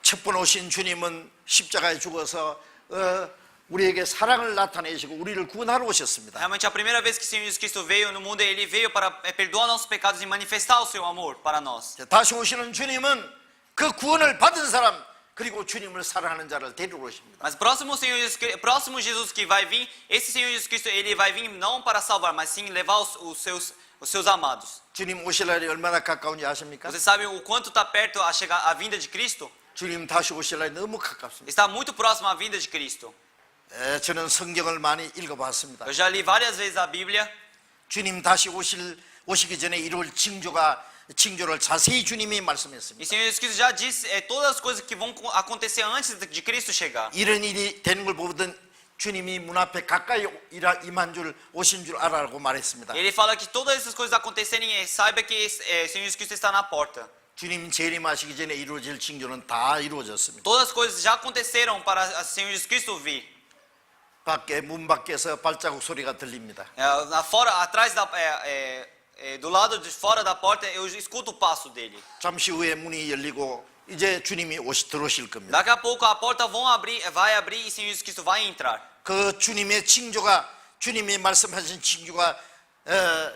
첫 번 오신 주님은 십자가에 죽어서 우리에게 사랑을 나타내시고 우리를 구원하러 오셨습니다. Realmente, a primeira vez que o Senhor Jesus Cristo veio no mundo, ele veio para perdoar nossos pecados e manifestar o seu amor para nós. 다시 오시는 주님은 그 구원을 받은 사람 그리고 주님을 사랑하는 자를 데리러 오십니다. Mas próximo Jesus que vai vir, esse Senhor Jesus Cristo, ele vai vir não para salvar, mas sim levar os seus amados. 주님 오실 날이 얼마나 가까운지 아십니까? Você sabe o quanto está perto a vinda de Cristo? 주님 다시 오실 날이 너무 가깝습니다. Está muito próximo à vinda de Cristo. 저는 성경을 많이 읽어봤습니다. Eu já li várias vezes a Bíblia. 주님 다시 오시기 전에 이룰 징조를 자세히 주님이 E 말씀했습니다. o Senhor Jesus Cristo já disse todas as coisas que vão acontecer antes de Cristo chegar. 이런 일이 되는 걸 보거든 주님이 문 앞에 가까이 오신 줄 알아라고 말했습니다. Ele fala que todas essas coisas acontecerem, saiba que o Senhor Jesus Cristo está na porta. 주님 재림하시기 전에 이루어질 징조는 다 이루어졌습니다. Todas as coisas já aconteceram para o Senhor Jesus Cristo vir. 문 밖에서 발자국 소리가 들립니다. Atrás do lado de fora da porta, eu escuto o passo dele. 잠시 후에 문이 열리고 이제 주님이 들어오실 겁니다. Daqui a pouco a porta vai abrir e o Senhor Jesus Cristo vai entrar. 그 주님의 징조가 주님이 말씀하신 징조가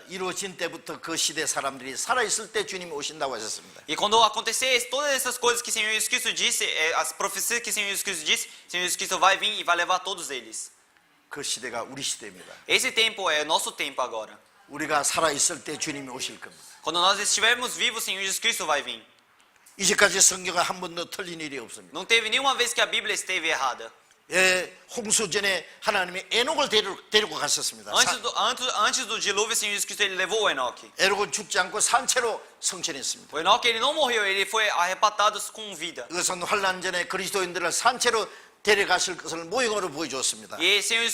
이루어진 때부터 그 시대 사람들이 살아있을 때 주님이 오신다고 하셨습니다. E quando acontecer todas essas coisas que o Senhor Jesus Cristo disse, as profecias que o Senhor Jesus Cristo disse, o Senhor Jesus Cristo vai vir e vai levar todos eles. 그 시대가 우리 시대입니다. Esse tempo é nosso tempo agora. 우리가 살아있을 때 주님이 오실 겁니다. Quando nós estivermos vivos, o Senhor Jesus Cristo vai vir. 이제까지 성경은 한 번도 틀린 일이 없습니다. Não teve nenhuma vez que a Bíblia esteve errada. 홍수 전에 하나님이 에녹을 데리고 갔었습니다. Antes do dilúvio, o Senhor Jesus Cristo ele levou o Enoque. 에녹은 죽지 않고 산채로 성천했습니다. O Enoque ele não morreu, ele foi arrebatado com vida. 그것은 환난 전에 그리스도인들을 산채로 데려가실 것을 모형으로 보여주었습니다. E Senhor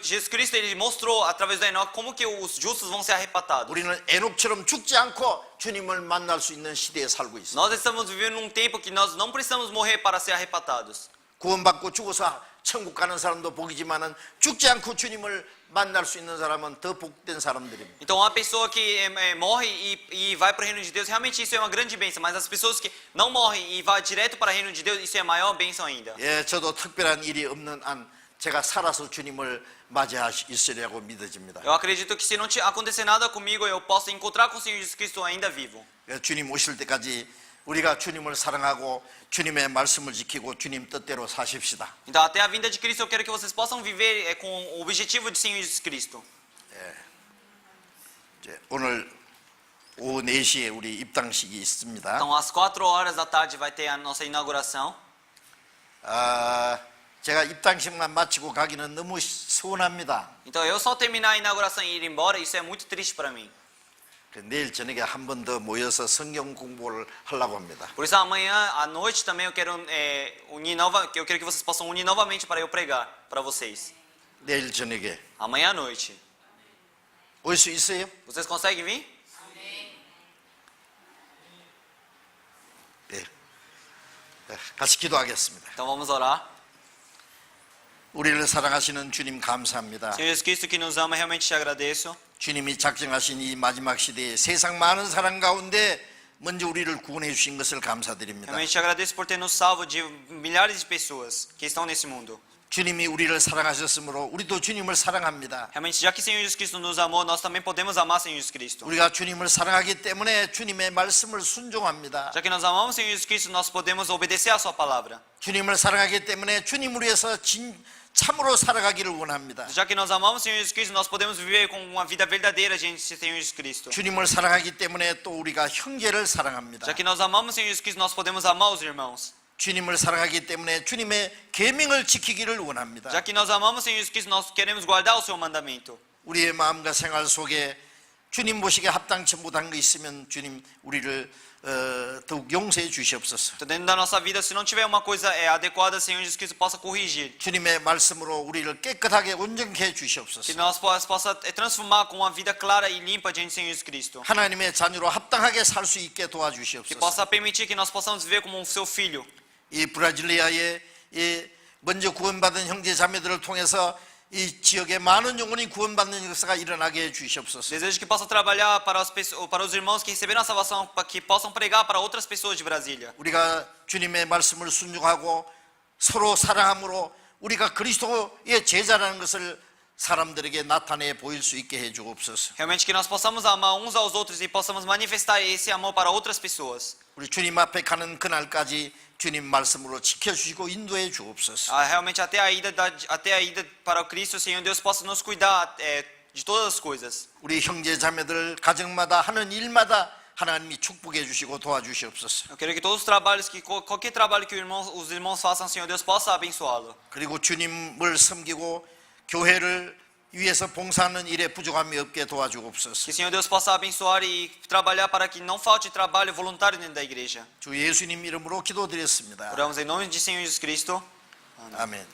Jesus Cristo ele mostrou através do Enoque como que os justos vão ser arrebatados. 우리는 에녹처럼 죽지 않고 주님을 만날 수 있는 시대에 살고 있습니다. Nós estamos vivendo num tempo que nós não precisamos morrer para ser arrebatados. 구원받고 죽어서 천국 가는 사람도 복이지만은 죽지 않고 주님을 만날 수 있는 사람은 더 복된 사람들입니다. Então uma pessoa que morre e vai para o reino de Deus, realmente isso é uma grande bênção. Mas as pessoas que não morrem e vão direto para o reino de Deus, isso é a maior bênção ainda. 저도 특별한 일이 없는 한 제가 살아서 주님을 맞이하시리라고 믿어집니다. Eu acredito que se não acontecer nada comigo, eu posso encontrar com o Senhor Jesus Cristo ainda vivo. 주님 오실 때까지 우리가 주님을 사랑하고 주님의 말씀을 지키고 주님 뜻대로 사십시다. Então até a vinda de Cristo eu quero que vocês possam viver com o objetivo de Senhor Jesus Cristo. 오늘 오후 4시에 우리 입당식이 있습니다. Então às 4 horas da tarde vai ter a nossa inauguração. 제가 입당식만 마치고 가기는 너무 서운합니다. Então eu só terminar a inauguração e ir embora, isso é muito triste para mim. 내일 저녁에 한 번 더 모여서 성경 공부를 하려고 합니다. Por isso amanhã à noite também eu quero eu quero que vocês possam unir novamente para eu pregar para vocês. 내일 저녁에 Amanhã à noite. 올 수 있어요? Vocês conseguem vir? 네. 같이 기도하겠습니다. Então vamos orar. 우리를 사랑하시는 주님 감사합니다. Senhor Jesus Cristo que nos ama, realmente te agradeço. 주님이 작정하신 이 마지막 시대에 세상 많은 사람 가운데 먼저 우리를 구원해 주신 것을 감사드립니다. Realmente te agradeço por ter nos salvo de milhares de pessoas que estão nesse mundo. 주님이 우리를 사랑하셨으므로 우리도 주님을 사랑합니다. Realmente, já que o Senhor Jesus Cristo nos amou, nós também podemos amar o Senhor Jesus Cristo. 우리가 주님을 사랑하기 때문에 주님의 말씀을 순종합니다. Já que nós amamos o Senhor Jesus Cristo, nós podemos obedecer a sua palavra. 주님을 사랑하기 때문에 주님을 위해서 참으로 살아가기를 원합니다. Já que nós amamos o Senhor Jesus Cristo, nós podemos viver com uma vida verdadeira diante do Senhor Jesus Cristo. 주님을 사랑하기 때문에 또 우리가 형제를 사랑합니다. Já que nós amamos o Senhor Jesus Cristo, nós podemos amar os irmãos. 주님을 사랑하기 때문에 주님의 계명을 지키기를 원합니다. Já que nós amamos o Senhor Jesus Cristo, nós queremos guardar o seu mandamento. 우리의 마음과 생활 속에 주님 보시기에 합당치 못한 거 있으면 주님 우리를 더욱 용서해 주시옵소서. Então, dentro da nossa vida, se não tiver uma coisa adequada, o Senhor Jesus Cristo possa corrigir. 주님의 말씀으로 우리를 깨끗하게 온전케 해 주시옵소서. Que nós possa transformar com uma vida clara e limpa diante do Senhor Jesus Cristo. 하나님의 자녀로 합당하게 살 수 있게 Que 도와주시옵소서. possa permitir que nós possamos viver como um seu filho. 이 브라질리아의 이 먼저 구원받은 형제 자매들을 통해서 이 지역에 많은 영혼이 구원받는 역사가 일어나게 해 주시옵소서. Desejo que possa trabalhar para os irmãos que receberam a salvação, para que possam pregar para outras pessoas de Brasília. 우리가 주님의 말씀을 순종하고 서로 사랑함으로 우리가 그리스도의 제자라는 것을 사람들에게 나타내 보일 수 있게 해 주옵소서. Realmente que nós possamos amar uns aos outros e possamos manifestar esse amor para outras pessoas. 우리 주님 앞에 가는 그날까지 주님 말씀으로 지켜주시고 인도해 주옵소서. Realmente até a ida para o Cristo, o Senhor Deus possa nos cuidar de todas as coisas. 우리 형제 자매들 가정마다 하는 일마다 하나님이 축복해 주시고 도와주시옵소서. Eu quero que todos os trabalhos, qualquer trabalho que os irmãos façam, o Senhor Deus possa abençoá-lo. 그리고 주님을 섬기고 교회를 위해서 봉사하는 일에 부족함이 없게 도와주옵소서. Que o Senhor Deus possa abençoar e trabalhar para que não falte trabalho voluntário dentro da igreja. 주 예수님 이름으로 기도드렸습니다. Oramos em nome de Senhor Jesus Cristo. 아멘.